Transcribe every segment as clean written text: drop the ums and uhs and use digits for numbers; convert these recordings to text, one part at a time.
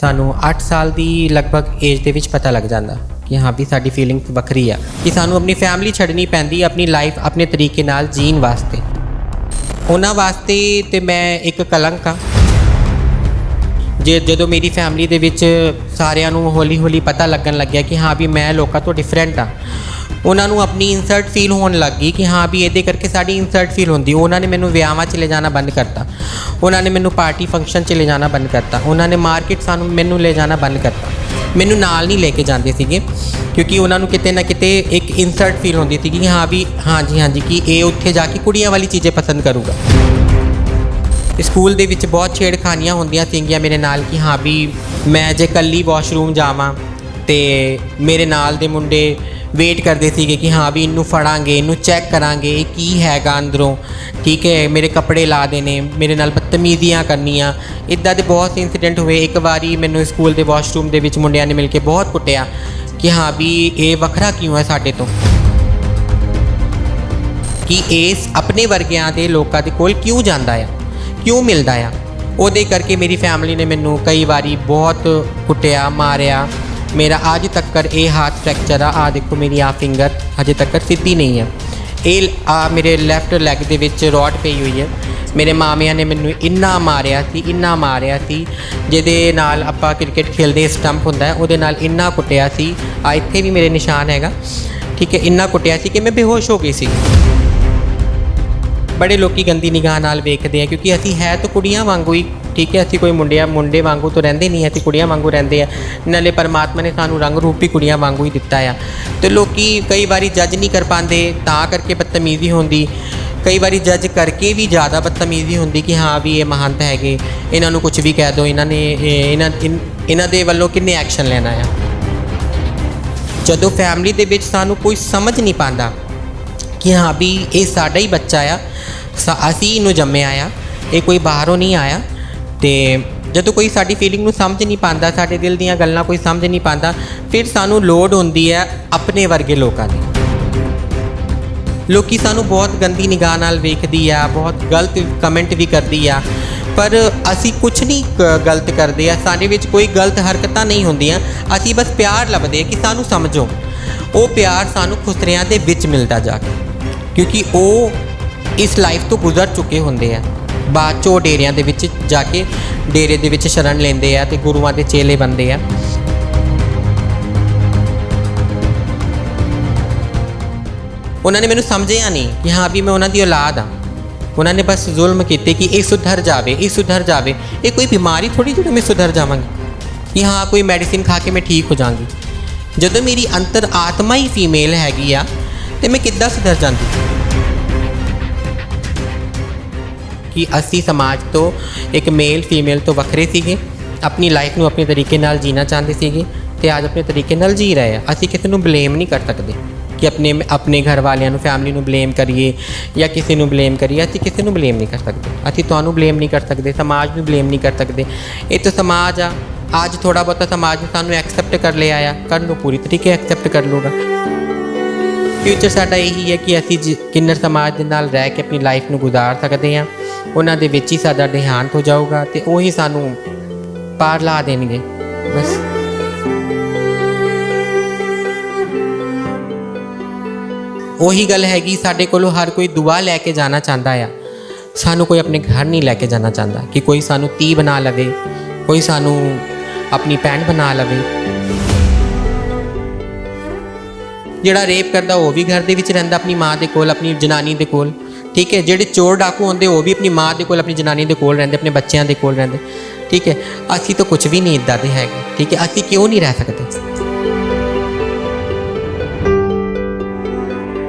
ਸਾਨੂੰ 8 ਸਾਲ ਦੀ ਲਗਭਗ ਏਜ ਦੇ ਵਿੱਚ ਪਤਾ ਲੱਗ ਜਾਂਦਾ ਕਿ ਹਾਂ ਵੀ ਸਾਡੀ ਫੀਲਿੰਗ ਵੱਖਰੀ ਆ, ਕਿ ਸਾਨੂੰ ਆਪਣੀ ਫੈਮਿਲੀ ਛੱਡਣੀ ਪੈਂਦੀ ਆਪਣੀ ਲਾਈਫ ਆਪਣੇ ਤਰੀਕੇ ਨਾਲ ਜੀਣ ਵਾਸਤੇ। ਉਹਨਾਂ ਵਾਸਤੇ ਤੇ ਮੈਂ ਇੱਕ ਕਲੰਕ ਆ। ਜਦੋਂ ਮੇਰੀ ਫੈਮਿਲੀ ਦੇ ਵਿੱਚ ਸਾਰਿਆਂ ਨੂੰ ਹੌਲੀ ਹੌਲੀ ਪਤਾ ਲੱਗਣ ਲੱਗਿਆ ਕਿ ਹਾਂ ਵੀ ਮੈਂ ਲੋਕਾਂ ਤੋਂ ਡਿਫਰੈਂਟ ਆ, ਉਹਨਾਂ ਨੂੰ ਆਪਣੀ ਇਨਸਲਟ ਫੀਲ ਹੋਣ ਲੱਗ ਗਈ ਕਿ ਹਾਂ ਵੀ ਇਹਦੇ ਕਰਕੇ ਸਾਡੀ ਇਨਸਲਟ ਫੀਲ ਹੁੰਦੀ। ਉਹਨਾਂ ਨੇ ਮੈਨੂੰ ਵਿਆਹਾਂ 'ਚ ਲੈ ਜਾਣਾ ਬੰਦ ਕਰਤਾ, ਉਹਨਾਂ ਨੇ ਮੈਨੂੰ ਪਾਰਟੀ ਫੰਕਸ਼ਨ 'ਚ ਲੈ ਜਾਣਾ ਬੰਦ ਕਰਤਾ, ਉਹਨਾਂ ਨੇ ਮਾਰਕੀਟ ਮੈਨੂੰ ਲੈ ਜਾਣਾ ਬੰਦ ਕਰਤਾ। ਮੈਨੂੰ ਨਾਲ ਨਹੀਂ ਲੈ ਕੇ ਜਾਂਦੇ ਸੀਗੇ ਕਿਉਂਕਿ ਉਹਨਾਂ ਨੂੰ ਕਿਤੇ ਨਾ ਕਿਤੇ ਇੱਕ ਇਨਸਲਟ ਫੀਲ ਹੁੰਦੀ ਸੀ ਕਿ ਹਾਂ ਵੀ ਹਾਂਜੀ ਕਿ ਇਹ ਉੱਥੇ ਜਾ ਕੇ ਕੁੜੀਆਂ ਵਾਲੀ ਚੀਜ਼ਾਂ ਪਸੰਦ ਕਰੂਗਾ। ਸਕੂਲ ਦੇ ਵਿੱਚ ਬਹੁਤ ਛੇੜਖਾਨੀਆਂ ਹੁੰਦੀਆਂ ਸੀਗੀਆਂ ਮੇਰੇ ਨਾਲ ਕਿ ਹਾਂ ਵੀ ਮੈਂ ਜੇ ਇਕੱਲੀ ਵਾਸ਼ਰੂਮ ਜਾਵਾਂ ਤੇ ਮੇਰੇ ਨਾਲ ਦੇ ਮੁੰਡੇ ਵੇਟ ਕਰਦੇ ਸੀਗੇ ਕਿ ਹਾਂ ਵੀ ਇਹਨੂੰ ਫੜਾਂਗੇ, ਇਹਨੂੰ ਚੈੱਕ ਕਰਾਂਗੇ ਇਹ ਕੀ ਹੈਗਾ ਅੰਦਰੋਂ, ਠੀਕ ਹੈ, ਮੇਰੇ ਕੱਪੜੇ ਲਾ ਦੇਣੇ, ਮੇਰੇ ਨਾਲ ਬਦਤਮੀਜ਼ੀਆਂ ਕਰਨੀਆਂ। ਇੱਦਾਂ ਦੇ ਬਹੁਤ ਇੰਸੀਡੈਂਟ ਹੋਏ। ਇੱਕ ਵਾਰੀ ਮੈਨੂੰ ਸਕੂਲ ਦੇ ਵਾਸ਼ਰੂਮ ਦੇ ਵਿੱਚ ਮੁੰਡਿਆਂ ਨੇ ਮਿਲ ਕੇ ਬਹੁਤ ਕੁੱਟਿਆ ਕਿ ਹਾਂ ਵੀ ਇਹ ਵੱਖਰਾ ਕਿਉਂ ਹੈ ਸਾਡੇ ਤੋਂ, ਕਿ ਇਸ ਆਪਣੇ ਵਰਗਿਆਂ ਦੇ ਲੋਕਾਂ ਦੇ ਕੋਲ ਕਿਉਂ ਜਾਂਦਾ ਆ, ਕਿਉਂ ਮਿਲਦਾ ਆ। ਉਹਦੇ ਕਰਕੇ ਮੇਰੀ ਫੈਮਿਲੀ ਨੇ ਮੈਨੂੰ ਕਈ ਵਾਰੀ ਬਹੁਤ ਕੁੱਟਿਆ, ਮਾਰਿਆ। ਮੇਰਾ ਅੱਜ ਤੱਕ ਇਹ ਹੱਥ ਫ੍ਰੈਕਚਰ ਆ ਦੇਖੋ, ਮੇਰੀ ਆ ਫਿੰਗਰ ਅਜੇ ਤੱਕ ਸਿੱਧੀ ਨਹੀਂ ਹੈ। ਇਹ ਮੇਰੇ ਲੈਫਟ ਲੈਗ ਦੇ ਵਿੱਚ ਰੋਡ ਪਈ ਹੋਈ ਹੈ। ਮੇਰੇ ਮਾਮਿਆਂ ਨੇ ਮੈਨੂੰ ਇੰਨਾ ਮਾਰਿਆ ਸੀ ਜਿਹਦੇ ਨਾਲ ਆਪਾਂ ਕ੍ਰਿਕਟ ਖੇਲਦੇ ਸਟੰਪ ਹੁੰਦਾ ਉਹਦੇ ਨਾਲ ਇੰਨਾ ਕੁੱਟਿਆ ਸੀ। ਇੱਥੇ ਵੀ ਮੇਰੇ ਨਿਸ਼ਾਨ ਹੈਗਾ, ਠੀਕ ਹੈ, ਇੰਨਾ ਕੁੱਟਿਆ ਸੀ ਕਿ ਮੈਂ ਬੇਹੋਸ਼ ਹੋ ਗਈ ਸੀ। ਬੜੇ ਲੋਕੀ ਗੰਦੀ ਨਿਗਾਹ ਨਾਲ ਵੇਖਦੇ ਆ ਕਿਉਂਕਿ ਅਸੀਂ ਹੈ ਤਾਂ ਕੁੜੀਆਂ ਵਾਂਗੂ ਹੀ, ਠੀਕ ਹੈ, ਅਸੀਂ ਕੋਈ ਮੁੰਡੇ ਵਾਂਗੂ ਤਾਂ ਰਹਿੰਦੇ ਨਹੀਂ, ਅਸੀਂ ਕੁੜੀਆਂ ਵਾਂਗੂ ਰਹਿੰਦੇ ਆ। ਨਾਲੇ ਪਰਮਾਤਮਾ ਨੇ ਸਾਨੂੰ ਰੰਗ ਰੂਪ ਵੀ ਕੁੜੀਆਂ ਵਾਂਗੂ ਹੀ ਦਿੱਤਾ ਆ। ਅਤੇ ਲੋਕੀ ਕਈ ਵਾਰੀ ਜੱਜ ਨਹੀਂ ਕਰ ਪਾਉਂਦੇ, ਤਾਂ ਕਰਕੇ ਬਦਤਮੀਜ਼ੀ ਹੁੰਦੀ। ਕਈ ਵਾਰੀ ਜੱਜ ਕਰਕੇ ਵੀ ਜ਼ਿਆਦਾ ਬਦਤਮੀਜ਼ੀ ਹੁੰਦੀ ਕਿ ਹਾਂ ਵੀ ਇਹ ਮਹੰਤ ਹੈਗੇ, ਇਹਨਾਂ ਨੂੰ ਕੁਝ ਵੀ ਕਹਿ ਦਿਓ, ਇਹਨਾਂ ਦੇ ਵੱਲੋਂ ਕਿੰਨੇ ਐਕਸ਼ਨ ਲੈਣਾ ਆ। ਜਦੋਂ ਫੈਮਿਲੀ ਦੇ ਵਿੱਚ ਸਾਨੂੰ ਕੋਈ ਸਮਝ ਨਹੀਂ ਪਾਉਂਦਾ ਕਿ ਹਾਂ ਵੀ ਇਹ ਸਾਡਾ ਹੀ ਬੱਚਾ ਆ, ਅਸੀਂ ਇਹਨੂੰ ਜੰਮਿਆ ਆ, ਇਹ ਕੋਈ ਬਾਹਰੋਂ ਨਹੀਂ ਆਇਆ। ਅਤੇ ਜਦੋਂ ਕੋਈ ਸਾਡੀ ਫੀਲਿੰਗ ਨੂੰ ਸਮਝ ਨਹੀਂ ਪਾਉਂਦਾ, ਸਾਡੇ ਦਿਲ ਦੀਆਂ ਗੱਲਾਂ ਕੋਈ ਸਮਝ ਨਹੀਂ ਪਾਉਂਦਾ, ਫਿਰ ਸਾਨੂੰ ਲੋੜ ਹੁੰਦੀ ਹੈ ਆਪਣੇ ਵਰਗੇ ਲੋਕਾਂ ਦੀ। ਲੋਕੀ ਸਾਨੂੰ ਬਹੁਤ ਗੰਦੀ ਨਿਗਾਹ ਨਾਲ ਵੇਖਦੀ ਆ, ਬਹੁਤ ਗਲਤ ਕਮੈਂਟ ਵੀ ਕਰਦੀ ਆ, ਪਰ ਅਸੀਂ ਕੁਝ ਨਹੀਂ ਗਲਤ ਕਰਦੇ ਆ, ਸਾਡੇ ਵਿੱਚ ਕੋਈ ਗਲਤ ਹਰਕਤਾਂ ਨਹੀਂ ਹੁੰਦੀਆਂ। ਅਸੀਂ ਬਸ ਪਿਆਰ ਲੱਭਦੇ ਕਿ ਸਾਨੂੰ ਸਮਝੋ। ਉਹ ਪਿਆਰ ਸਾਨੂੰ ਖੁਸਰਿਆਂ ਦੇ ਵਿੱਚ ਮਿਲਦਾ ਜਾ ਕੇ, ਕਿਉਂਕਿ ਉਹ ਇਸ ਲਾਈਫ ਤੋਂ ਗੁਜ਼ਰ ਚੁੱਕੇ ਹੁੰਦੇ ਆ। ਬਾਅਦ 'ਚ ਉਹ ਡੇਰਿਆਂ ਦੇ ਵਿੱਚ ਜਾ ਕੇ ਡੇਰੇ ਦੇ ਵਿੱਚ ਸ਼ਰਨ ਲੈਂਦੇ ਆ ਅਤੇ ਗੁਰੂਆਂ ਦੇ ਚੇਲੇ ਬਣਦੇ ਆ। ਉਹਨਾਂ ਨੇ ਮੈਨੂੰ ਸਮਝਿਆ ਨਹੀਂ ਕਿ ਹਾਂ ਵੀ ਮੈਂ ਉਹਨਾਂ ਦੀ ਔਲਾਦ ਹਾਂ। ਉਹਨਾਂ ਨੇ ਬਸ ਜ਼ੁਲਮ ਕੀਤੇ ਕਿ ਇਹ ਸੁਧਰ ਜਾਵੇ, ਇਹ ਸੁਧਰ ਜਾਵੇ। ਇਹ ਕੋਈ ਬਿਮਾਰੀ ਥੋੜ੍ਹੀ ਜਿਹੜੀ ਮੈਂ ਸੁਧਰ ਜਾਵਾਂਗੀ ਕਿ ਹਾਂ ਕੋਈ ਮੈਡੀਸਿਨ ਖਾ ਕੇ ਮੈਂ ਠੀਕ ਹੋ ਜਾਵਾਂਗੀ। ਜਦੋਂ ਮੇਰੀ ਅੰਤਰ ਆਤਮਾ ਹੀ ਫੀਮੇਲ ਹੈਗੀ ਆ ਅਤੇ ਮੈਂ ਕਿੱਦਾਂ ਸੁਧਰ ਜਾਂਦੀ। ਕਿ ਅਸੀਂ ਸਮਾਜ ਤੋਂ ਇੱਕ ਮੇਲ ਫੀਮੇਲ ਤੋਂ ਵੱਖਰੇ ਸੀਗੇ, ਆਪਣੀ ਲਾਈਫ ਨੂੰ ਆਪਣੇ ਤਰੀਕੇ ਨਾਲ ਜੀਣਾ ਚਾਹੁੰਦੇ ਸੀਗੇ ਅਤੇ ਅੱਜ ਆਪਣੇ ਤਰੀਕੇ ਨਾਲ ਜੀ ਰਹੇ ਆ। ਅਸੀਂ ਕਿਸੇ ਨੂੰ ਬਲੇਮ ਨਹੀਂ ਕਰ ਸਕਦੇ ਕਿ ਆਪਣੇ ਘਰ ਵਾਲਿਆਂ ਨੂੰ, ਫੈਮਿਲੀ ਨੂੰ ਬਲੇਮ ਕਰੀਏ ਜਾਂ ਕਿਸੇ ਨੂੰ ਬਲੇਮ ਕਰੀਏ। ਅਸੀਂ ਕਿਸੇ ਨੂੰ ਬਲੇਮ ਨਹੀਂ ਕਰ ਸਕਦੇ। ਅਸੀਂ ਤੁਹਾਨੂੰ ਬਲੇਮ ਨਹੀਂ ਕਰ ਸਕਦੇ, ਸਮਾਜ ਨੂੰ ਬਲੇਮ ਨਹੀਂ ਕਰ ਸਕਦੇ। ਇਹ ਤਾਂ ਸਮਾਜ ਆ। ਅੱਜ ਥੋੜ੍ਹਾ ਬਹੁਤਾ ਸਮਾਜ ਨੇ ਸਾਨੂੰ ਐਕਸੈਪਟ ਕਰ ਲਿਆ ਆ, ਕੱਲ੍ਹ ਨੂੰ ਪੂਰੀ ਤਰੀਕੇ ਐਕਸੈਪਟ ਕਰ ਲੂਗਾ। ਫਿਊਚਰ ਸਾਡਾ ਇਹੀ ਹੈ ਕਿ ਅਸੀਂ ਕਿੰਨਰ ਸਮਾਜ ਦੇ ਨਾਲ ਰਹਿ ਕੇ ਆਪਣੀ ਲਾਈਫ ਨੂੰ ਗੁਜ਼ਾਰ ਸਕਦੇ ਹਾਂ। ਉਹਨਾਂ ਦੇ ਵਿੱਚ ਹੀ ਸਾਡਾ ਦੇਹਾਂਤ ਹੋ ਜਾਊਗਾ ਅਤੇ ਉਹੀ ਸਾਨੂੰ ਪਾਰ ਲਾ ਦੇਣਗੇ। ਬਸ ਉਹੀ ਗੱਲ ਹੈਗੀ, ਸਾਡੇ ਕੋਲੋਂ ਹਰ ਕੋਈ ਦੁਆ ਲੈ ਕੇ ਜਾਣਾ ਚਾਹੁੰਦਾ ਆ, ਸਾਨੂੰ ਕੋਈ ਆਪਣੇ ਘਰ ਨਹੀਂ ਲੈ ਕੇ ਜਾਣਾ ਚਾਹੁੰਦਾ ਕਿ ਕੋਈ ਸਾਨੂੰ ਧੀ ਬਣਾ ਲਵੇ, ਕੋਈ ਸਾਨੂੰ ਆਪਣੀ ਭੈਣ ਬਣਾ ਲਵੇ। ਜਿਹੜਾ ਰੇਪ ਕਰਦਾ ਉਹ ਵੀ ਘਰ ਦੇ ਵਿੱਚ ਰਹਿੰਦਾ, ਆਪਣੀ ਮਾਂ ਦੇ ਕੋਲ, ਆਪਣੀ ਜਨਾਨੀ ਦੇ ਕੋਲ, ਠੀਕ ਹੈ। ਜਿਹੜੇ ਚੋਰ ਡਾਕੂ ਹੁੰਦੇ ਉਹ ਵੀ ਆਪਣੀ ਮਾਂ ਦੇ ਕੋਲ, ਆਪਣੀ ਜਨਾਨੀ ਦੇ ਕੋਲ ਰਹਿੰਦੇ, ਆਪਣੇ ਬੱਚਿਆਂ ਦੇ ਕੋਲ ਰਹਿੰਦੇ, ਠੀਕ ਹੈ। ਅਸੀਂ ਤਾਂ ਕੁਝ ਵੀ ਨਹੀਂ ਇੱਦਾਂ ਦੇ ਹੈਗੇ, ਠੀਕ ਹੈ। ਅਸੀਂ ਕਿਉਂ ਨਹੀਂ ਰਹਿ ਸਕਦੇ?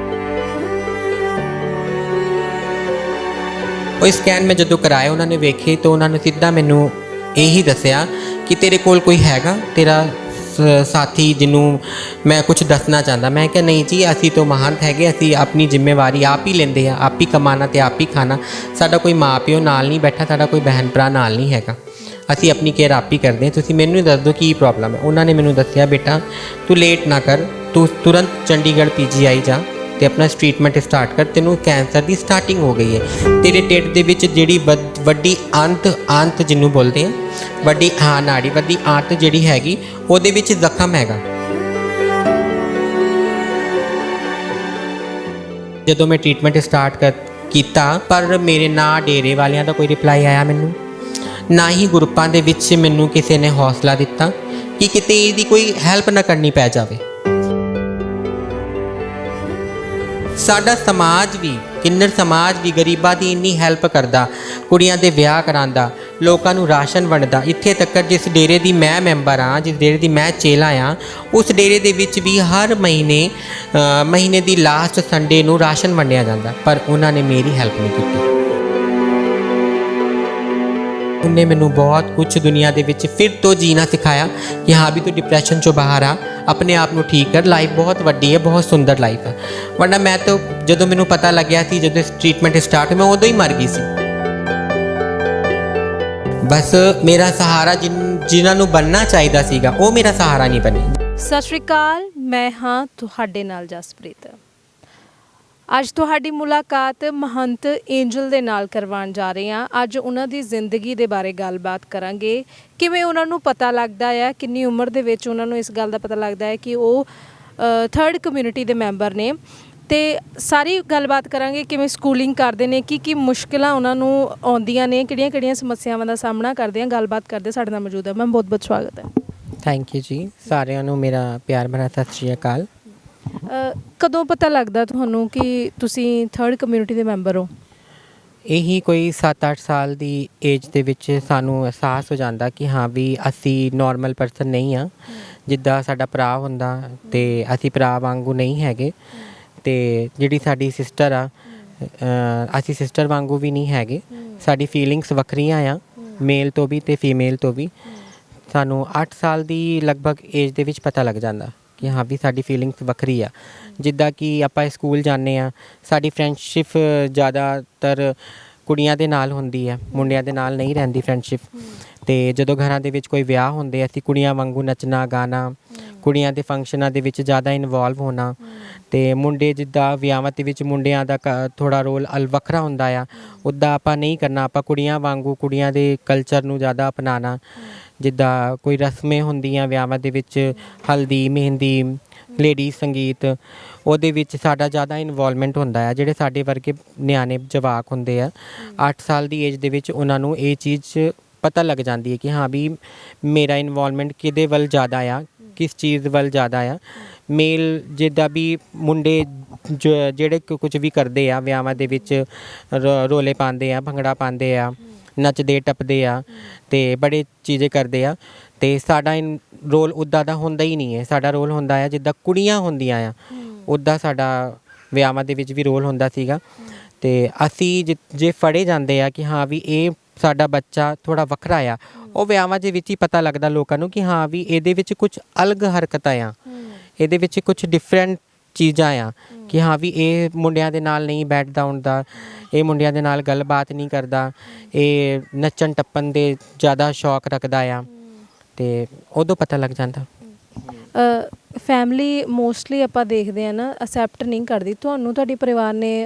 ਉਹ ਸਕੈਨ ਮੈਂ ਜਦੋਂ ਕਰਾਇਆ ਉਹਨਾਂ ਨੇ ਵੇਖੇ ਤਾਂ ਉਹਨਾਂ ਨੇ ਸਿੱਧਾ ਮੈਨੂੰ ਇਹੀ ਦੱਸਿਆ ਕਿ ਤੇਰੇ ਕੋਲ ਕੋਈ ਹੈਗਾ ਤੇਰਾ ਸਾਥੀ ਜਿਹਨੂੰ ਮੈਂ ਕੁਝ ਦੱਸਣਾ ਚਾਹੁੰਦਾ। ਮੈਂ ਕਿਹਾ ਨਹੀਂ ਜੀ, ਅਸੀਂ ਤਾਂ ਮਹੰਤ ਹੈਗੇ, ਅਸੀਂ ਆਪਣੀ ਜ਼ਿੰਮੇਵਾਰੀ ਆਪ ਹੀ ਲੈਂਦੇ ਹਾਂ, ਆਪ ਹੀ ਕਮਾਉਣਾ ਅਤੇ ਆਪ ਹੀ ਖਾਣਾ। ਸਾਡਾ ਕੋਈ ਮਾਂ ਪਿਓ ਨਾਲ ਨਹੀਂ ਬੈਠਾ, ਸਾਡਾ ਕੋਈ ਬਹਿਨ ਭਰਾ ਨਾਲ ਨਹੀਂ ਹੈਗਾ, ਅਸੀਂ ਆਪਣੀ ਕੇਅਰ ਆਪ ਹੀ ਕਰਦੇ ਹਾਂ। ਤੁਸੀਂ ਮੈਨੂੰ ਦੱਸ ਦਿਓ ਕੀ ਪ੍ਰੋਬਲਮ ਹੈ। ਉਹਨਾਂ ਨੇ ਮੈਨੂੰ ਦੱਸਿਆ, ਬੇਟਾ ਤੂੰ ਲੇਟ ਨਾ ਕਰ, ਤੂੰ ਤੁਰੰਤ ਚੰਡੀਗੜ੍ਹ PGI ਜਾ ਤੇ ਆਪਣਾ ਟ੍ਰੀਟਮੈਂਟ ਸਟਾਰਟ ਕਰ, ਤੈਨੂੰ ਕੈਂਸਰ ਦੀ ਸਟਾਰਟਿੰਗ ਹੋ ਗਈ ਹੈ। ਤੇਰੇ ਢਿੱਡ ਦੇ ਵਿੱਚ ਜਿਹੜੀ ਵੱਡੀ ਅੰਤ ਜਿਹਨੂੰ ਬੋਲਦੇ ਆ ਵੱਡੀ ਨਾੜੀ ਵੱਡੀ ਅੰਤ ਜਿਹੜੀ ਹੈਗੀ ਉਹਦੇ ਵਿੱਚ ਜ਼ਖਮ ਹੈਗਾ। ਜਦੋਂ ਮੈਂ ਟ੍ਰੀਟਮੈਂਟ ਸਟਾਰਟ ਕੀਤਾ ਪਰ ਮੇਰੇ ਨਾ ਡੇਰੇ ਵਾਲਿਆਂ ਦਾ ਕੋਈ ਰਿਪਲਾਈ ਆਇਆ ਮੈਨੂੰ, ਨਾ ਹੀ ਗਰੁੱਪਾਂ ਦੇ ਵਿੱਚ ਮੈਨੂੰ ਕਿਸੇ ਨੇ ਹੌਸਲਾ ਦਿੱਤਾ ਕਿ ਕਿਤੇ ਇਹਦੀ ਕੋਈ ਹੈਲਪ ਨਾ ਕਰਨੀ ਪੈ ਜਾਵੇ। ਸਾਡਾ ਸਮਾਜ ਵੀ ਕਿੰਨਰ ਸਮਾਜ ਵੀ ਗਰੀਬਾਂ ਦੀ ਇੰਨੀ ਹੈਲਪ ਕਰਦਾ, ਕੁੜੀਆਂ ਦੇ ਵਿਆਹ ਕਰਾਉਂਦਾ, ਲੋਕਾਂ ਨੂੰ ਰਾਸ਼ਨ ਵੰਡਦਾ। ਇੱਥੇ ਤੱਕ ਜਿਸ ਡੇਰੇ ਦੀ ਮੈਂ ਮੈਂਬਰ ਹਾਂ, ਜਿਸ ਡੇਰੇ ਦੀ ਮੈਂ ਚੇਲਾ ਹਾਂ, ਉਸ ਡੇਰੇ ਦੇ ਵਿੱਚ ਵੀ ਹਰ ਮਹੀਨੇ ਦੀ ਲਾਸਟ ਸੰਡੇ ਨੂੰ ਰਾਸ਼ਨ ਵੰਡਿਆ ਜਾਂਦਾ, ਪਰ ਉਹਨਾਂ ਨੇ ਮੇਰੀ ਹੈਲਪ ਨਹੀਂ ਕੀਤੀ। ਉਹਨੇ ਮੈਨੂੰ ਬਹੁਤ ਕੁਝ ਦੁਨੀਆ ਦੇ ਵਿੱਚ ਫਿਰ ਤੋਂ ਜੀਣਾ ਸਿਖਾਇਆ ਕਿ ਹਾਂ ਵੀ ਤੂੰ ਡਿਪਰੈਸ਼ਨ ਚੋਂ ਬਾਹਰ ਆ, ਆਪਣੇ ਆਪ ਨੂੰ ਠੀਕ ਕਰ, ਲਾਈਫ ਬਹੁਤ ਵੱਡੀ ਹੈ, ਬਹੁਤ ਸੁੰਦਰ ਲਾਈਫ ਹੈ। ਵਰਨਾ ਮੈਂ ਤਾਂ ਜਦੋਂ ਮੈਨੂੰ ਪਤਾ ਲੱਗਿਆ ਸੀ, ਜਦੋਂ ਟ੍ਰੀਟਮੈਂਟ ਸਟਾਰਟ ਮੈਂ ਉਦੋਂ ਹੀ ਮਰ ਗਈ ਸੀ। ਬਸ ਮੇਰਾ ਸਹਾਰਾ ਜਿਨ੍ਹਾਂ ਨੂੰ ਬਣਨਾ ਚਾਹੀਦਾ ਸੀਗਾ ਉਹ ਮੇਰਾ ਸਹਾਰਾ ਨਹੀਂ ਬਣੇ। ਸਤਿ ਸ਼੍ਰੀ ਅਕਾਲ, ਮੈਂ ਹਾਂ ਤੁਹਾਡੇ ਨਾਲ ਜਸਪ੍ਰੀਤ। ਅੱਜ ਤੁਹਾਡੀ ਮੁਲਾਕਾਤ ਮਹੰਤ ਐਂਜਲ ਦੇ ਨਾਲ ਕਰਵਾਉਣ ਜਾ ਰਹੇ ਹਾਂ। ਅੱਜ ਉਹਨਾਂ ਦੀ ਜ਼ਿੰਦਗੀ ਦੇ ਬਾਰੇ ਗੱਲਬਾਤ ਕਰਾਂਗੇ, ਕਿਵੇਂ ਉਹਨਾਂ ਨੂੰ ਪਤਾ ਲੱਗਦਾ ਆ, ਕਿੰਨੀ ਉਮਰ ਦੇ ਵਿੱਚ ਉਹਨਾਂ ਨੂੰ ਇਸ ਗੱਲ ਦਾ ਪਤਾ ਲੱਗਦਾ ਹੈ ਕਿ ਉਹ 3rd ਕਮਿਊਨਿਟੀ ਦੇ ਮੈਂਬਰ ਨੇ, ਤੇ ਸਾਰੀ ਗੱਲਬਾਤ ਕਰਾਂਗੇ ਕਿਵੇਂ ਸਕੂਲਿੰਗ ਕਰਦੇ ਨੇ, ਕੀ ਮੁਸ਼ਕਿਲਾਂ ਉਹਨਾਂ ਨੂੰ ਆਉਂਦੀਆਂ ਨੇ, ਕਿਹੜੀਆਂ ਸਮੱਸਿਆਵਾਂ ਦਾ ਸਾਹਮਣਾ ਕਰਦੇ ਆ। ਗੱਲਬਾਤ ਕਰਦੇ ਸਾਡੇ ਨਾਲ ਮੌਜੂਦ ਹੈ ਮੈਮ, ਬਹੁਤ ਬਹੁਤ ਸਵਾਗਤ ਹੈ। ਥੈਂਕ ਯੂ ਜੀ, ਸਾਰਿਆਂ ਨੂੰ ਮੇਰਾ ਪਿਆਰ ਭਰਾ ਸਤਿ ਸ਼੍ਰੀ ਅਕਾਲ। ਕਦੋਂ ਪਤਾ ਲੱਗਦਾ ਤੁਹਾਨੂੰ ਕਿ ਤੁਸੀਂ 3rd ਕਮਿਊਨਿਟੀ ਦੇ ਮੈਂਬਰ ਹੋ? ਇਹੀ ਕੋਈ 7-8 ਸਾਲ ਦੀ ਏਜ ਦੇ ਵਿੱਚ ਸਾਨੂੰ ਅਹਿਸਾਸ ਹੋ ਜਾਂਦਾ ਕਿ ਹਾਂ ਵੀ ਅਸੀਂ ਨਾਰਮਲ ਪਰਸਨ ਨਹੀਂ ਹਾਂ। ਜਿੱਦਾਂ ਸਾਡਾ ਭਰਾ ਹੁੰਦਾ ਤੇ ਅਸੀਂ ਭਰਾ ਵਾਂਗੂ ਨਹੀਂ ਹੈਗੇ, ਤੇ ਜਿਹੜੀ ਸਾਡੀ ਸਿਸਟਰ ਆ ਅਸੀਂ ਸਿਸਟਰ ਵਾਂਗੂ ਵੀ ਨਹੀਂ ਹੈਗੇ। ਸਾਡੀ ਫੀਲਿੰਗਸ ਵੱਖਰੀਆਂ ਆ, ਮੇਲ ਤੋਂ ਵੀ ਤੇ ਫੀਮੇਲ ਤੋਂ ਵੀ। ਸਾਨੂੰ 8 ਸਾਲ ਦੀ ਲਗਭਗ ਏਜ ਦੇ ਵਿੱਚ ਪਤਾ ਲੱਗ ਜਾਂਦਾ ਕਿ ਹਾਂ ਵੀ ਸਾਡੀ ਫੀਲਿੰਗਸ ਵੱਖਰੀ ਆ। ਜਿੱਦਾਂ ਕਿ ਆਪਾਂ ਸਕੂਲ ਜਾਂਦੇ ਹਾਂ, ਸਾਡੀ ਫਰੈਂਡਸ਼ਿਪ ਜ਼ਿਆਦਾਤਰ ਕੁੜੀਆਂ ਦੇ ਨਾਲ ਹੁੰਦੀ ਹੈ, ਮੁੰਡਿਆਂ ਦੇ ਨਾਲ ਨਹੀਂ ਰਹਿੰਦੀ ਫਰੈਂਡਸ਼ਿਪ। ਤੇ ਜਦੋਂ ਘਰਾਂ ਦੇ ਵਿੱਚ ਕੋਈ ਵਿਆਹ ਹੁੰਦੇ ਅਸੀਂ ਕੁੜੀਆਂ ਵਾਂਗੂ ਨੱਚਣਾ ਗਾਣਾ, ਕੁੜੀਆਂ ਦੇ ਫੰਕਸ਼ਨਾਂ ਦੇ ਵਿੱਚ ਜ਼ਿਆਦਾ ਇਨਵੋਲਵ ਹੋਣਾ। ਤੇ ਮੁੰਡੇ ਜਿੱਦਾਂ ਵਿਆਹਾਂ ਦੇ ਵਿੱਚ ਮੁੰਡਿਆਂ ਦਾ ਥੋੜ੍ਹਾ ਰੋਲ ਵੱਖਰਾ ਹੁੰਦਾ ਆ, ਉੱਦਾਂ ਆਪਾਂ ਨਹੀਂ ਕਰਨਾ। ਆਪਾਂ ਕੁੜੀਆਂ ਵਾਂਗੂ ਕੁੜੀਆਂ ਦੇ ਕਲਚਰ ਨੂੰ ਜ਼ਿਆਦਾ ਅਪਣਾਉਣਾ। ਜਿੱਦਾਂ ਕੋਈ ਰਸਮੇਂ ਹੁੰਦੀਆਂ ਵਿਆਹਾਂ ਦੇ ਵਿੱਚ, ਹਲਦੀ, ਮਹਿੰਦੀ, ਲੇਡੀਜ਼ ਸੰਗੀਤ, ਉਹਦੇ ਵਿੱਚ ਸਾਡਾ ਜ਼ਿਆਦਾ ਇਨਵੋਲਵਮੈਂਟ ਹੁੰਦਾ ਆ। ਜਿਹੜੇ ਸਾਡੇ ਵਰਗੇ ਨਿਆਣੇ ਜਵਾਕ ਹੁੰਦੇ ਆ 8 ਸਾਲ ਦੀ ਏਜ ਦੇ ਵਿੱਚ, ਉਹਨਾਂ ਨੂੰ ਇਹ ਚੀਜ਼ ਪਤਾ ਲੱਗ ਜਾਂਦੀ ਹੈ ਕਿ ਹਾਂ ਵੀ ਮੇਰਾ ਇਨਵੋਲਵਮੈਂਟ ਕਿਹਦੇ ਵੱਲ ਜ਼ਿਆਦਾ ਆ, ਕਿਸ ਚੀਜ਼ ਵੱਲ ਜ਼ਿਆਦਾ ਆ। ਮੇਲ ਜਿੱਦਾਂ ਵੀ ਮੁੰਡੇ ਜਿਹੜੇ ਕੁਝ ਵੀ ਕਰਦੇ ਆ ਵਿਆਹਾਂ ਦੇ ਵਿੱਚ, ਰੋਲੇ ਪਾਉਂਦੇ ਆ, ਭੰਗੜਾ ਪਾਉਂਦੇ ਆ, ਨੱਚਦੇ ਟੱਪਦੇ ਆ ਤੇ ਬੜੇ ਚੀਜ਼ਾਂ ਕਰਦੇ ਆ, ਤੇ ਸਾਡਾ ਰੋਲ ਉੱਦਾਂ ਦਾ ਹੁੰਦਾ ਹੀ ਨਹੀਂ ਹੈ। ਸਾਡਾ ਰੋਲ ਹੁੰਦਾ ਆ ਜਿੱਦਾਂ ਕੁੜੀਆਂ ਹੁੰਦੀਆਂ ਆ, ਉੱਦਾਂ ਸਾਡਾ ਵਿਆਹਾਂ ਦੇ ਵਿੱਚ ਵੀ ਰੋਲ ਹੁੰਦਾ ਸੀਗਾ। ਤੇ ਅਸੀਂ ਜੇ ਫੜੇ ਜਾਂਦੇ ਆ ਕਿ ਹਾਂ ਵੀ ਇਹ ਸਾਡਾ ਬੱਚਾ ਥੋੜ੍ਹਾ ਵੱਖਰਾ ਆ, ਉਹ ਵਿਆਹਾਂ ਦੇ ਵਿੱਚ ਹੀ ਪਤਾ ਲੱਗਦਾ ਲੋਕਾਂ ਨੂੰ ਕਿ ਹਾਂ ਵੀ ਇਹਦੇ ਵਿੱਚ ਕੁਝ ਅਲੱਗ ਹਰਕਤਾਂ ਆ, ਇਹਦੇ ਵਿੱਚ ਕੁਝ ਡਿਫਰੈਂਟ ਚੀਜ਼ਾਂ ਆ, ਕਿ ਹਾਂ ਵੀ ਇਹ ਮੁੰਡਿਆਂ ਦੇ ਨਾਲ ਨਹੀਂ ਬੈਠਦਾ ਹੁੰਦਾ, ਇਹ ਮੁੰਡਿਆਂ ਦੇ ਨਾਲ ਗੱਲਬਾਤ ਨਹੀਂ ਕਰਦਾ, ਇਹ ਨੱਚਣ ਟੱਪਣ ਦੇ ਜ਼ਿਆਦਾ ਸ਼ੌਕ ਰੱਖਦਾ ਆ, ਤੇ ਉਦੋਂ ਪਤਾ ਲੱਗ ਜਾਂਦਾ। ਫੈਮਿਲੀ ਮੋਸਟਲੀ ਆਪਾਂ ਦੇਖਦੇ ਆ ਨਾ ਅਸੈਪਟ ਨਹੀਂ ਕਰਦੀ, ਤੁਹਾਨੂੰ ਤੁਹਾਡੇ ਪਰਿਵਾਰ ਨੇ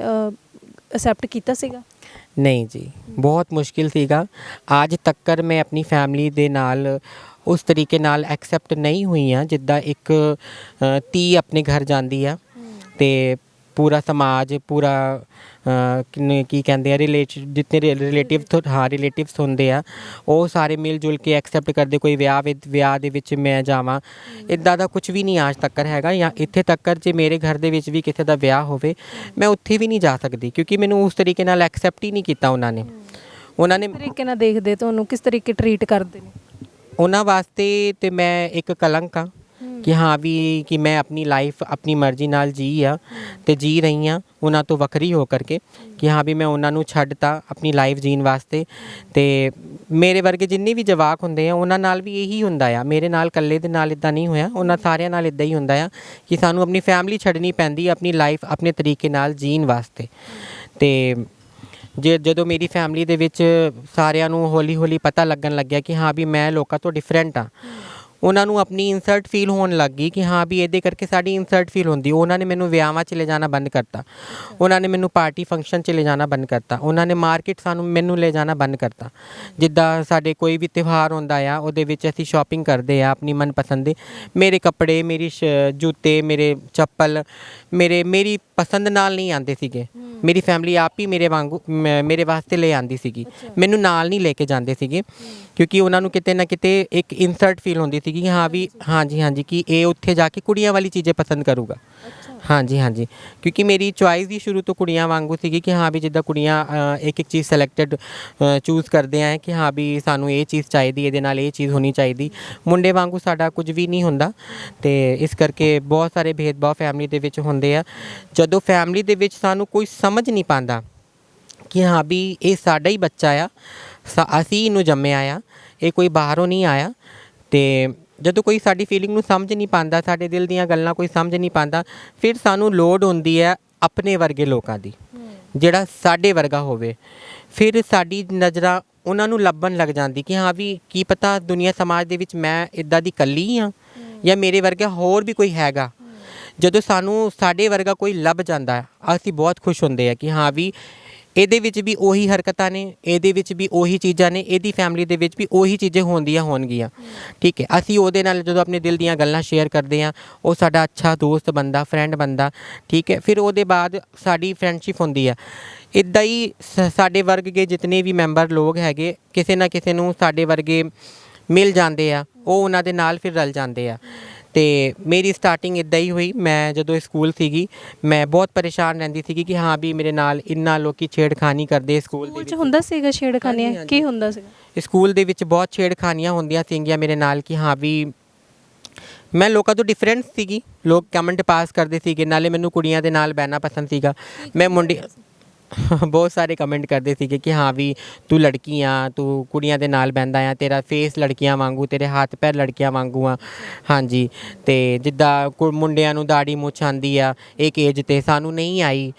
ਅਸੈਪਟ ਕੀਤਾ ਸੀਗਾ? ਨਹੀਂ ਜੀ, ਬਹੁਤ ਮੁਸ਼ਕਿਲ ਸੀਗਾ। ਅੱਜ ਤੱਕ ਮੈਂ ਆਪਣੀ ਫੈਮਿਲੀ ਦੇ ਨਾਲ ਉਸ ਤਰੀਕੇ ਨਾਲ ਐਕਸੈਪਟ ਨਹੀਂ ਹੋਈ ਹਾਂ ਜਿੱਦਾਂ ਇੱਕ ਧੀ ਆਪਣੇ ਘਰ ਜਾਂਦੀ ਆ ਤੇ ਪੂਰਾ ਸਮਾਜ, ਪੂਰਾ ਕੀ ਕਹਿੰਦੇ ਆ ਜਿਤਨੇ ਰਿਲੇਟਿਵਸ ਹੁੰਦੇ ਆ, ਉਹ ਸਾਰੇ ਮਿਲ ਜੁਲ ਕੇ ਐਕਸੈਪਟ ਕਰਦੇ। ਕੋਈ ਵਿਆਹ ਦੇ ਵਿੱਚ ਮੈਂ ਜਾਵਾਂ, ਇੱਦਾਂ ਦਾ ਕੁਝ ਵੀ ਨਹੀਂ ਅੱਜ ਤੱਕ ਹੈਗਾ। ਜਾਂ ਇੱਥੇ ਤੱਕ ਜੇ ਮੇਰੇ ਘਰ ਦੇ ਵਿੱਚ ਵੀ ਕਿਸੇ ਦਾ ਵਿਆਹ ਹੋਵੇ, ਮੈਂ ਉੱਥੇ ਵੀ ਨਹੀਂ ਜਾ ਸਕਦੀ, ਕਿਉਂਕਿ ਮੈਨੂੰ ਉਸ ਤਰੀਕੇ ਨਾਲ ਐਕਸੈਪਟ ਹੀ ਨਹੀਂ ਕੀਤਾ ਉਹਨਾਂ ਨੇ। ਤਰੀਕੇ ਨਾਲ ਦੇਖਦੇ, ਤੁਹਾਨੂੰ ਕਿਸ ਤਰੀਕੇ ਟਰੀਟ ਕਰਦੇ ਨੇ? ਉਹਨਾਂ ਵਾਸਤੇ ਤੇ ਮੈਂ ਇੱਕ ਕਲੰਕ ਆ ਕਿ ਹਾਂ ਵੀ ਕਿ ਮੈਂ ਆਪਣੀ ਲਾਈਫ ਆਪਣੀ ਮਰਜ਼ੀ ਨਾਲ ਜੀ ਰਹੀ ਹਾਂ ਉਹਨਾਂ ਤੋਂ ਵੱਖਰੀ ਹੋ ਕਰਕੇ, ਕਿ ਹਾਂ ਵੀ ਮੈਂ ਉਹਨਾਂ ਨੂੰ ਛੱਡਤਾ ਆਪਣੀ ਲਾਈਫ ਜੀਣ ਵਾਸਤੇ। ਤੇ ਮੇਰੇ ਵਰਗੇ ਜਿੰਨੇ ਵੀ ਜਵਾਕ ਹੁੰਦੇ ਆ ਉਹਨਾਂ ਨਾਲ ਵੀ ਇਹੀ ਹੁੰਦਾ ਆ। ਮੇਰੇ ਨਾਲ ਇਕੱਲੇ ਦੇ ਨਾਲ ਇੱਦਾਂ ਨਹੀਂ ਹੋਇਆ, ਉਹਨਾਂ ਸਾਰਿਆਂ ਨਾਲ ਇੱਦਾਂ ਹੀ ਹੁੰਦਾ ਆ ਕਿ ਸਾਨੂੰ ਆਪਣੀ ਫੈਮਿਲੀ ਛੱਡਣੀ ਪੈਂਦੀ ਆਪਣੀ ਲਾਈਫ ਆਪਣੇ ਤਰੀਕੇ ਨਾਲ ਜੀਣ ਵਾਸਤੇ। ਤੇ ਜਦੋਂ ਮੇਰੀ ਫੈਮਿਲੀ ਦੇ ਵਿੱਚ ਸਾਰਿਆਂ ਨੂੰ ਹੌਲੀ ਹੌਲੀ ਪਤਾ ਲੱਗਣ ਲੱਗਿਆ ਕਿ ਹਾਂ ਵੀ ਮੈਂ ਲੋਕਾਂ ਤੋਂ ਡਿਫਰੈਂਟ ਹਾਂ, ਉਹਨਾਂ ਨੂੰ ਆਪਣੀ ਇਨਸਲਟ ਫੀਲ ਹੋਣ ਲੱਗ ਗਈ ਕਿ ਹਾਂ ਵੀ ਇਹਦੇ ਕਰਕੇ ਸਾਡੀ ਇਨਸਲਟ ਫੀਲ ਹੁੰਦੀ। ਉਹਨਾਂ ਨੇ ਮੈਨੂੰ ਵਿਆਹਾਂ 'ਚ ਲੈ ਜਾਣਾ ਬੰਦ ਕਰਤਾ, ਉਹਨਾਂ ਨੇ ਮੈਨੂੰ ਪਾਰਟੀ ਫੰਕਸ਼ਨ 'ਚ ਲੈ ਜਾਣਾ ਬੰਦ ਕਰਤਾ, ਉਹਨਾਂ ਨੇ ਮਾਰਕੀਟ ਮੈਨੂੰ ਲੈ ਜਾਣਾ ਬੰਦ ਕਰਤਾ। ਜਿੱਦਾਂ ਸਾਡੇ ਕੋਈ ਵੀ ਤਿਉਹਾਰ ਹੁੰਦਾ ਆ ਉਹਦੇ ਵਿੱਚ ਅਸੀਂ ਸ਼ਾਪਿੰਗ ਕਰਦੇ ਆ ਆਪਣੀ ਮਨਪਸੰਦ ਦੇ, ਮੇਰੇ ਕੱਪੜੇ, ਮੇਰੀ ਜੁੱਤੇ, ਮੇਰੇ ਚੱਪਲ ਮੇਰੀ ਪਸੰਦ ਨਾਲ ਨਹੀਂ ਆਉਂਦੇ ਸੀਗੇ। ਮੇਰੀ ਫੈਮਿਲੀ ਆਪ ਹੀ ਮੇਰੇ ਵਾਸਤੇ ਲੈ ਆਉਂਦੀ ਸੀਗੀ, ਮੈਨੂੰ ਨਾਲ ਨਹੀਂ ਲੈ ਕੇ ਜਾਂਦੇ ਸੀਗੇ, ਕਿਉਂਕਿ ਉਹਨਾਂ ਨੂੰ ਕਿਤੇ ਨਾ ਕਿਤੇ ਇੱਕ ਇਨਸਲਟ ਫੀਲ ਹੁੰਦੀ ਸੀਗੀ ਕਿ ਹਾਂ ਵੀ ਹਾਂਜੀ ਕਿ ਇਹ ਉੱਥੇ ਜਾ ਕੇ ਕੁੜੀਆਂ ਵਾਲੀ ਚੀਜ਼ਾਂ ਪਸੰਦ ਕਰੂਗਾ। ਹਾਂਜੀ, ਕਿਉਂਕਿ ਮੇਰੀ ਚੁਆਇਸ ਹੀ ਸ਼ੁਰੂ ਤੋਂ ਕੁੜੀਆਂ ਵਾਂਗੂ ਸੀਗੀ ਕਿ ਹਾਂ ਵੀ ਜਿੱਦਾਂ ਕੁੜੀਆਂ ਇੱਕ ਚੀਜ਼ ਸਿਲੈਕਟਡ ਚੂਜ਼ ਕਰਦੇ ਆ ਕਿ ਹਾਂ ਵੀ ਸਾਨੂੰ ਇਹ ਚੀਜ਼ ਚਾਹੀਦੀ, ਇਹਦੇ ਨਾਲ ਇਹ ਚੀਜ਼ ਹੋਣੀ ਚਾਹੀਦੀ। ਮੁੰਡੇ ਵਾਂਗੂ ਸਾਡਾ ਕੁਝ ਵੀ ਨਹੀਂ ਹੁੰਦਾ, ਤੇ ਇਸ ਕਰਕੇ ਬਹੁਤ ਸਾਰੇ ਭੇਦਭਾਵ ਫੈਮਿਲੀ ਦੇ ਵਿੱਚ ਹੁੰਦੇ ਆ। ਜਦੋਂ ਫੈਮਿਲੀ ਦੇ ਵਿੱਚ ਸਾਨੂੰ ਕੋਈ ਸਮਝ ਨਹੀਂ ਪਾਉਂਦਾ ਕਿ ਹਾਂ ਵੀ ਇਹ ਸਾਡਾ ਹੀ ਬੱਚਾ ਆ, ਅਸੀਂ ਇਹਨੂੰ ਜੰਮਿਆ ਆ, ਇਹ ਕੋਈ ਬਾਹਰੋਂ ਨਹੀਂ ਆਇਆ, ਤੇ ਜਦੋਂ ਕੋਈ ਸਾਡੀ ਫੀਲਿੰਗ ਨੂੰ ਸਮਝ ਨਹੀਂ ਪਾਉਂਦਾ, ਸਾਡੇ ਦਿਲ ਦੀਆਂ ਗੱਲਾਂ ਕੋਈ ਸਮਝ ਨਹੀਂ ਪਾਉਂਦਾ, ਫਿਰ ਸਾਨੂੰ ਲੋੜ ਹੁੰਦੀ ਹੈ ਆਪਣੇ ਵਰਗੇ ਲੋਕਾਂ ਦੀ, ਜਿਹੜਾ ਸਾਡੇ ਵਰਗਾ ਹੋਵੇ। ਫਿਰ ਸਾਡੀ ਨਜ਼ਰਾਂ ਉਹਨਾਂ ਨੂੰ ਲੱਭਣ ਲੱਗ ਜਾਂਦੀ ਕਿ ਹਾਂ ਵੀ ਕੀ ਪਤਾ ਦੁਨੀਆ ਸਮਾਜ ਦੇ ਵਿੱਚ ਮੈਂ ਇੱਦਾਂ ਦੀ ਇਕੱਲੀ ਹਾਂ ਜਾਂ ਮੇਰੇ ਵਰਗਾ ਹੋਰ ਵੀ ਕੋਈ ਹੈਗਾ। ਜਦੋਂ ਸਾਨੂੰ ਸਾਡੇ ਵਰਗਾ ਕੋਈ ਲੱਭ ਜਾਂਦਾ ਅਸੀਂ ਬਹੁਤ ਖੁਸ਼ ਹੁੰਦੇ ਆ ਕਿ ਹਾਂ ਵੀ ਇਹਦੇ ਵਿੱਚ ਵੀ ਉਹੀ ਹਰਕਤਾਂ ਨੇ, ਇਹਦੇ ਵਿੱਚ ਵੀ ਉਹੀ ਚੀਜ਼ਾਂ ਨੇ, ਇਹਦੀ ਫੈਮਿਲੀ ਦੇ ਵਿੱਚ ਵੀ ਉਹੀ ਚੀਜ਼ਾਂ ਹੋਣਗੀਆਂ। ਠੀਕ ਹੈ, ਅਸੀਂ ਉਹਦੇ ਨਾਲ ਜਦੋਂ ਆਪਣੇ ਦਿਲ ਦੀਆਂ ਗੱਲਾਂ ਸ਼ੇਅਰ ਕਰਦੇ ਹਾਂ, ਉਹ ਸਾਡਾ ਅੱਛਾ ਦੋਸਤ ਬੰਦਾ, ਫਰੈਂਡ ਬੰਦਾ। ਠੀਕ ਹੈ, ਫਿਰ ਉਹਦੇ ਬਾਅਦ ਸਾਡੀ ਫਰੈਂਡਸ਼ਿਪ ਹੁੰਦੀ ਆ। ਇੱਦਾਂ ਹੀ ਸਾਡੇ ਵਰਗੇ ਜਿਤਨੇ ਵੀ ਮੈਂਬਰ ਲੋਕ ਹੈਗੇ, ਕਿਸੇ ਨਾ ਕਿਸੇ ਨੂੰ ਸਾਡੇ ਵਰਗੇ ਮਿਲ ਜਾਂਦੇ ਆ, ਉਹ ਉਹਨਾਂ ਦੇ ਨਾਲ ਫਿਰ ਰਲ ਜਾਂਦੇ ਆ। ਤੇ ਮੇਰੀ ਸਟਾਰਟਿੰਗ ਇੱਦਾਂ ਹੀ ਹੋਈ। ਮੈਂ ਜਦੋਂ ਸਕੂਲ ਸੀਗੀ, ਮੈਂ ਬਹੁਤ ਪਰੇਸ਼ਾਨ ਰਹਿੰਦੀ ਸੀਗੀ ਕਿ ਹਾਂ ਵੀ ਮੇਰੇ ਨਾਲ ਇੰਨਾ ਲੋਕੀ ਛੇੜਖਾਨੀ ਕਰਦੇ ਸਕੂਲ ਦੇ ਵਿੱਚ। ਹੁੰਦਾ ਸੀਗਾ ਛੇੜਖਾਨੀਆਂ? ਕੀ ਹੁੰਦਾ ਸੀਗਾ ਸਕੂਲ ਦੇ ਵਿੱਚ? ਬਹੁਤ ਛੇੜਖਾਨੀਆਂ ਹੁੰਦੀਆਂ ਸੀਗੀਆਂ ਮੇਰੇ ਨਾਲ ਕਿ ਹਾਂ ਵੀ ਮੈਂ ਲੋਕਾਂ ਤੋਂ ਡਿਫਰੈਂਟ ਸੀਗੀ। ਲੋਕ ਕਮੈਂਟ ਪਾਸ ਕਰਦੇ ਸੀਗੇ, ਨਾਲੇ ਮੈਨੂੰ ਕੁੜੀਆਂ ਦੇ ਨਾਲ ਬਹਿਣਾ ਪਸੰਦ ਸੀਗਾ। ਮੈਂ ਮੁੰਡੇ ਬਹੁਤ ਸਾਰੇ ਕਮੈਂਟ ਕਰਦੇ ਸੀਗੇ ਕਿ ਹਾਂ ਵੀ ਤੂੰ ਲੜਕੀ ਆ, ਤੂੰ ਕੁੜੀਆਂ ਦੇ ਨਾਲ ਬਹਿੰਦਾ ਆ, ਤੇਰਾ ਫੇਸ ਲੜਕੀਆਂ ਵਾਂਗੂ, ਤੇਰੇ ਹੱਥ ਪੈਰ ਲੜਕੀਆਂ ਵਾਂਗੂ ਆ। ਹਾਂਜੀ, ਤੇ ਜਿੱਦਾਂ ਮੁੰਡਿਆਂ ਨੂੰ ਦਾੜੀ ਮੁੱਛ ਆਉਂਦੀ ਆ ਇੱਕ ਏਜ 'ਤੇ, ਸਾਨੂੰ ਨਹੀਂ ਆਈ।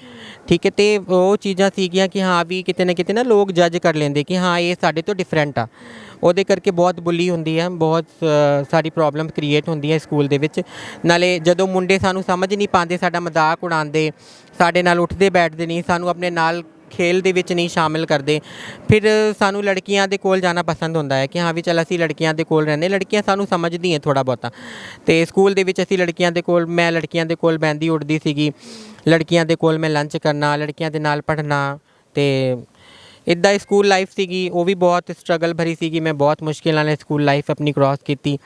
ਠੀਕ ਹੈ, ਤੇ ਉਹ ਚੀਜ਼ਾਂ ਸੀਗੀਆਂ ਕਿ ਹਾਂ ਵੀ ਕਿਤੇ ਨਾ ਲੋਕ ਜੱਜ ਕਰ ਲੈਂਦੇ ਕਿ ਹਾਂ ਇਹ ਸਾਡੇ ਤੋਂ ਡਿਫਰੈਂਟ ਆ। ਉਹਦੇ ਕਰਕੇ ਬਹੁਤ ਬੁਲੀ ਹੁੰਦੀ ਆ, ਬਹੁਤ ਸਾਰੀ ਪ੍ਰੋਬਲਮ ਕ੍ਰੀਏਟ ਹੁੰਦੀ ਹੈ ਸਕੂਲ ਦੇ ਵਿੱਚ। ਨਾਲੇ ਜਦੋਂ ਮੁੰਡੇ ਸਾਨੂੰ ਸਮਝ ਨਹੀਂ ਪਾਉਂਦੇ, ਸਾਡਾ ਮਜ਼ਾਕ ਉਡਾਉਂਦੇ, ਸਾਡੇ ਨਾਲ ਉੱਠਦੇ ਬੈਠਦੇ ਨਹੀਂ, ਸਾਨੂੰ ਆਪਣੇ ਨਾਲ ਖੇਲ ਦੇ ਵਿੱਚ ਨਹੀਂ ਸ਼ਾਮਿਲ ਕਰਦੇ, ਫਿਰ ਸਾਨੂੰ ਲੜਕੀਆਂ ਦੇ ਕੋਲ ਜਾਣਾ ਪਸੰਦ ਹੁੰਦਾ ਹੈ ਕਿ ਹਾਂ ਵੀ ਚੱਲ ਅਸੀਂ ਲੜਕੀਆਂ ਦੇ ਕੋਲ ਰਹਿੰਦੇ, ਲੜਕੀਆਂ ਸਾਨੂੰ ਸਮਝਦੀਆਂ ਥੋੜ੍ਹਾ ਬਹੁਤਾ। ਅਤੇ ਸਕੂਲ ਦੇ ਵਿੱਚ ਅਸੀਂ ਮੈਂ ਲੜਕੀਆਂ ਦੇ ਕੋਲ ਬਹਿੰਦੀ ਉੱਠਦੀ ਸੀਗੀ, ਲੜਕੀਆਂ ਦੇ ਕੋਲ ਮੈਂ ਲੰਚ ਕਰਨਾ, ਲੜਕੀਆਂ ਦੇ ਨਾਲ ਪੜ੍ਹਨਾ। ਅਤੇ ਇੱਦਾਂ ਸਕੂਲ ਲਾਈਫ ਸੀਗੀ, ਉਹ ਵੀ ਬਹੁਤ ਸਟਰਗਲ ਭਰੀ ਸੀਗੀ। ਮੈਂ ਬਹੁਤ ਮੁਸ਼ਕਿਲ ਨਾਲ ਸਕੂਲ ਲਾਈਫ ਆਪਣੀ ਕ੍ਰੋਸ ਕੀਤੀ।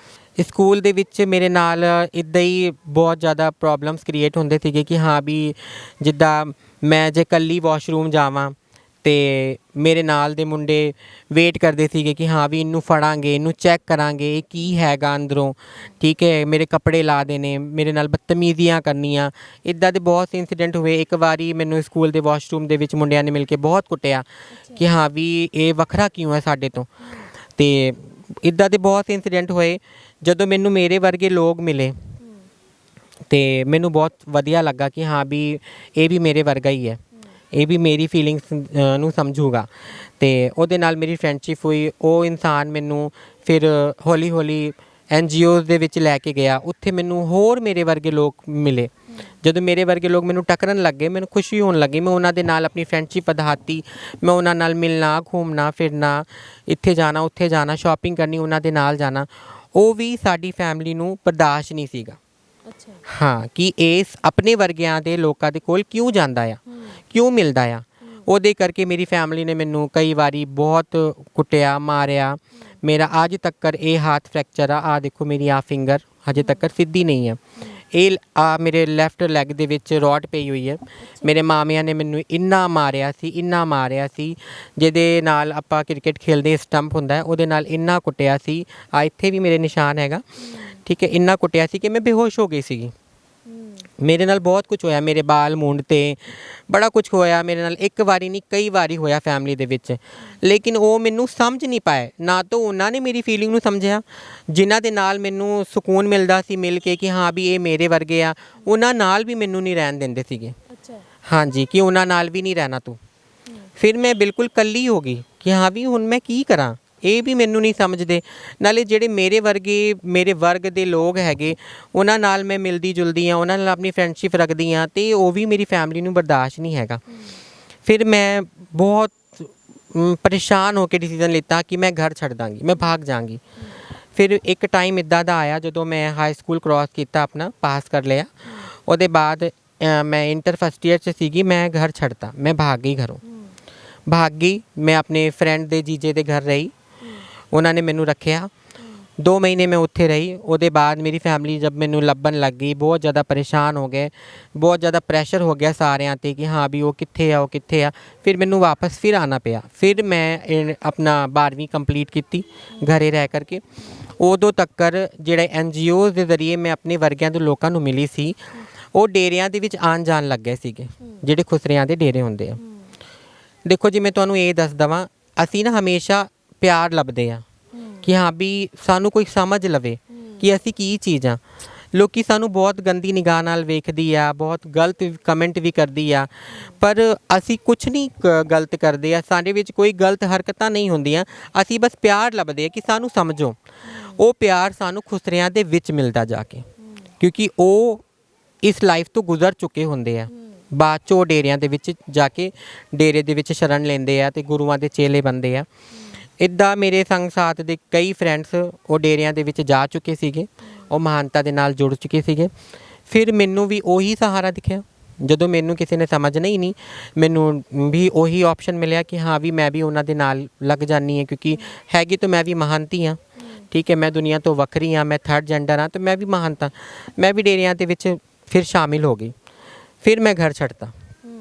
ਸਕੂਲ ਦੇ ਵਿੱਚ ਮੇਰੇ ਨਾਲ ਇੱਦਾਂ ਹੀ ਬਹੁਤ ਜ਼ਿਆਦਾ ਪ੍ਰੋਬਲਮਸ ਕ੍ਰੀਏਟ ਹੁੰਦੇ ਸੀਗੇ ਕਿ ਹਾਂ ਵੀ ਜਿੱਦਾਂ ਮੈਂ ਜੇ ਇਕੱਲੀ ਵਾਸ਼ਰੂਮ ਜਾਵਾਂ ਅਤੇ ਮੇਰੇ ਨਾਲ ਦੇ ਮੁੰਡੇ ਵੇਟ ਕਰਦੇ ਸੀਗੇ ਕਿ ਹਾਂ ਵੀ ਇਹਨੂੰ ਫੜਾਂਗੇ, ਇਹਨੂੰ ਚੈੱਕ ਕਰਾਂਗੇ ਇਹ ਕੀ ਹੈਗਾ ਅੰਦਰੋਂ। ਠੀਕ ਹੈ, ਮੇਰੇ ਕੱਪੜੇ ਲਾ ਦੇਣੇ, ਮੇਰੇ ਨਾਲ ਬਦਤਮੀਜ਼ੀਆਂ ਕਰਨੀਆਂ। ਇੱਦਾਂ ਦੇ ਬਹੁਤ ਇੰਸੀਡੈਂਟ ਹੋਏ। ਇੱਕ ਵਾਰੀ ਮੈਨੂੰ ਸਕੂਲ ਦੇ ਵਾਸ਼ਰੂਮ ਦੇ ਵਿੱਚ ਮੁੰਡਿਆਂ ਨੇ ਮਿਲ ਕੇ ਬਹੁਤ ਕੁੱਟਿਆ ਕਿ ਹਾਂ ਵੀ ਇਹ ਵੱਖਰਾ ਕਿਉਂ ਹੈ ਸਾਡੇ ਤੋਂ। ਅਤੇ ਇੱਦਾਂ ਦੇ ਬਹੁਤ ਇੰਸੀਡੈਂਟ ਹੋਏ। ਜਦੋਂ ਮੈਨੂੰ ਮੇਰੇ ਵਰਗੇ ਲੋਕ ਮਿਲੇ ਅਤੇ ਮੈਨੂੰ ਬਹੁਤ ਵਧੀਆ ਲੱਗਾ ਕਿ ਹਾਂ ਵੀ ਇਹ ਵੀ ਮੇਰੇ ਵਰਗਾ ਹੀ ਹੈ, ਇਹ ਵੀ ਮੇਰੀ ਫੀਲਿੰਗਸ ਨੂੰ ਸਮਝੂਗਾ, ਅਤੇ ਉਹਦੇ ਨਾਲ ਮੇਰੀ ਫਰੈਂਡਸ਼ਿਪ ਹੋਈ। ਉਹ ਇਨਸਾਨ ਮੈਨੂੰ ਫਿਰ ਹੌਲੀ NGOs ਦੇ ਵਿੱਚ ਲੈ ਕੇ ਗਿਆ। ਉੱਥੇ ਮੈਨੂੰ ਹੋਰ ਮੇਰੇ ਵਰਗੇ ਲੋਕ ਮਿਲੇ। ਜਦੋਂ ਮੇਰੇ ਵਰਗੇ ਲੋਕ ਮੈਨੂੰ ਟੱਕਰਨ ਲੱਗੇ, ਮੈਨੂੰ ਖੁਸ਼ੀ ਹੋਣ ਲੱਗੀ। ਮੈਂ ਉਹਨਾਂ ਦੇ ਨਾਲ ਆਪਣੀ ਫਰੈਂਡਸ਼ਿਪ ਵਧਾਤੀ। ਮੈਂ ਉਹਨਾਂ ਨਾਲ ਮਿਲਣਾ, ਘੁੰਮਣਾ ਫਿਰਨਾ, ਇੱਥੇ ਜਾਣਾ ਉੱਥੇ ਜਾਣਾ, ਸ਼ਾਪਿੰਗ ਕਰਨੀ, ਉਹਨਾਂ ਦੇ ਨਾਲ ਜਾਣਾ। ਉਹ ਵੀ ਸਾਡੀ ਫੈਮਿਲੀ ਨੂੰ ਬਰਦਾਸ਼ਤ ਨਹੀਂ ਸੀਗਾ। ਹਾਂ, ਕਿ ਇਸ ਆਪਣੇ ਵਰਗਿਆਂ ਦੇ ਲੋਕਾਂ ਦੇ ਕੋਲ ਕਿਉਂ ਜਾਂਦਾ ਆ, ਕਿਉਂ ਮਿਲਦਾ ਆ। ਉਹਦੇ ਕਰਕੇ ਮੇਰੀ ਫੈਮਿਲੀ ਨੇ ਮੈਨੂੰ ਕਈ ਵਾਰੀ ਬਹੁਤ ਕੁੱਟਿਆ, ਮਾਰਿਆ। ਮੇਰਾ ਅੱਜ ਤੱਕ ਇਹ ਹੱਥ ਫ੍ਰੈਕਚਰ ਆ ਦੇਖੋ, ਮੇਰੀ ਆ ਫਿੰਗਰ ਹਜੇ ਤੱਕ ਸਿੱਧੀ ਨਹੀਂ ਹੈ। ਇਹ ਮੇਰੇ ਲੈਫਟ ਲੈਗ ਦੇ ਵਿੱਚ ਰੋਡ ਪਈ ਹੋਈ ਹੈ। ਮੇਰੇ ਮਾਮਿਆਂ ਨੇ ਮੈਨੂੰ ਇੰਨਾ ਮਾਰਿਆ ਸੀ, ਜਿਹਦੇ ਨਾਲ ਆਪਾਂ ਕ੍ਰਿਕਟ ਖੇਲਦੇ ਸਟੰਪ ਹੁੰਦਾ ਉਹਦੇ ਨਾਲ ਇੰਨਾ ਕੁੱਟਿਆ ਸੀ। ਇੱਥੇ ਵੀ ਮੇਰੇ ਨਿਸ਼ਾਨ ਹੈਗਾ। ਠੀਕ ਹੈ, ਇੰਨਾ ਕੁੱਟਿਆ ਸੀ ਕਿ ਮੈਂ ਬੇਹੋਸ਼ ਹੋ ਗਈ ਸੀਗੀ। ਮੇਰੇ ਨਾਲ ਬਹੁਤ ਕੁਝ ਹੋਇਆ, ਮੇਰੇ ਬਾਲ ਮੂੰਡ 'ਤੇ ਬੜਾ ਕੁਝ ਹੋਇਆ ਮੇਰੇ ਨਾਲ। ਇੱਕ ਵਾਰੀ ਨਹੀਂ, ਕਈ ਵਾਰੀ ਹੋਇਆ ਫੈਮਿਲੀ ਦੇ ਵਿੱਚ। ਲੇਕਿਨ ਉਹ ਮੈਨੂੰ ਸਮਝ ਨਹੀਂ ਪਾਏ, ਨਾ ਤਾਂ ਉਹਨਾਂ ਨੇ ਮੇਰੀ ਫੀਲਿੰਗ ਨੂੰ ਸਮਝਿਆ। ਜਿਨ੍ਹਾਂ ਦੇ ਨਾਲ ਮੈਨੂੰ ਸਕੂਨ ਮਿਲਦਾ ਸੀ ਮਿਲ ਕੇ ਕਿ ਹਾਂ ਵੀ ਇਹ ਮੇਰੇ ਵਰਗੇ ਆ, ਉਹਨਾਂ ਨਾਲ ਵੀ ਮੈਨੂੰ ਨਹੀਂ ਰਹਿਣ ਦਿੰਦੇ ਸੀਗੇ। ਹਾਂਜੀ, ਕਿ ਉਹਨਾਂ ਨਾਲ ਵੀ ਨਹੀਂ ਰਹਿਣਾ ਤੂੰ। ਫਿਰ ਮੈਂ ਬਿਲਕੁਲ ਇਕੱਲੀ ਹੋ ਗਈ ਕਿ ਹਾਂ ਵੀ ਹੁਣ ਮੈਂ ਕੀ ਕਰਾਂ। ਇਹ ਵੀ ਮੈਨੂੰ ਨਹੀਂ ਸਮਝਦੇ। ਨਾਲੇ ਜਿਹੜੇ ਮੇਰੇ ਵਰਗ ਦੇ ਲੋਕ ਹੈਗੇ, ਉਹਨਾਂ ਨਾਲ ਮੈਂ ਮਿਲਦੀ ਜੁਲਦੀ ਹਾਂ, ਉਹਨਾਂ ਨਾਲ ਆਪਣੀ ਫਰੈਂਡਸ਼ਿਪ ਰੱਖਦੀ ਹਾਂ, ਅਤੇ ਉਹ ਵੀ ਮੇਰੀ ਫੈਮਿਲੀ ਨੂੰ ਬਰਦਾਸ਼ਤ ਨਹੀਂ ਹੈਗਾ। ਫਿਰ ਮੈਂ ਬਹੁਤ ਪਰੇਸ਼ਾਨ ਹੋ ਕੇ ਡਿਸੀਜ਼ਨ ਲਿੱਤਾ ਕਿ ਮੈਂ ਘਰ ਛੱਡ ਦਾਂਗੀ, ਮੈਂ ਭਾਗ ਜਾਵਾਂਗੀ। ਫਿਰ ਇੱਕ ਟਾਈਮ ਇੱਦਾਂ ਦਾ ਆਇਆ ਜਦੋਂ ਮੈਂ ਹਾਈ ਸਕੂਲ ਕ੍ਰੋਸ ਕੀਤਾ, ਆਪਣਾ ਪਾਸ ਕਰ ਲਿਆ। ਉਹਦੇ ਬਾਅਦ ਮੈਂ ਇੰਟਰ ਫਸਟ ਈਅਰ 'ਚ ਸੀਗੀ, ਮੈਂ ਘਰ ਛੱਡਤਾ, ਮੈਂ ਭਾਗ ਗਈ ਘਰੋਂ। ਭਾਗ ਗਈ, ਮੈਂ ਆਪਣੇ ਫਰੈਂਡ ਦੇ ਜੀਜੇ ਦੇ ਘਰ ਰਹੀ, ਉਹਨਾਂ ਨੇ ਮੈਨੂੰ ਰੱਖਿਆ। 2 ਮਹੀਨੇ ਮੈਂ ਉੱਥੇ ਰਹੀ। ਉਹਦੇ ਬਾਅਦ ਮੇਰੀ ਫੈਮਿਲੀ ਜਦ ਮੈਨੂੰ ਲੱਭਣ ਲੱਗ ਗਈ, ਬਹੁਤ ਜ਼ਿਆਦਾ ਪਰੇਸ਼ਾਨ ਹੋ ਗਏ, ਬਹੁਤ ਜ਼ਿਆਦਾ ਪ੍ਰੈਸ਼ਰ ਹੋ ਗਿਆ ਸਾਰਿਆਂ 'ਤੇ ਕਿ ਹਾਂ ਵੀ ਉਹ ਕਿੱਥੇ ਆ, ਉਹ ਕਿੱਥੇ ਆ। ਫਿਰ ਮੈਨੂੰ ਵਾਪਸ ਫਿਰ ਆਉਣਾ ਪਿਆ। ਫਿਰ ਮੈਂ ਆਪਣਾ 12ਵੀਂ ਕੰਪਲੀਟ ਕੀਤੀ ਘਰੇ ਰਹਿ ਕਰਕੇ। ਉਦੋਂ ਤੱਕ ਜਿਹੜੇ NGOs ਦੇ ਜ਼ਰੀਏ ਮੈਂ ਆਪਣੇ ਵਰਗਿਆਂ ਦੇ ਲੋਕਾਂ ਨੂੰ ਮਿਲੀ ਸੀ, ਉਹ ਡੇਰਿਆਂ ਦੇ ਵਿੱਚ ਆਉਣ ਜਾਣ ਲੱਗ ਗਏ ਸੀਗੇ, ਜਿਹੜੇ ਖੁਸਰਿਆਂ ਦੇ ਡੇਰੇ ਹੁੰਦੇ ਆ। ਦੇਖੋ ਜੀ, ਮੈਂ ਤੁਹਾਨੂੰ ਇਹ ਦੱਸ ਦੇਵਾਂ, ਅਸੀਂ ਨਾ ਹਮੇਸ਼ਾ ਪਿਆਰ ਲੱਭਦੇ ਆ ਕਿ ਹਾਂ ਵੀ ਸਾਨੂੰ ਕੋਈ ਸਮਝ ਲਵੇ ਕਿ ਅਸੀਂ ਕੀ ਚੀਜ਼ ਆ। ਲੋਕੀ ਸਾਨੂੰ ਬਹੁਤ ਗੰਦੀ ਨਿਗਾਹ ਨਾਲ ਵੇਖਦੀ ਆ, ਬਹੁਤ ਗਲਤ ਕਮੈਂਟ ਵੀ ਕਰਦੀ ਆ, ਪਰ ਅਸੀਂ ਕੁਛ ਨਹੀਂ ਗਲਤ ਕਰਦੇ ਆ, ਸਾਡੇ ਵਿੱਚ ਕੋਈ ਗਲਤ ਹਰਕਤਾਂ ਨਹੀਂ ਹੁੰਦੀਆਂ। ਅਸੀਂ ਬਸ ਪਿਆਰ ਲੱਭਦੇ ਆ ਕਿ ਸਾਨੂੰ ਸਮਝੋ। ਉਹ ਪਿਆਰ ਸਾਨੂੰ ਖੁਸਰਿਆਂ ਦੇ ਵਿੱਚ ਮਿਲਦਾ ਜਾ ਕੇ, ਕਿਉਂਕਿ ਉਹ ਇਸ ਲਾਈਫ ਤੋਂ ਗੁਜ਼ਰ ਚੁੱਕੇ ਹੁੰਦੇ ਆ। ਬਾਅਦ 'ਚ ਉਹ ਡੇਰਿਆਂ ਦੇ ਵਿੱਚ ਜਾ ਕੇ ਡੇਰੇ ਦੇ ਵਿੱਚ ਸ਼ਰਨ ਲੈਂਦੇ ਆ ਅਤੇ ਗੁਰੂਆਂ ਦੇ ਚੇਲੇ ਬਣਦੇ ਆ। ਇੱਦਾਂ ਮੇਰੇ ਸੰਗ ਸਾਥ ਦੇ ਕਈ ਫਰੈਂਡਸ ਉਹ ਡੇਰਿਆਂ ਦੇ ਵਿੱਚ ਜਾ ਚੁੱਕੇ ਸੀਗੇ, ਉਹ ਮਹਾਨਤਾ ਦੇ ਨਾਲ ਜੁੜ ਚੁੱਕੇ ਸੀਗੇ। ਫਿਰ ਮੈਨੂੰ ਵੀ ਉਹੀ ਸਹਾਰਾ ਦਿਖਿਆ। ਜਦੋਂ ਮੈਨੂੰ ਕਿਸੇ ਨੇ ਸਮਝਣਾ ਹੀ ਨਹੀਂ, ਮੈਨੂੰ ਵੀ ਉਹੀ ਆਪਸ਼ਨ ਮਿਲਿਆ ਕਿ ਹਾਂ ਵੀ ਮੈਂ ਵੀ ਉਹਨਾਂ ਦੇ ਨਾਲ ਲੱਗ ਜਾਂਦੀ ਹਾਂ, ਕਿਉਂਕਿ ਹੈਗੀ ਤਾਂ ਮੈਂ ਵੀ ਮਹਾਨਤੀ ਹਾਂ। ਠੀਕ ਹੈ, ਮੈਂ ਦੁਨੀਆ ਤੋਂ ਵੱਖਰੀ ਹਾਂ, ਮੈਂ ਥਰਡ ਜੈਂਡਰ ਹਾਂ, ਤਾਂ ਮੈਂ ਵੀ ਮਹਾਨਤਾ। ਮੈਂ ਵੀ ਡੇਰਿਆਂ ਦੇ ਵਿੱਚ ਫਿਰ ਸ਼ਾਮਿਲ ਹੋ ਗਈ। ਫਿਰ ਮੈਂ ਘਰ ਛੱਡਤਾ।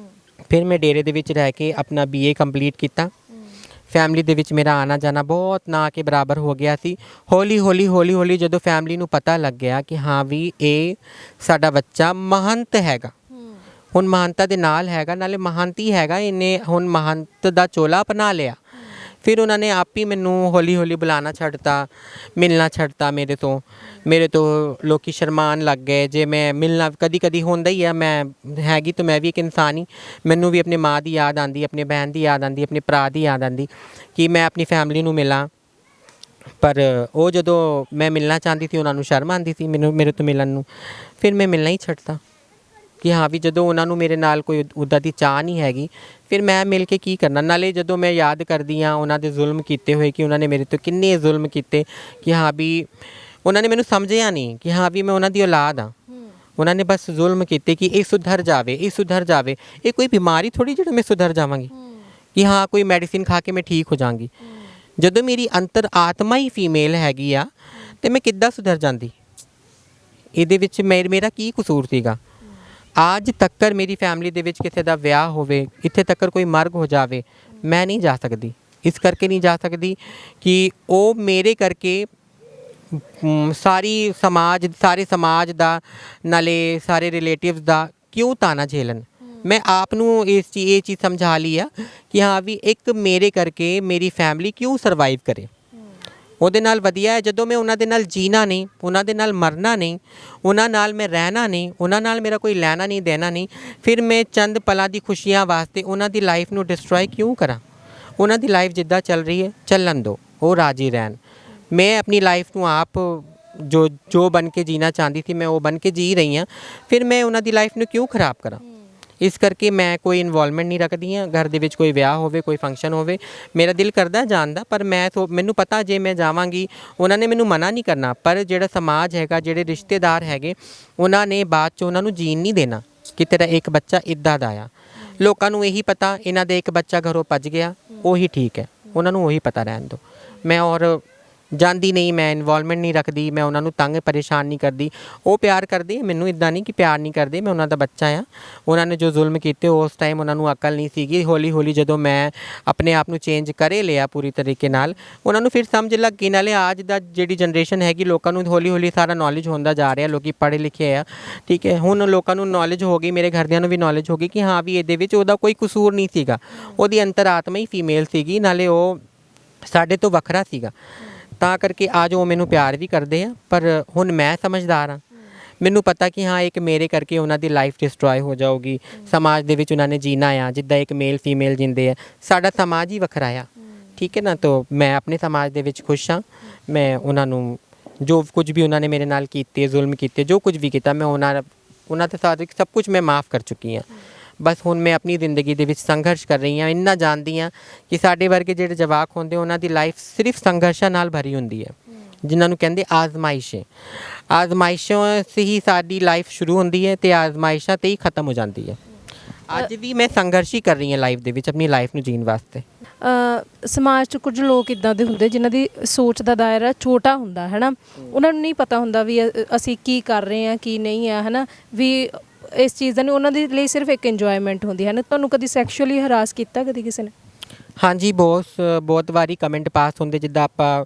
ਫਿਰ ਮੈਂ ਡੇਰੇ ਦੇ ਵਿੱਚ ਰਹਿ ਕੇ ਆਪਣਾ BA ਕੰਪਲੀਟ ਕੀਤਾ। ਫੈਮਿਲੀ ਦੇ ਵਿੱਚ ਮੇਰਾ ਆਉਣਾ ਜਾਣਾ ਬਹੁਤ ਨਾ ਕੇ ਬਰਾਬਰ ਹੋ ਗਿਆ ਸੀ। ਹੌਲੀ ਹੌਲੀ ਜਦੋਂ ਫੈਮਿਲੀ ਨੂੰ ਪਤਾ ਲੱਗ ਗਿਆ ਕਿ ਹਾਂ ਵੀ ਇਹ ਸਾਡਾ ਬੱਚਾ ਮਹੰਤ ਹੈਗਾ, ਹੁਣ ਮਹਾਨਤਾ ਦੇ ਨਾਲ ਹੈਗਾ, ਨਾਲੇ ਮਹਾਨਤੀ ਹੈਗਾ, ਇਹਨੇ ਹੁਣ ਮਹੰਤ ਦਾ ਚੋਲਾ ਅਪਣਾ ਲਿਆ। ਫਿਰ ਉਹਨਾਂ ਨੇ ਆਪ ਹੀ ਮੈਨੂੰ ਹੌਲੀ ਹੌਲੀ ਬੁਲਾਉਣਾ ਛੱਡਤਾ, ਮਿਲਣਾ ਛੱਡਤਾ ਮੇਰੇ ਤੋਂ ਲੋਕੀ ਸ਼ਰਮਾਉਣ ਲੱਗ ਗਏ। ਜੇ ਮੈਂ ਮਿਲਣਾ ਕਦੀ ਕਦੀ ਹੁੰਦਾ ਹੀ ਆ, ਮੈਂ ਹੈਗੀ ਤਾਂ ਮੈਂ ਵੀ ਇੱਕ ਇਨਸਾਨ ਹੀ, ਮੈਨੂੰ ਵੀ ਆਪਣੀ ਮਾਂ ਦੀ ਯਾਦ ਆਉਂਦੀ, ਆਪਣੀ ਭੈਣ ਦੀ ਯਾਦ ਆਉਂਦੀ, ਆਪਣੇ ਭਰਾ ਦੀ ਯਾਦ ਆਉਂਦੀ ਕਿ ਮੈਂ ਆਪਣੀ ਫੈਮਿਲੀ ਨੂੰ ਮਿਲਾਂ। ਪਰ ਉਹ ਜਦੋਂ ਮੈਂ ਮਿਲਣਾ ਚਾਹੁੰਦੀ ਸੀ, ਉਹਨਾਂ ਨੂੰ ਸ਼ਰਮ ਆਉਂਦੀ ਸੀ ਮੇਰੇ ਤੋਂ ਮਿਲਣ ਨੂੰ। ਫਿਰ ਮੈਂ ਮਿਲਣਾ ਹੀ ਛੱਡਤਾ ਕਿ ਹਾਂ ਵੀ ਜਦੋਂ ਉਹਨਾਂ ਨੂੰ ਮੇਰੇ ਨਾਲ ਕੋਈ ਉੱਦਾਂ ਦੀ ਚਾਹ ਨਹੀਂ ਹੈਗੀ, ਫਿਰ ਮੈਂ ਮਿਲ ਕੇ ਕੀ ਕਰਨਾ। ਨਾਲੇ ਜਦੋਂ ਮੈਂ ਯਾਦ ਕਰਦੀ ਹਾਂ ਉਹਨਾਂ ਦੇ ਜ਼ੁਲਮ ਕੀਤੇ ਹੋਏ, ਕਿ ਉਹਨਾਂ ਨੇ ਮੇਰੇ ਤੋਂ ਕਿੰਨੇ ਜ਼ੁਲਮ ਕੀਤੇ, ਕਿ ਹਾਂ ਵੀ ਉਹਨਾਂ ਨੇ ਮੈਨੂੰ ਸਮਝਿਆ ਨਹੀਂ ਕਿ ਹਾਂ ਵੀ ਮੈਂ ਉਹਨਾਂ ਦੀ ਔਲਾਦ ਹਾਂ। ਉਹਨਾਂ ਨੇ ਬਸ ਜ਼ੁਲਮ ਕੀਤੇ ਕਿ ਇਹ ਸੁਧਰ ਜਾਵੇ, ਇਹ ਸੁਧਰ ਜਾਵੇ। ਇਹ ਕੋਈ ਬਿਮਾਰੀ ਥੋੜ੍ਹੀ ਜਿਹੜਾ ਮੈਂ ਸੁਧਰ ਜਾਵਾਂਗੀ, ਕਿ ਹਾਂ ਕੋਈ ਮੈਡੀਸਿਨ ਖਾ ਕੇ ਮੈਂ ਠੀਕ ਹੋ ਜਾਵਾਂਗੀ। ਜਦੋਂ ਮੇਰੀ ਅੰਤਰ ਆਤਮਾ ਹੀ ਫੀਮੇਲ ਹੈਗੀ ਆ, ਤਾਂ ਮੈਂ ਕਿੱਦਾਂ ਸੁਧਰ ਜਾਂਦੀ? ਇਹਦੇ ਵਿੱਚ ਮੇਰਾ ਕੀ ਕਸੂਰ ਸੀਗਾ? ਅੱਜ ਤੱਕ ਮੇਰੀ ਫੈਮਿਲੀ ਦੇ ਵਿੱਚ ਕਿਸੇ ਦਾ ਵਿਆਹ ਹੋਵੇ, ਇੱਥੇ ਤੱਕ ਕੋਈ ਮਰਗ ਹੋ ਜਾਵੇ, ਮੈਂ ਨਹੀਂ ਜਾ ਸਕਦੀ। ਇਸ ਕਰਕੇ ਨਹੀਂ ਜਾ ਸਕਦੀ ਕਿ ਉਹ ਮੇਰੇ ਕਰਕੇ ਸਾਰੇ ਸਮਾਜ ਦਾ, ਨਾਲੇ ਸਾਰੇ ਰਿਲੇਟਿਵਸ ਦਾ ਕਿਉਂ ਤਾਣਾ ਝੇਲਣ। ਮੈਂ ਆਪ ਨੂੰ ਇਹ ਚੀਜ਼ ਸਮਝਾ ਲਈ ਆ ਕਿ ਹਾਂ ਵੀ ਇੱਕ ਮੇਰੇ ਕਰਕੇ ਮੇਰੀ ਫੈਮਿਲੀ ਕਿਉਂ ਸਰਵਾਈਵ ਕਰੇ। ਉਹਦੇ ਨਾਲ ਵਧੀਆ ਹੈ ਜਦੋਂ ਮੈਂ ਉਹਨਾਂ ਦੇ ਨਾਲ ਜੀਣਾ ਨਹੀਂ, ਉਹਨਾਂ ਦੇ ਨਾਲ ਮਰਨਾ ਨਹੀਂ, ਉਹਨਾਂ ਨਾਲ ਮੈਂ ਰਹਿਣਾ ਨਹੀਂ, ਉਹਨਾਂ ਨਾਲ ਮੇਰਾ ਕੋਈ ਲੈਣਾ ਨਹੀਂ ਦੇਣਾ ਨਹੀਂ। ਫਿਰ ਮੈਂ ਚੰਦ ਪਲਾਂ ਦੀ ਖੁਸ਼ੀਆਂ ਵਾਸਤੇ ਉਹਨਾਂ ਦੀ ਲਾਈਫ ਨੂੰ ਡਿਸਟਰੋਏ ਕਿਉਂ ਕਰਾਂ? ਉਹਨਾਂ ਦੀ ਲਾਈਫ ਜਿੱਦਾਂ ਚੱਲ ਰਹੀ ਹੈ ਚੱਲਣ ਦਿਓ, ਉਹ ਰਾਜੀ ਰਹਿਣ। ਮੈਂ ਆਪਣੀ ਲਾਈਫ ਨੂੰ ਆਪ ਜੋ ਬਣ ਕੇ ਜੀਣਾ ਚਾਹੁੰਦੀ ਸੀ, ਮੈਂ ਉਹ ਬਣ ਕੇ ਜੀ ਰਹੀ ਹਾਂ। ਫਿਰ ਮੈਂ ਉਹਨਾਂ ਦੀ ਲਾਈਫ ਨੂੰ ਕਿਉਂ ਖਰਾਬ ਕਰਾਂ? ਇਸ ਕਰਕੇ ਮੈਂ ਕੋਈ ਇਨਵੋਲਵਮੈਂਟ ਨਹੀਂ ਰੱਖਦੀ ਹਾਂ। ਘਰ ਦੇ ਵਿੱਚ ਕੋਈ ਵਿਆਹ ਹੋਵੇ, ਕੋਈ ਫੰਕਸ਼ਨ ਹੋਵੇ, ਮੇਰਾ ਦਿਲ ਕਰਦਾ ਜਾਣ ਦਾ, ਪਰ ਮੈਨੂੰ ਪਤਾ ਜੇ ਮੈਂ ਜਾਵਾਂਗੀ ਉਹਨਾਂ ਨੇ ਮੈਨੂੰ ਮਨਾ ਨਹੀਂ ਕਰਨਾ। ਪਰ ਜਿਹੜਾ ਸਮਾਜ ਹੈਗਾ, ਜਿਹੜੇ ਰਿਸ਼ਤੇਦਾਰ ਹੈਗੇ, ਉਹਨਾਂ ਨੇ ਬਾਅਦ 'ਚ ਉਹਨਾਂ ਨੂੰ ਜੀਣ ਨਹੀਂ ਦੇਣਾ ਕਿ ਤੇਰਾ ਇੱਕ ਬੱਚਾ ਇੱਦਾਂ ਦਾ ਆ। ਲੋਕਾਂ ਨੂੰ ਇਹੀ ਪਤਾ ਇਹਨਾਂ ਦੇ ਇੱਕ ਬੱਚਾ ਘਰੋਂ ਭੱਜ ਗਿਆ, ਉਹੀ ਠੀਕ ਹੈ, ਉਹਨਾਂ ਨੂੰ ਉਹੀ ਪਤਾ ਰਹਿਣ ਦਿਓ। ਮੈਂ ਔਰ ਜਾਂਦੀ ਨਹੀਂ, ਮੈਂ ਇਨਵੋਲਵਮੈਂਟ ਨਹੀਂ ਰੱਖਦੀ, ਮੈਂ ਉਹਨਾਂ ਨੂੰ ਤੰਗ ਪਰੇਸ਼ਾਨ ਨਹੀਂ ਕਰਦੀ। ਉਹ ਪਿਆਰ ਕਰਦੇ, ਮੈਨੂੰ ਇੱਦਾਂ ਨਹੀਂ ਕਿ ਪਿਆਰ ਨਹੀਂ ਕਰਦੇ। ਮੈਂ ਉਹਨਾਂ ਦਾ ਬੱਚਾ ਆ। ਉਹਨਾਂ ਨੇ ਜੋ ਜ਼ੁਲਮ ਕੀਤੇ ਉਸ ਟਾਈਮ ਉਹਨਾਂ ਨੂੰ ਅਕਲ ਨਹੀਂ ਸੀਗੀ। ਹੌਲੀ ਹੌਲੀ ਜਦੋਂ ਮੈਂ ਆਪਣੇ ਆਪ ਨੂੰ ਚੇਂਜ ਕਰੇ ਲਿਆ ਪੂਰੀ ਤਰੀਕੇ ਨਾਲ, ਉਹਨਾਂ ਨੂੰ ਫਿਰ ਸਮਝ ਲੱਗ ਗਈ। ਨਾਲੇ ਅੱਜ ਦਾ ਜਿਹੜੀ ਜਨਰੇਸ਼ਨ ਹੈਗੀ, ਲੋਕਾਂ ਨੂੰ ਹੌਲੀ ਹੌਲੀ ਸਾਰਾ ਨੌਲੇਜ ਹੁੰਦਾ ਜਾ ਰਿਹਾ, ਲੋਕੀ ਪੜ੍ਹੇ ਲਿਖੇ ਆ। ਠੀਕ ਹੈ, ਹੁਣ ਲੋਕਾਂ ਨੂੰ ਨੌਲੇਜ ਹੋ ਗਈ, ਮੇਰੇ ਘਰਦਿਆਂ ਨੂੰ ਵੀ ਨੌਲੇਜ ਹੋ ਗਈ ਕਿ ਹਾਂ ਵੀ ਇਹਦੇ ਵਿੱਚ ਉਹਦਾ ਕੋਈ ਕਸੂਰ ਨਹੀਂ ਸੀਗਾ। ਉਹਦੀ ਅੰਤਰ-ਆਤਮਾ ਹੀ ਫੀਮੇਲ ਸੀਗੀ, ਨਾਲੇ ਉਹ ਸਾਡੇ ਤੋਂ ਵੱਖਰਾ ਸੀਗਾ। ਤਾਂ ਕਰਕੇ ਅੱਜ ਉਹ ਮੈਨੂੰ ਪਿਆਰ ਵੀ ਕਰਦੇ ਆ। ਪਰ ਹੁਣ ਮੈਂ ਸਮਝਦਾਰ ਹਾਂ, ਮੈਨੂੰ ਪਤਾ ਕਿ ਹਾਂ ਇੱਕ ਮੇਰੇ ਕਰਕੇ ਉਹਨਾਂ ਦੀ ਲਾਈਫ ਡਿਸਟਰੋਏ ਹੋ ਜਾਊਗੀ। ਸਮਾਜ ਦੇ ਵਿੱਚ ਉਹਨਾਂ ਨੇ ਜੀਣਾ ਆ ਜਿੱਦਾਂ ਇੱਕ ਮੇਲ ਫੀਮੇਲ ਜਿੰਦੇ ਆ। ਸਾਡਾ ਸਮਾਜ ਹੀ ਵੱਖਰਾ ਆ। ਠੀਕ ਹੈ ਨਾ। ਤਾਂ ਮੈਂ ਆਪਣੇ ਸਮਾਜ ਦੇ ਵਿੱਚ ਖੁਸ਼ ਹਾਂ। ਮੈਂ ਉਹਨਾਂ ਨੂੰ ਜੋ ਕੁਝ ਵੀ ਉਹਨਾਂ ਨੇ ਮੇਰੇ ਨਾਲ ਕੀਤੇ, ਜ਼ੁਲਮ ਕੀਤੇ, ਜੋ ਕੁਝ ਵੀ ਕੀਤਾ, ਮੈਂ ਉਹਨਾਂ ਦੇ ਸਾਥ ਸਭ ਕੁਝ ਮੈਂ ਮਾफ़ ਕਰ ਚੁੱਕੀ ਹਾਂ। ਬਸ ਹੁਣ ਮੈਂ ਆਪਣੀ ਜ਼ਿੰਦਗੀ ਦੇ ਵਿੱਚ ਸੰਘਰਸ਼ ਕਰ ਰਹੀ ਹਾਂ। ਇੰਨਾ ਜਾਣਦੀ ਹਾਂ ਕਿ ਸਾਡੇ ਵਰਗੇ ਜਿਹੜੇ ਜਵਾਕ ਹੁੰਦੇ ਉਹਨਾਂ ਦੀ ਲਾਈਫ ਸਿਰਫ ਸੰਘਰਸ਼ਾਂ ਨਾਲ ਭਰੀ ਹੁੰਦੀ ਹੈ, ਜਿਨ੍ਹਾਂ ਨੂੰ ਕਹਿੰਦੇ ਆਜ਼ਮਾਇਸ਼ਾਂ। ਆਜ਼ਮਾਇਸ਼ਾਂ ਸੇ ਹੀ ਸਾਡੀ ਲਾਈਫ ਸ਼ੁਰੂ ਹੁੰਦੀ ਹੈ ਅਤੇ ਆਜ਼ਮਾਇਸ਼ਾਂ 'ਤੇ ਹੀ ਖ਼ਤਮ ਹੋ ਜਾਂਦੀ ਹੈ। ਅੱਜ ਵੀ ਮੈਂ ਸੰਘਰਸ਼ ਹੀ ਕਰ ਰਹੀ ਹਾਂ ਲਾਈਫ ਦੇ ਵਿੱਚ, ਆਪਣੀ ਲਾਈਫ ਨੂੰ ਜੀਣ ਵਾਸਤੇ। ਸਮਾਜ 'ਚ ਕੁਝ ਲੋਕ ਇੱਦਾਂ ਦੇ ਹੁੰਦੇ ਜਿਨ੍ਹਾਂ ਦੀ ਸੋਚ ਦਾ ਦਾਇਰਾ ਛੋਟਾ ਹੁੰਦਾ ਹੈ ਨਾ, ਉਹਨਾਂ ਨੂੰ ਨਹੀਂ ਪਤਾ ਹੁੰਦਾ ਵੀ ਅਸੀਂ ਕੀ ਕਰ ਰਹੇ ਹਾਂ ਕੀ ਨਹੀਂ ਆ, ਹੈ ਨਾ, ਵੀ ਇਸ ਚੀਜ਼ ਦਾ ਨਹੀਂ, ਉਹਨਾਂ ਦੇ ਲਈ ਸਿਰਫ ਇੱਕ ਇੰਜੋਇਮੈਂਟ ਹੁੰਦੀ ਹੈ ਨਾ। ਤੁਹਾਨੂੰ ਕਦੀ ਸੈਕਸ਼ੂਅਲੀ ਹਰਾਸ ਕੀਤਾ ਕਦੀ ਕਿਸੇ ਨੇ? ਹਾਂਜੀ, ਬਹੁਤ ਵਾਰੀ ਕਮੈਂਟ ਪਾਸ ਹੁੰਦੇ, ਜਿੱਦਾਂ ਆਪਾਂ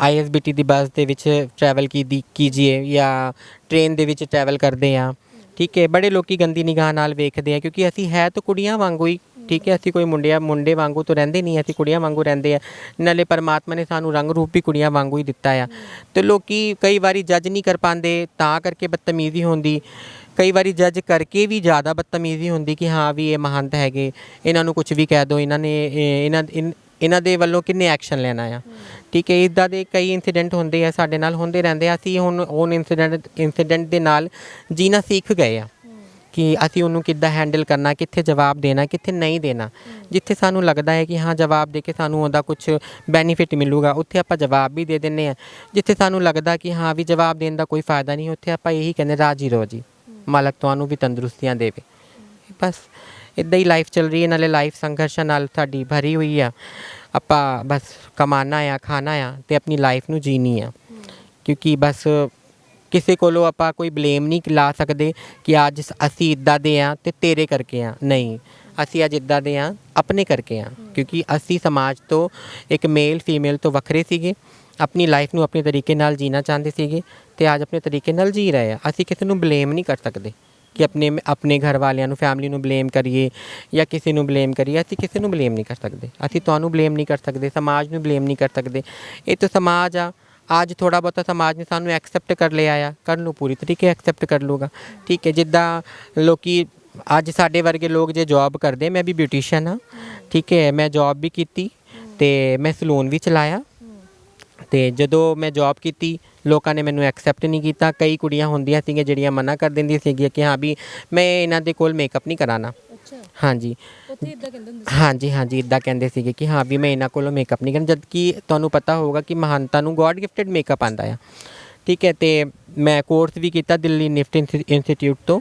ISBT ਦੀ ਬੱਸ ਦੇ ਵਿੱਚ ਟਰੈਵਲ ਕੀਜੀਏ ਜਾਂ ਟ੍ਰੇਨ ਦੇ ਵਿੱਚ ਟਰੈਵਲ ਕਰਦੇ ਹਾਂ, ਠੀਕ ਹੈ, ਬੜੇ ਲੋਕੀ ਗੰਦੀ ਨਿਗਾਹ ਨਾਲ ਵੇਖਦੇ ਆ, ਕਿਉਂਕਿ ਅਸੀਂ ਹੈ ਤਾਂ ਕੁੜੀਆਂ ਵਾਂਗੂ ਹੀ, ਠੀਕ ਹੈ। ਅਸੀਂ ਕੋਈ ਮੁੰਡੇ ਵਾਂਗੂ ਤਾਂ ਰਹਿੰਦੇ ਨਹੀਂ, ਅਸੀਂ ਕੁੜੀਆਂ ਵਾਂਗੂ ਰਹਿੰਦੇ ਆ। ਨਾਲੇ ਪਰਮਾਤਮਾ ਨੇ ਸਾਨੂੰ ਰੰਗ ਰੂਪ ਵੀ ਕੁੜੀਆਂ ਵਾਂਗੂ ਹੀ ਦਿੱਤਾ ਆ। ਅਤੇ ਲੋਕੀ ਕਈ ਵਾਰੀ ਜੱਜ ਨਹੀਂ ਕਰ ਪਾਉਂਦੇ, ਤਾਂ ਕਰਕੇ ਬਦਤਮੀਜ਼ੀ ਹੁੰਦੀ। ਕਈ ਵਾਰੀ ਜੱਜ ਕਰਕੇ ਵੀ ਜ਼ਿਆਦਾ ਬਦਤਮੀਜ਼ੀ ਹੁੰਦੀ ਕਿ ਹਾਂ ਵੀ ਇਹ ਮਹੰਤ ਹੈਗੇ, ਇਹਨਾਂ ਨੂੰ ਕੁਝ ਵੀ ਕਹਿ ਦਿਓ, ਇਹਨਾਂ ਦੇ ਵੱਲੋਂ ਕਿੰਨੇ ਐਕਸ਼ਨ ਲੈਣਾ ਆ, ਠੀਕ ਹੈ। ਇੱਦਾਂ ਦੇ ਕਈ ਇੰਸੀਡੈਂਟ ਹੁੰਦੇ ਆ, ਸਾਡੇ ਨਾਲ ਹੁੰਦੇ ਰਹਿੰਦੇ ਆ। ਅਸੀਂ ਹੁਣ ਇੰਸੀਡੈਂਟ ਦੇ ਨਾਲ ਜੀਣਾ ਸਿੱਖ ਗਏ ਆ ਕਿ ਅਸੀਂ ਉਹਨੂੰ ਕਿੱਦਾਂ ਹੈਂਡਲ ਕਰਨਾ, ਕਿੱਥੇ ਜਵਾਬ ਦੇਣਾ, ਕਿੱਥੇ ਨਹੀਂ ਦੇਣਾ। ਜਿੱਥੇ ਸਾਨੂੰ ਲੱਗਦਾ ਹੈ ਕਿ ਹਾਂ ਜਵਾਬ ਦੇ ਕੇ ਸਾਨੂੰ ਉਹਦਾ ਕੁਝ ਬੈਨੀਫਿਟ ਮਿਲੂਗਾ, ਉੱਥੇ ਆਪਾਂ ਜਵਾਬ ਵੀ ਦੇ ਦਿੰਦੇ ਹਾਂ। ਜਿੱਥੇ ਸਾਨੂੰ ਲੱਗਦਾ ਕਿ ਹਾਂ ਵੀ ਜਵਾਬ ਦੇਣ ਦਾ ਕੋਈ ਫਾਇਦਾ ਨਹੀਂ, ਉੱਥੇ ਆਪਾਂ ਇਹੀ ਕਹਿੰਦੇ ਰਾਜੀ ਰਹੋ ਜੀ, ਮਾਲਕ ਤੁਹਾਨੂੰ ਵੀ ਤੰਦਰੁਸਤੀਆਂ ਦੇਵੇ। ਬਸ ਇੱਦਾਂ ਹੀ ਲਾਈਫ ਚੱਲ ਰਹੀ ਹੈ। ਨਾਲੇ ਲਾਈਫ ਸੰਘਰਸ਼ਾਂ ਨਾਲ ਸਾਡੀ ਭਰੀ ਹੋਈ ਆ। ਆਪਾਂ ਬਸ ਕਮਾਉਣਾ ਆ, ਖਾਣਾ ਆ ਅਤੇ ਆਪਣੀ ਲਾਈਫ ਨੂੰ ਜੀਣੀ ਆ। ਕਿਉਂਕਿ ਬਸ ਕਿਸੇ ਕੋਲੋਂ ਆਪਾਂ ਕੋਈ ਬਲੇਮ ਨਹੀਂ ਲਾ ਸਕਦੇ ਕਿ ਅੱਜ ਅਸੀਂ ਇੱਦਾਂ ਦੇ ਹਾਂ ਅਤੇ ਤੇਰੇ ਕਰਕੇ ਹਾਂ। ਨਹੀਂ, ਅਸੀਂ ਅੱਜ ਇੱਦਾਂ ਦੇ ਹਾਂ ਆਪਣੇ ਕਰਕੇ ਹਾਂ, ਕਿਉਂਕਿ ਅਸੀਂ ਸਮਾਜ ਤੋਂ ਇੱਕ ਮੇਲ ਫੀਮੇਲ ਤੋਂ ਵੱਖਰੇ ਸੀਗੇ, ਆਪਣੀ ਲਾਈਫ ਨੂੰ ਆਪਣੇ ਤਰੀਕੇ ਨਾਲ ਜੀਣਾ ਚਾਹੁੰਦੇ ਸੀਗੇ ਅਤੇ ਅੱਜ ਆਪਣੇ ਤਰੀਕੇ ਨਾਲ ਜੀ ਰਹੇ ਆ। ਅਸੀਂ ਕਿਸੇ ਨੂੰ ਬਲੇਮ ਨਹੀਂ ਕਰ ਸਕਦੇ ਕਿ ਆਪਣੇ ਘਰ ਵਾਲਿਆਂ ਨੂੰ, ਫੈਮਿਲੀ ਨੂੰ ਬਲੇਮ ਕਰੀਏ ਜਾਂ ਕਿਸੇ ਨੂੰ ਬਲੇਮ ਕਰੀਏ। ਅਸੀਂ ਕਿਸੇ ਨੂੰ ਬਲੇਮ ਨਹੀਂ ਕਰ ਸਕਦੇ। ਅਸੀਂ ਤੁਹਾਨੂੰ ਬਲੇਮ ਨਹੀਂ ਕਰ ਸਕਦੇ, ਸਮਾਜ ਨੂੰ ਬਲੇਮ ਨਹੀਂ ਕਰ ਸਕਦੇ। ਇਹ ਤਾਂ ਸਮਾਜ ਆ। ਅੱਜ ਥੋੜ੍ਹਾ ਬਹੁਤਾ ਸਮਾਜ ਨੇ ਸਾਨੂੰ ਐਕਸੈਪਟ ਕਰ ਲਿਆ ਆ, ਕੱਲ੍ਹ ਨੂੰ ਪੂਰੀ ਤਰੀਕੇ ਐਕਸੈਪਟ ਕਰ ਲੂਗਾ, ਠੀਕ ਹੈ। ਜਿੱਦਾਂ ਲੋਕੀ ਅੱਜ ਸਾਡੇ ਵਰਗੇ ਲੋਕ ਜੇ ਜੋਬ ਕਰਦੇ, ਮੈਂ ਵੀ ਬਿਊਟੀਸ਼ੀਅਨ ਹਾਂ, ਠੀਕ ਹੈ, ਮੈਂ ਜੋਬ ਵੀ ਕੀਤੀ ਅਤੇ ਮੈਂ ਸਲੂਨ ਵੀ ਚਲਾਇਆ। ਅਤੇ ਜਦੋਂ ਮੈਂ ਜੋਬ ਕੀਤੀ ਲੋਕਾਂ ਨੇ ਮੈਨੂੰ ਐਕਸੈਪਟ ਨਹੀਂ ਕੀਤਾ। ਕਈ ਕੁੜੀਆਂ ਹੁੰਦੀਆਂ ਸੀਗੀਆਂ ਜਿਹੜੀਆਂ ਮਨਾ ਕਰ ਦਿੰਦੀਆਂ ਸੀਗੀਆਂ ਕਿ ਹਾਂ ਵੀ ਮੈਂ ਇਹਨਾਂ ਦੇ ਕੋਲ ਮੇਕਅਪ ਨਹੀਂ ਕਰਾਉਣਾ। ਹਾਂਜੀ, ਹਾਂਜੀ, ਇੱਦਾਂ ਕਹਿੰਦੇ ਸੀਗੇ ਕਿ ਹਾਂ ਵੀ ਮੈਂ ਇਹਨਾਂ ਕੋਲੋਂ ਮੇਕਅਪ ਨਹੀਂ ਕਰਨਾ, ਜਦ ਕਿ ਤੁਹਾਨੂੰ ਪਤਾ ਹੋਊਗਾ ਕਿ ਮਹਾਨਤਾ ਨੂੰ ਗੋਡ ਗਿਫਟਡ ਮੇਕਅਪ ਆਉਂਦਾ ਆ, ਠੀਕ ਹੈ। ਅਤੇ ਮੈਂ ਕੋਰਸ ਵੀ ਕੀਤਾ ਦਿੱਲੀ ਨਿਫਟ ਇੰਸਟੀਟਿਊਟ ਤੋਂ।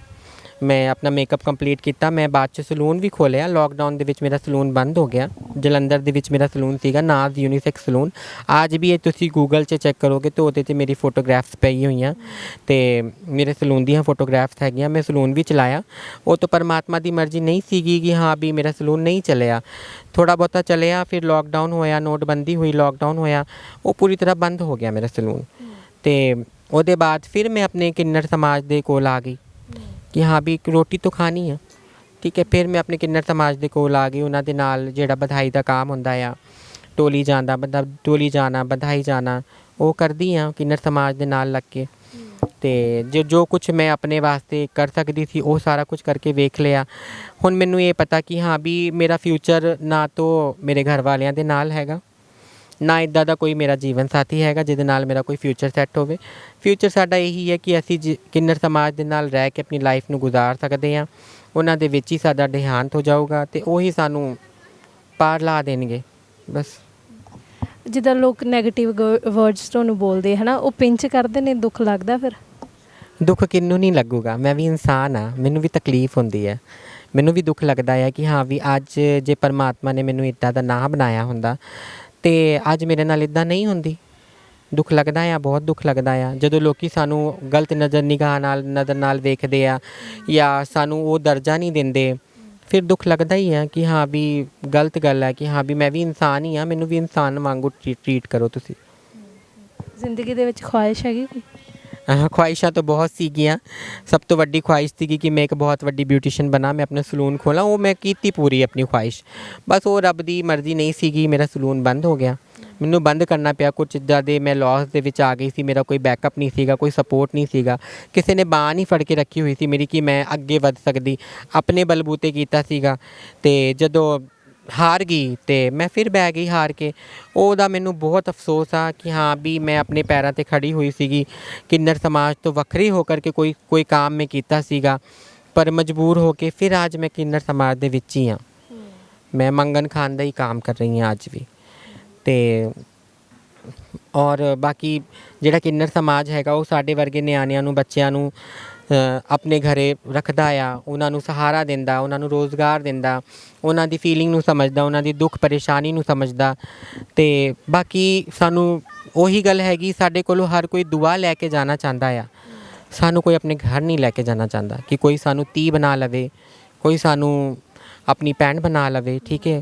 ਮੈਂ ਆਪਣਾ ਮੇਕਅਪ ਕੰਪਲੀਟ ਕੀਤਾ। ਮੈਂ ਬਾਅਦ 'ਚ ਸਲੂਨ ਵੀ ਖੋਲ੍ਹਿਆ। ਲੋਕਡਾਊਨ ਦੇ ਵਿੱਚ ਮੇਰਾ ਸਲੂਨ ਬੰਦ ਹੋ ਗਿਆ। ਜਲੰਧਰ ਦੇ ਵਿੱਚ ਮੇਰਾ ਸਲੂਨ ਸੀਗਾ, ਨਾਜ਼ ਯੂਨੀਸੈਕਸ ਸਲੂਨ। ਅੱਜ ਵੀ ਇਹ ਤੁਸੀਂ ਗੂਗਲ 'ਚ ਚੈੱਕ ਕਰੋਗੇ ਤਾਂ ਉਹਦੇ 'ਚ ਮੇਰੀ ਫੋਟੋਗ੍ਰਾਫਸ ਪਈ ਹੋਈਆਂ ਅਤੇ ਮੇਰੇ ਸਲੂਨ ਦੀਆਂ ਫੋਟੋਗ੍ਰਾਫਸ ਹੈਗੀਆਂ। ਮੈਂ ਸਲੂਨ ਵੀ ਚਲਾਇਆ। ਉਹ ਤਾਂ ਪਰਮਾਤਮਾ ਦੀ ਮਰਜ਼ੀ ਨਹੀਂ ਸੀਗੀ ਕਿ ਹਾਂ ਵੀ ਮੇਰਾ ਸਲੂਨ ਨਹੀਂ ਚੱਲਿਆ, ਥੋੜ੍ਹਾ ਬਹੁਤਾ ਚੱਲਿਆ। ਫਿਰ ਲੋਕਡਾਊਨ ਹੋਇਆ, ਨੋਟਬੰਦੀ ਹੋਈ, ਲੋਕਡਾਊਨ ਹੋਇਆ, ਉਹ ਪੂਰੀ ਤਰ੍ਹਾਂ ਬੰਦ ਹੋ ਗਿਆ ਮੇਰਾ ਸਲੂਨ। ਅਤੇ ਉਹਦੇ ਬਾਅਦ ਫਿਰ ਮੈਂ ਆਪਣੇ ਕਿੰਨਰ ਸਮਾਜ ਦੇ ਕੋਲ ਆ ਗਈ ਕਿ ਹਾਂ ਵੀ ਇੱਕ ਰੋਟੀ ਤਾਂ ਖਾਣੀ ਆ, ਠੀਕ ਹੈ। ਫਿਰ ਮੈਂ ਆਪਣੇ ਕਿੰਨਰ ਸਮਾਜ ਦੇ ਕੋਲ ਆ ਗਈ। ਉਹਨਾਂ ਦੇ ਨਾਲ ਜਿਹੜਾ ਵਧਾਈ ਦਾ ਕੰਮ ਹੁੰਦਾ ਆ, ਟੋਲੀ ਜਾਣਾ, ਵਧਾਈ ਜਾਣਾ, ਉਹ ਕਰਦੀ ਹਾਂ ਕਿੰਨਰ ਸਮਾਜ ਦੇ ਨਾਲ ਲੱਗ ਕੇ। ਅਤੇ ਜੋ ਕੁਛ ਮੈਂ ਆਪਣੇ ਵਾਸਤੇ ਕਰ ਸਕਦੀ ਸੀ ਉਹ ਸਾਰਾ ਕੁਝ ਕਰਕੇ ਵੇਖ ਲਿਆ। ਹੁਣ ਮੈਨੂੰ ਇਹ ਪਤਾ ਕਿ ਹਾਂ ਵੀ ਮੇਰਾ ਫਿਊਚਰ ਨਾ ਤਾਂ ਮੇਰੇ ਘਰ ਵਾਲਿਆਂ ਦੇ ਨਾਲ ਹੈਗਾ, ਨਾ ਇੱਦਾਂ ਦਾ ਕੋਈ ਮੇਰਾ ਜੀਵਨ ਸਾਥੀ ਹੈਗਾ ਜਿਹਦੇ ਨਾਲ ਮੇਰਾ ਕੋਈ ਫਿਊਚਰ ਸੈੱਟ ਹੋਵੇ। ਫਿਊਚਰ ਸਾਡਾ ਇਹੀ ਹੈ ਕਿ ਅਸੀਂ ਕਿੰਨਰ ਸਮਾਜ ਦੇ ਨਾਲ ਰਹਿ ਕੇ ਆਪਣੀ ਲਾਈਫ ਨੂੰ ਗੁਜ਼ਾਰ ਸਕਦੇ ਹਾਂ। ਉਹਨਾਂ ਦੇ ਵਿੱਚ ਹੀ ਸਾਡਾ ਦੇਹਾਂਤ ਹੋ ਜਾਊਗਾ ਅਤੇ ਉਹੀ ਸਾਨੂੰ ਪਾਰ ਲਾ ਦੇਣਗੇ। ਬਸ ਜਿੱਦਾਂ ਲੋਕ ਨੈਗੇਟਿਵ ਵਰਡਸ ਤੁਹਾਨੂੰ ਬੋਲਦੇ ਹੈ ਨਾ, ਉਹ ਪਿੰਚ ਕਰਦੇ ਨੇ, ਦੁੱਖ ਲੱਗਦਾ? ਫਿਰ ਦੁੱਖ ਕਿਹਨੂੰ ਨਹੀਂ ਲੱਗੂਗਾ? ਮੈਂ ਵੀ ਇਨਸਾਨ ਹਾਂ, ਮੈਨੂੰ ਵੀ ਤਕਲੀਫ ਹੁੰਦੀ ਹੈ, ਮੈਨੂੰ ਵੀ ਦੁੱਖ ਲੱਗਦਾ ਹੈ ਕਿ ਹਾਂ ਵੀ ਅੱਜ ਜੇ ਪਰਮਾਤਮਾ ਨੇ ਮੈਨੂੰ ਇੱਦਾਂ ਦਾ ਨਾ ਬਣਾਇਆ ਹੁੰਦਾ ਅਤੇ ਅੱਜ ਮੇਰੇ ਨਾਲ ਇੱਦਾਂ ਨਹੀਂ ਹੁੰਦੀ। ਦੁੱਖ ਲੱਗਦਾ ਆ, ਬਹੁਤ ਦੁੱਖ ਲੱਗਦਾ ਆ ਜਦੋਂ ਲੋਕੀ ਸਾਨੂੰ ਗਲਤ ਨਜ਼ਰ ਨਾਲ ਵੇਖਦੇ ਆ ਜਾਂ ਸਾਨੂੰ ਉਹ ਦਰਜਾ ਨਹੀਂ ਦਿੰਦੇ। ਫਿਰ ਦੁੱਖ ਲੱਗਦਾ ਹੀ ਆ ਕਿ ਹਾਂ ਵੀ ਗਲਤ ਗੱਲ ਹੈ ਕਿ ਹਾਂ ਵੀ ਮੈਂ ਵੀ ਇਨਸਾਨ ਹੀ ਹਾਂ, ਮੈਨੂੰ ਵੀ ਇਨਸਾਨ ਵਾਂਗੂ ਟਰੀਟ ਕਰੋ ਤੁਸੀਂ। ਜ਼ਿੰਦਗੀ ਦੇ ਵਿੱਚ ਖੁਆਇਸ਼ ਹੈਗੀ ਕੋਈ? ਖੁਆਇਸ਼ਾਂ ਤਾਂ ਬਹੁਤ ਸੀਗੀਆਂ। ਸਭ ਤੋਂ ਵੱਡੀ ਖੁਆਇਸ਼ ਸੀਗੀ ਕਿ ਮੈਂ ਇੱਕ ਬਹੁਤ ਵੱਡੀ ਬਿਊਟੀਸ਼ੀਅਨ ਬਣਾ, ਮੈਂ ਆਪਣਾ ਸਲੂਨ ਖੋਲ੍ਹਾਂ। ਉਹ ਮੈਂ ਕੀਤੀ ਪੂਰੀ ਆਪਣੀ ਖੁਆਇਸ਼। ਬਸ ਉਹ ਰੱਬ ਦੀ ਮਰਜ਼ੀ ਨਹੀਂ ਸੀਗੀ, ਮੇਰਾ ਸਲੂਨ ਬੰਦ ਹੋ ਗਿਆ। ਮੈਨੂੰ ਬੰਦ ਕਰਨਾ ਪਿਆ। ਕੁਝ ਇੱਦਾਂ ਦੇ ਮੈਂ ਲੋਸ ਦੇ ਵਿੱਚ ਆ ਗਈ ਸੀ। ਮੇਰਾ ਕੋਈ ਬੈਕਅਪ ਨਹੀਂ ਸੀਗਾ, ਕੋਈ ਸਪੋਰਟ ਨਹੀਂ ਸੀਗਾ, ਕਿਸੇ ਨੇ ਬਾਂਹ ਨਹੀਂ ਫੜ ਕੇ ਰੱਖੀ ਹੋਈ ਸੀ ਮੇਰੀ ਕਿ ਮੈਂ ਅੱਗੇ ਵੱਧ ਸਕਦੀ। ਆਪਣੇ ਬਲਬੂਤੇ ਕੀਤਾ ਸੀਗਾ। ਅਤੇ ਜਦੋਂ ਹਾਰ ਗਈ ਅਤੇ ਮੈਂ ਫਿਰ ਬਹਿ ਗਈ ਹਾਰ ਕੇ। ਉਹਦਾ ਮੈਨੂੰ ਬਹੁਤ ਅਫਸੋਸ ਆ ਕਿ ਹਾਂ ਵੀ ਮੈਂ ਆਪਣੇ ਪੈਰਾਂ 'ਤੇ ਖੜ੍ਹੀ ਹੋਈ ਸੀਗੀ, ਕਿੰਨਰ ਸਮਾਜ ਤੋਂ ਵੱਖਰੀ ਹੋ ਕਰਕੇ ਕੋਈ ਕੰਮ ਮੈਂ ਕੀਤਾ ਸੀਗਾ, ਪਰ ਮਜਬੂਰ ਹੋ ਕੇ ਫਿਰ ਅੱਜ ਮੈਂ ਕਿੰਨਰ ਸਮਾਜ ਦੇ ਵਿੱਚ ਹੀ ਹਾਂ। ਮੈਂ ਮੰਗਣ ਖਾਣ ਦਾ ਹੀ ਕੰਮ ਕਰ ਰਹੀ ਹਾਂ ਅੱਜ ਵੀ। ਅਤੇ ਔਰ ਬਾਕੀ ਜਿਹੜਾ ਕਿੰਨਰ ਸਮਾਜ ਹੈਗਾ ਉਹ ਸਾਡੇ ਵਰਗੇ ਨਿਆਣਿਆਂ ਨੂੰ, ਬੱਚਿਆਂ ਨੂੰ ਆਪਣੇ ਘਰੇ ਰੱਖਦਾ ਆ, ਉਹਨਾਂ ਨੂੰ ਸਹਾਰਾ ਦਿੰਦਾ, ਉਹਨਾਂ ਨੂੰ ਰੋਜ਼ਗਾਰ ਦਿੰਦਾ, ਉਹਨਾਂ ਦੀ ਫੀਲਿੰਗ ਨੂੰ ਸਮਝਦਾ, ਉਹਨਾਂ ਦੀ ਦੁੱਖ ਪਰੇਸ਼ਾਨੀ ਨੂੰ ਸਮਝਦਾ। ਅਤੇ ਬਾਕੀ ਸਾਨੂੰ ਉਹੀ ਗੱਲ ਹੈਗੀ, ਸਾਡੇ ਕੋਲੋਂ ਹਰ ਕੋਈ ਦੁਆ ਲੈ ਕੇ ਜਾਣਾ ਚਾਹੁੰਦਾ ਆ, ਸਾਨੂੰ ਕੋਈ ਆਪਣੇ ਘਰ ਨਹੀਂ ਲੈ ਕੇ ਜਾਣਾ ਚਾਹੁੰਦਾ ਕਿ ਕੋਈ ਸਾਨੂੰ ਧੀ ਬਣਾ ਲਵੇ, ਕੋਈ ਸਾਨੂੰ ਆਪਣੀ ਭੈਣ ਬਣਾ ਲਵੇ। ਠੀਕ ਹੈ,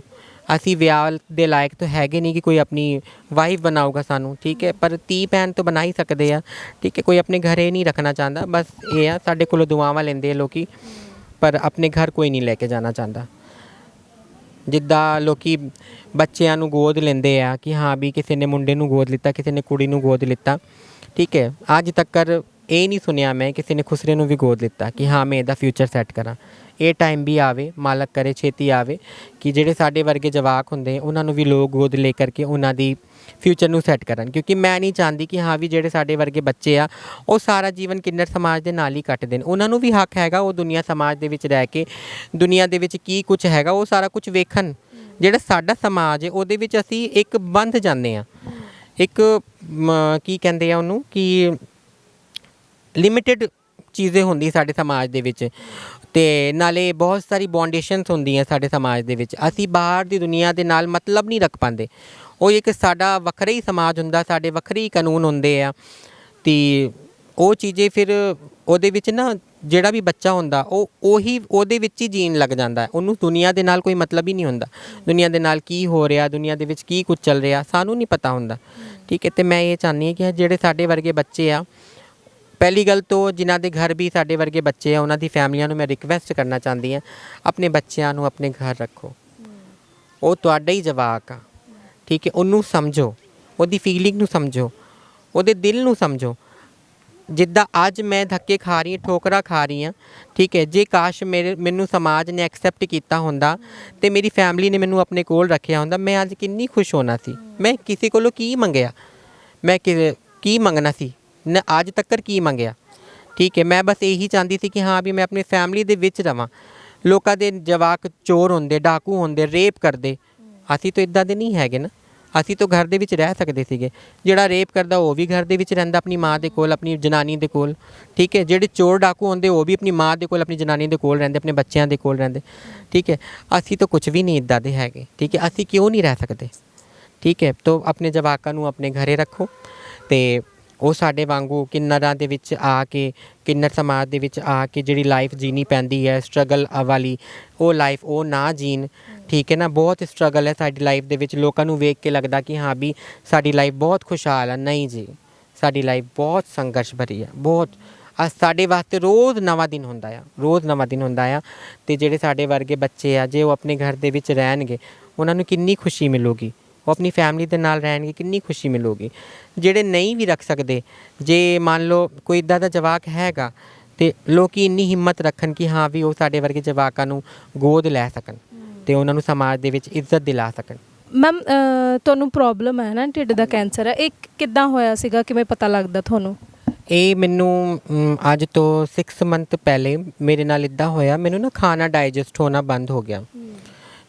ਅਸੀਂ ਵਿਆਹ ਦੇ ਲਾਇਕ ਤਾਂ ਹੈਗੇ ਨਹੀਂ ਕਿ ਕੋਈ ਆਪਣੀ ਵਾਈਫ ਬਣਾਊਗਾ ਸਾਨੂੰ। ਠੀਕ ਹੈ, ਪਰ ਧੀ ਭੈਣ ਤਾਂ ਬਣਾ ਹੀ ਸਕਦੇ ਆ। ਠੀਕ ਹੈ, ਕੋਈ ਆਪਣੇ ਘਰੇ ਨਹੀਂ ਰੱਖਣਾ ਚਾਹੁੰਦਾ, ਬਸ ਇਹ ਆ ਸਾਡੇ ਕੋਲੋਂ ਦੁਆਵਾਂ ਲੈਂਦੇ ਆ ਲੋਕ, ਪਰ ਆਪਣੇ ਘਰ ਕੋਈ ਨਹੀਂ ਲੈ ਕੇ ਜਾਣਾ ਚਾਹੁੰਦਾ। ਜਿੱਦਾਂ ਲੋਕ ਬੱਚਿਆਂ ਨੂੰ ਗੋਦ ਲੈਂਦੇ ਆ ਕਿ ਹਾਂ ਵੀ ਕਿਸੇ ਨੇ ਮੁੰਡੇ ਨੂੰ ਗੋਦ ਲਿੱਤਾ, ਕਿਸੇ ਨੇ ਕੁੜੀ ਨੂੰ ਗੋਦ ਲਿੱਤਾ। ਠੀਕ ਹੈ, ਅੱਜ ਤੱਕ ਇਹ ਨਹੀਂ ਸੁਣਿਆ ਮੈਂ ਕਿਸੇ ਨੇ ਖੁਸਰੇ ਨੂੰ ਵੀ ਗੋਦ ਲਿੱਤਾ ਕਿ ਹਾਂ ਮੈਂ ਇਹਦਾ ਫਿਊਚਰ ਸੈੱਟ ਕਰਾਂ। ਇਹ ਟਾਈਮ ਵੀ ਆਵੇ, ਮਾਲਕ ਕਰੇ ਛੇਤੀ ਆਵੇ, ਕਿ ਜਿਹੜੇ ਸਾਡੇ ਵਰਗੇ ਜਵਾਕ ਹੁੰਦੇ ਉਹਨਾਂ ਨੂੰ ਵੀ ਲੋਕ ਗੋਦ ਲੈ ਕਰਕੇ ਉਹਨਾਂ ਦੀ ਫਿਊਚਰ ਨੂੰ ਸੈੱਟ ਕਰਨ। ਕਿਉਂਕਿ ਮੈਂ ਨਹੀਂ ਚਾਹੁੰਦੀ ਕਿ ਹਾਂ ਵੀ ਜਿਹੜੇ ਸਾਡੇ ਵਰਗੇ ਬੱਚੇ ਆ ਉਹ ਸਾਰਾ ਜੀਵਨ ਕਿੰਨਰ ਸਮਾਜ ਦੇ ਨਾਲ ਹੀ ਕੱਟ ਦੇਣ। ਉਹਨਾਂ ਨੂੰ ਵੀ ਹੱਕ ਹੈਗਾ ਉਹ ਦੁਨੀਆ ਸਮਾਜ ਦੇ ਵਿੱਚ ਰਹਿ ਕੇ ਦੁਨੀਆ ਦੇ ਵਿੱਚ ਕੀ ਕੁਝ ਹੈਗਾ ਉਹ ਸਾਰਾ ਕੁਝ ਵੇਖਣ। ਜਿਹੜਾ ਸਾਡਾ ਸਮਾਜ ਹੈ ਉਹਦੇ ਵਿੱਚ ਅਸੀਂ ਇੱਕ ਬੰਧ ਜਾਂਦੇ ਹਾਂ, ਇੱਕ ਕੀ ਕਹਿੰਦੇ ਆ ਉਹਨੂੰ ਕਿ ਲਿਮਿਟਿਡ ਚੀਜ਼ਾਂ ਹੁੰਦੀ ਸਾਡੇ ਸਮਾਜ ਦੇ ਵਿੱਚ, ਅਤੇ ਨਾਲੇ ਬਹੁਤ ਸਾਰੀ ਬਾਉਂਡੇਸ਼ਨਸ ਹੁੰਦੀਆਂ ਸਾਡੇ ਸਮਾਜ ਦੇ ਵਿੱਚ। ਅਸੀਂ ਬਾਹਰ ਦੀ ਦੁਨੀਆ ਦੇ ਨਾਲ ਮਤਲਬ ਨਹੀਂ ਰੱਖ ਪਾਉਂਦੇ। ਉਹ ਇੱਕ ਸਾਡਾ ਵੱਖਰਾ ਹੀ ਸਮਾਜ ਹੁੰਦਾ, ਸਾਡੇ ਵੱਖਰੇ ਹੀ ਕਾਨੂੰਨ ਹੁੰਦੇ ਆ। ਅਤੇ ਉਹ ਚੀਜ਼ਾਂ ਫਿਰ ਉਹਦੇ ਵਿੱਚ ਨਾ ਜਿਹੜਾ ਵੀ ਬੱਚਾ ਹੁੰਦਾ ਉਹੀ ਉਹਦੇ ਵਿੱਚ ਹੀ ਜੀਣ ਲੱਗ ਜਾਂਦਾ। ਉਹਨੂੰ ਦੁਨੀਆ ਦੇ ਨਾਲ ਕੋਈ ਮਤਲਬ ਹੀ ਨਹੀਂ ਹੁੰਦਾ, ਦੁਨੀਆ ਦੇ ਨਾਲ ਕੀ ਹੋ ਰਿਹਾ, ਦੁਨੀਆ ਦੇ ਵਿੱਚ ਕੀ ਕੁਝ ਚੱਲ ਰਿਹਾ ਸਾਨੂੰ ਨਹੀਂ ਪਤਾ ਹੁੰਦਾ। ਠੀਕ ਹੈ, ਅਤੇ ਮੈਂ ਇਹ ਚਾਹੁੰਦੀ ਹਾਂ ਕਿ ਜਿਹੜੇ ਸਾਡੇ ਵਰਗੇ ਬੱਚੇ ਆ, ਪਹਿਲੀ ਗੱਲ ਤੋਂ ਜਿਨ੍ਹਾਂ ਦੇ ਘਰ ਵੀ ਸਾਡੇ ਵਰਗੇ ਬੱਚੇ ਆ ਉਹਨਾਂ ਦੀ ਫੈਮਲੀਆਂ ਨੂੰ ਮੈਂ ਰਿਕਵੈਸਟ ਕਰਨਾ ਚਾਹੁੰਦੀ ਹਾਂ, ਆਪਣੇ ਬੱਚਿਆਂ ਨੂੰ ਆਪਣੇ ਘਰ ਰੱਖੋ। ਉਹ ਤੁਹਾਡਾ ਹੀ ਜਵਾਕ ਆ। ਠੀਕ ਹੈ, ਉਹਨੂੰ ਸਮਝੋ, ਉਹਦੀ ਫੀਲਿੰਗ ਨੂੰ ਸਮਝੋ, ਉਹਦੇ ਦਿਲ ਨੂੰ ਸਮਝੋ। ਜਿੱਦਾਂ ਅੱਜ ਮੈਂ ਧੱਕੇ ਖਾ ਰਹੀ ਹਾਂ, ਠੋਕਰਾਂ ਖਾ ਰਹੀ ਹਾਂ। ਠੀਕ ਹੈ, ਜੇ ਕਾਸ਼ ਮੈਨੂੰ ਸਮਾਜ ਨੇ ਐਕਸੈਪਟ ਕੀਤਾ ਹੁੰਦਾ ਅਤੇ ਮੇਰੀ ਫੈਮਿਲੀ ਨੇ ਮੈਨੂੰ ਆਪਣੇ ਕੋਲ ਰੱਖਿਆ ਹੁੰਦਾ, ਮੈਂ ਅੱਜ ਕਿੰਨੀ ਖੁਸ਼ ਹੋਣਾ ਸੀ। ਮੈਂ ਕਿਸੇ ਕੋਲੋਂ ਕੀ ਮੰਗਿਆ, ਮੈਂ ਕੀ ਮੰਗਣਾ ਸੀ ਨਾ, ਅੱਜ ਤੱਕ ਕੀ ਮੰਗਿਆ। ਠੀਕ ਹੈ, ਮੈਂ ਬਸ ਇਹੀ ਚਾਹੁੰਦੀ ਸੀ ਕਿ ਹਾਂ ਵੀ ਮੈਂ ਆਪਣੀ ਫੈਮਿਲੀ ਦੇ ਵਿੱਚ ਰਵਾਂ। ਲੋਕਾਂ ਦੇ ਜਵਾਕ ਚੋਰ ਹੁੰਦੇ, ਡਾਕੂ ਹੁੰਦੇ, ਰੇਪ ਕਰਦੇ, ਅਸੀਂ ਤਾਂ ਇੱਦਾਂ ਦੇ ਨਹੀਂ ਹੈਗੇ ਨਾ। ਅਸੀਂ ਤਾਂ ਘਰ ਦੇ ਵਿੱਚ ਰਹਿ ਸਕਦੇ ਸੀਗੇ। ਜਿਹੜਾ ਰੇਪ ਕਰਦਾ ਉਹ ਵੀ ਘਰ ਦੇ ਵਿੱਚ ਰਹਿੰਦਾ, ਆਪਣੀ ਮਾਂ ਦੇ ਕੋਲ, ਆਪਣੀ ਜਨਾਨੀ ਦੇ ਕੋਲ। ਠੀਕ ਹੈ, ਜਿਹੜੇ ਚੋਰ ਡਾਕੂ ਹੁੰਦੇ ਉਹ ਵੀ ਆਪਣੀ ਮਾਂ ਦੇ ਕੋਲ, ਆਪਣੀ ਜਨਾਨੀ ਦੇ ਕੋਲ ਰਹਿੰਦੇ, ਆਪਣੇ ਬੱਚਿਆਂ ਦੇ ਕੋਲ ਰਹਿੰਦੇ। ਠੀਕ ਹੈ, ਅਸੀਂ ਤਾਂ ਕੁਝ ਵੀ ਨਹੀਂ ਇੱਦਾਂ ਦੇ ਹੈਗੇ। ਠੀਕ ਹੈ, ਅਸੀਂ ਕਿਉਂ ਨਹੀਂ ਰਹਿ ਸਕਦੇ। ਠੀਕ ਹੈ, ਤਾਂ ਆਪਣੇ ਜਵਾਕਾਂ ਨੂੰ ਆਪਣੇ ਘਰੇ ਰੱਖੋ, ਅਤੇ ਉਹ ਸਾਡੇ ਵਾਂਗੂ ਕਿੰਨਰਾਂ ਦੇ ਵਿੱਚ ਆ ਕੇ, ਕਿੰਨਰ ਸਮਾਜ ਦੇ ਵਿੱਚ ਆ ਕੇ ਜਿਹੜੀ ਲਾਈਫ ਜੀਣੀ ਪੈਂਦੀ ਹੈ ਸਟਰਗਲ ਵਾਲੀ, ਉਹ ਲਾਈਫ ਉਹ ਨਾ ਜੀਣ। ਠੀਕ ਹੈ ਨਾ, ਬਹੁਤ ਸਟਰਗਲ ਹੈ ਸਾਡੀ ਲਾਈਫ ਦੇ ਵਿੱਚ। ਲੋਕਾਂ ਨੂੰ ਵੇਖ ਕੇ ਲੱਗਦਾ ਕਿ ਹਾਂ ਵੀ ਸਾਡੀ ਲਾਈਫ ਬਹੁਤ ਖੁਸ਼ਹਾਲ ਹੈ। ਨਹੀਂ ਜੀ, ਸਾਡੀ ਲਾਈਫ ਬਹੁਤ ਸੰਘਰਸ਼ ਭਰੀ ਹੈ, ਬਹੁਤ। ਸਾਡੇ ਵਾਸਤੇ ਰੋਜ਼ ਨਵਾਂ ਦਿਨ ਹੁੰਦਾ ਆ, ਰੋਜ਼ ਨਵਾਂ ਦਿਨ ਹੁੰਦਾ ਆ। ਅਤੇ ਜਿਹੜੇ ਸਾਡੇ ਵਰਗੇ ਬੱਚੇ ਆ, ਜੇ ਉਹ ਆਪਣੇ ਘਰ ਦੇ ਵਿੱਚ ਰਹਿਣਗੇ ਉਹਨਾਂ ਨੂੰ ਕਿੰਨੀ ਖੁਸ਼ੀ ਮਿਲੂਗੀ, ਉਹ ਆਪਣੀ ਫੈਮਿਲੀ ਦੇ ਨਾਲ ਰਹਿਣਗੇ ਕਿੰਨੀ ਖੁਸ਼ੀ ਮਿਲੂਗੀ। ਜਿਹੜੇ ਨਹੀਂ ਵੀ ਰੱਖ ਸਕਦੇ, ਜੇ ਮੰਨ ਲਓ ਕੋਈ ਇੱਦਾਂ ਦਾ ਜਵਾਕ ਹੈਗਾ, ਅਤੇ ਲੋਕ ਇੰਨੀ ਹਿੰਮਤ ਰੱਖਣ ਕਿ ਹਾਂ ਵੀ ਉਹ ਸਾਡੇ ਵਰਗੇ ਜਵਾਕਾਂ ਨੂੰ ਗੋਦ ਲੈ ਸਕਣ ਅਤੇ ਉਹਨਾਂ ਨੂੰ ਸਮਾਜ ਦੇ ਵਿੱਚ ਇੱਜ਼ਤ ਦਿਲਾ ਸਕਣ। ਮੈਮ, ਤੁਹਾਨੂੰ ਪ੍ਰੋਬਲਮ ਹੈ ਨਾ, ਢਿੱਡ ਦਾ ਕੈਂਸਰ ਹੈ, ਇਹ ਕਿੱਦਾਂ ਹੋਇਆ ਸੀਗਾ, ਕਿਵੇਂ ਪਤਾ ਲੱਗਦਾ ਤੁਹਾਨੂੰ? ਇਹ ਮੈਨੂੰ ਅੱਜ ਤੋਂ 6 ਮੰਥ ਪਹਿਲੇ ਮੇਰੇ ਨਾਲ ਇੱਦਾਂ ਹੋਇਆ, ਮੈਨੂੰ ਨਾ ਖਾਣਾ ਡਾਈਜੈਸਟ ਹੋਣਾ ਬੰਦ ਹੋ ਗਿਆ।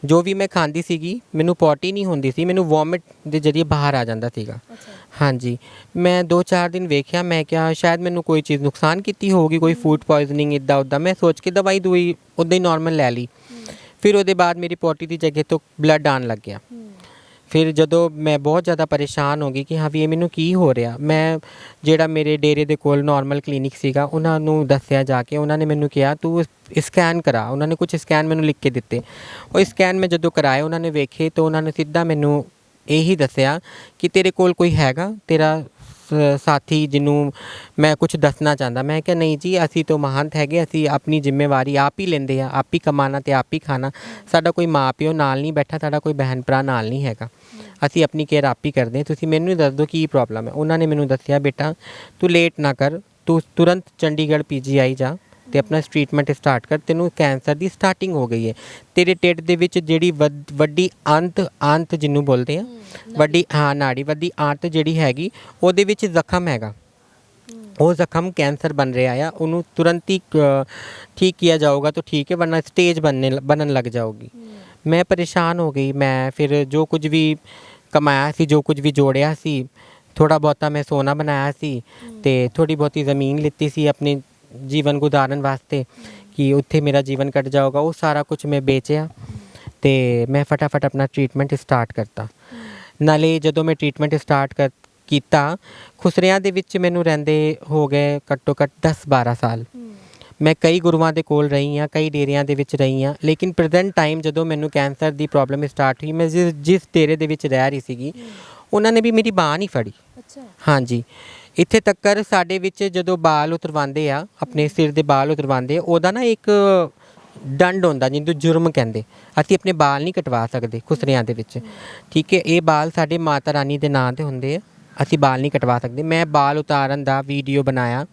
ਜੋ ਵੀ ਮੈਂ ਖਾਂਦੀ ਸੀਗੀ ਮੈਨੂੰ ਪੋਟੀ ਨਹੀਂ ਹੁੰਦੀ ਸੀ, ਮੈਨੂੰ ਵੋਮਿਟ ਦੇ ਜ਼ਰੀਏ ਬਾਹਰ ਆ ਜਾਂਦਾ ਸੀਗਾ। ਹਾਂਜੀ, ਮੈਂ 2-4 ਦਿਨ ਵੇਖਿਆ, ਮੈਂ ਕਿਹਾ ਸ਼ਾਇਦ ਮੈਨੂੰ ਕੋਈ ਚੀਜ਼ ਨੁਕਸਾਨ ਕੀਤੀ ਹੋਊਗੀ, ਕੋਈ ਫੂਡ ਪੋਇਜ਼ਨਿੰਗ ਇੱਦਾਂ ਉੱਦਾਂ। ਮੈਂ ਸੋਚ ਕੇ ਦਵਾਈ ਉੱਦਾਂ ਹੀ ਨੋਰਮਲ ਲੈ ਲਈ। ਫਿਰ ਉਹਦੇ ਬਾਅਦ ਮੇਰੀ ਪੋਟੀ ਦੀ ਜਗ੍ਹਾ ਤੋਂ ਬਲੱਡ ਆਉਣ ਲੱਗ ਗਿਆ। ਫਿਰ ਜਦੋਂ ਮੈਂ ਬਹੁਤ ਜ਼ਿਆਦਾ ਪਰੇਸ਼ਾਨ ਹੋ ਗਈ ਕਿ ਹਾਂ ਵੀ ਇਹ ਮੈਨੂੰ ਕੀ ਹੋ ਰਿਹਾ, ਮੈਂ ਜਿਹੜਾ ਮੇਰੇ ਡੇਰੇ ਦੇ ਕੋਲ ਨਾਰਮਲ ਕਲੀਨਿਕ ਸੀਗਾ ਉਹਨਾਂ ਨੂੰ ਦੱਸਿਆ ਜਾ ਕੇ। ਉਹਨਾਂ ਨੇ ਮੈਨੂੰ ਕਿਹਾ ਤੂੰ ਸਕੈਨ ਕਰਾ। ਉਹਨਾਂ ਨੇ ਕੁਝ ਸਕੈਨ ਮੈਨੂੰ ਲਿਖ ਕੇ ਦਿੱਤੇ। ਉਹ ਸਕੈਨ ਮੈਂ ਜਦੋਂ ਕਰਾਏ ਉਹਨਾਂ ਨੇ ਵੇਖੇ ਤਾਂ ਉਹਨਾਂ ਨੇ ਸਿੱਧਾ ਮੈਨੂੰ ਇਹੀ ਦੱਸਿਆ ਕਿ ਤੇਰੇ ਕੋਲ ਕੋਈ ਹੈਗਾ ਤੇਰਾ ਸਾਥੀ ਜਿਹਨੂੰ ਮੈਂ ਕੁਝ ਦੱਸਣਾ ਚਾਹੁੰਦਾ। ਮੈਂ ਕਿਹਾ ਨਹੀਂ ਜੀ, ਅਸੀਂ ਤਾਂ ਮਹੰਤ ਹੈਗੇ, ਅਸੀਂ ਆਪਣੀ ਜ਼ਿੰਮੇਵਾਰੀ ਆਪ ਹੀ ਲੈਂਦੇ ਹਾਂ, ਆਪ ਹੀ ਕਮਾਉਣਾ ਅਤੇ ਆਪ ਹੀ ਖਾਣਾ। ਸਾਡਾ ਕੋਈ ਮਾਂ ਪਿਓ ਨਾਲ ਨਹੀਂ ਬੈਠਾ, ਸਾਡਾ ਕੋਈ ਬਹਿਨ ਭਰਾ ਨਾਲ ਨਹੀਂ ਹੈਗਾ, ਅਸੀਂ ਆਪਣੀ ਕੇਅਰ ਆਪ ਹੀ ਕਰਦੇ ਹਾਂ। ਤੁਸੀਂ ਮੈਨੂੰ ਦੱਸ ਦਿਓ ਕੀ ਪ੍ਰੋਬਲਮ ਹੈ। ਉਹਨਾਂ ਨੇ ਮੈਨੂੰ ਦੱਸਿਆ ਬੇਟਾ ਤੂੰ ਲੇਟ ਨਾ ਕਰ, ਤੂੰ ਤੁਰੰਤ ਚੰਡੀਗੜ੍ਹ PGI ਜਾ, ਤੇ ਆਪਣਾ ਟ੍ਰੀਟਮੈਂਟ ਸਟਾਰਟ ਕਰ, ਤੈਨੂੰ ਕੈਂਸਰ ਦੀ ਸਟਾਰਟਿੰਗ ਹੋ ਗਈ ਹੈ। ਤੇਰੇ ਢਿੱਡ ਦੇ ਵਿੱਚ ਜਿਹੜੀ ਵੱਡੀ ਅੰਤ ਜਿਹਨੂੰ ਬੋਲਦੇ ਆ, ਵੱਡੀ ਨਾੜੀ, ਵੱਡੀ ਅੰਤ ਜਿਹੜੀ ਹੈਗੀ ਉਹਦੇ ਵਿੱਚ ਜ਼ਖਮ ਹੈਗਾ। ਉਹ ਜ਼ਖਮ ਕੈਂਸਰ ਬਣ ਰਿਹਾ ਆ, ਉਹਨੂੰ ਤੁਰੰਤ ਹੀ ਠੀਕ ਕੀਤਾ ਜਾਊਗਾ ਤਾਂ ਠੀਕ ਹੈ, ਵਰਨਾ ਸਟੇਜ ਬਣਨ ਲੱਗ ਜਾਊਗੀ। ਮੈਂ ਪਰੇਸ਼ਾਨ ਹੋ ਗਈ। ਮੈਂ ਫਿਰ ਜੋ ਕੁਝ ਵੀ ਕਮਾਇਆ ਸੀ, ਜੋ ਕੁਝ ਵੀ ਜੋੜਿਆ ਸੀ, ਥੋੜ੍ਹਾ ਬਹੁਤਾ ਮੈਂ ਸੋਨਾ ਬਣਾਇਆ ਸੀ ਅਤੇ ਥੋੜ੍ਹੀ ਬਹੁਤੀ ਜ਼ਮੀਨ ਲਿੱਤੀ ਸੀ ਆਪਣੇ ਜੀਵਨ ਗੁਜ਼ਾਰਨ ਵਾਸਤੇ ਕਿ ਉੱਥੇ ਮੇਰਾ ਜੀਵਨ ਕੱਟ ਜਾਊਗਾ, ਉਹ ਸਾਰਾ ਕੁਝ ਮੈਂ ਵੇਚਿਆ ਅਤੇ ਮੈਂ ਫਟਾਫਟ ਆਪਣਾ ਟ੍ਰੀਟਮੈਂਟ ਸਟਾਰਟ ਕਰਤਾ। ਨਾਲੇ ਜਦੋਂ ਮੈਂ ਟ੍ਰੀਟਮੈਂਟ ਸਟਾਰਟ ਕੀਤਾ, ਖੁਸਰਿਆਂ ਦੇ ਵਿੱਚ ਮੈਨੂੰ ਰਹਿੰਦੇ ਹੋ ਗਏ ਘੱਟੋ ਘੱਟ 10-12 ਸਾਲ। ਮੈਂ ਕਈ ਗੁਰੂਆਂ ਦੇ ਕੋਲ ਰਹੀ ਹਾਂ, ਕਈ ਡੇਰਿਆਂ ਦੇ ਵਿੱਚ ਰਹੀ ਹਾਂ, ਲੇਕਿਨ ਪ੍ਰੈਜ਼ੈਂਟ ਟਾਈਮ ਜਦੋਂ ਮੈਨੂੰ ਕੈਂਸਰ ਦੀ ਪ੍ਰੋਬਲਮ ਸਟਾਰਟ ਹੋਈ, ਮੈਂ ਜਿਸ ਡੇਰੇ ਦੇ ਵਿੱਚ ਰਹਿ ਰਹੀ ਸੀਗੀ, ਉਹਨਾਂ ਨੇ ਵੀ ਮੇਰੀ ਬਾਂਹ ਨਹੀਂ ਫੜੀ। ਹਾਂਜੀ, ਇੱਥੇ ਤੱਕਰ ਸਾਡੇ ਵਿੱਚ ਜਦੋਂ ਬਾਲ ਉਤਰਵਾਉਂਦੇ ਆ, ਆਪਣੇ ਸਿਰ ਦੇ ਬਾਲ ਉਤਰਵਾਉਂਦੇ ਆ, ਉਹਦਾ ਨਾ ਇੱਕ ਦੰਡ ਹੁੰਦਾ ਜਿਹਨੂੰ ਜੁਰਮ ਕਹਿੰਦੇ। ਅਸੀਂ ਆਪਣੇ ਬਾਲ ਨਹੀਂ ਕਟਵਾ ਸਕਦੇ ਖੁਸਰਿਆਂ ਦੇ ਵਿੱਚ, ਠੀਕ ਹੈ। ਇਹ ਬਾਲ ਸਾਡੇ ਮਾਤਾ ਰਾਣੀ ਦੇ ਨਾਂ 'ਤੇ ਹੁੰਦੇ ਆ, ਅਸੀਂ ਬਾਲ ਨਹੀਂ ਕਟਵਾ ਸਕਦੇ। ਮੈਂ ਬਾਲ ਉਤਾਰਨ ਦਾ ਵੀਡੀਓ ਬਣਾਇਆ,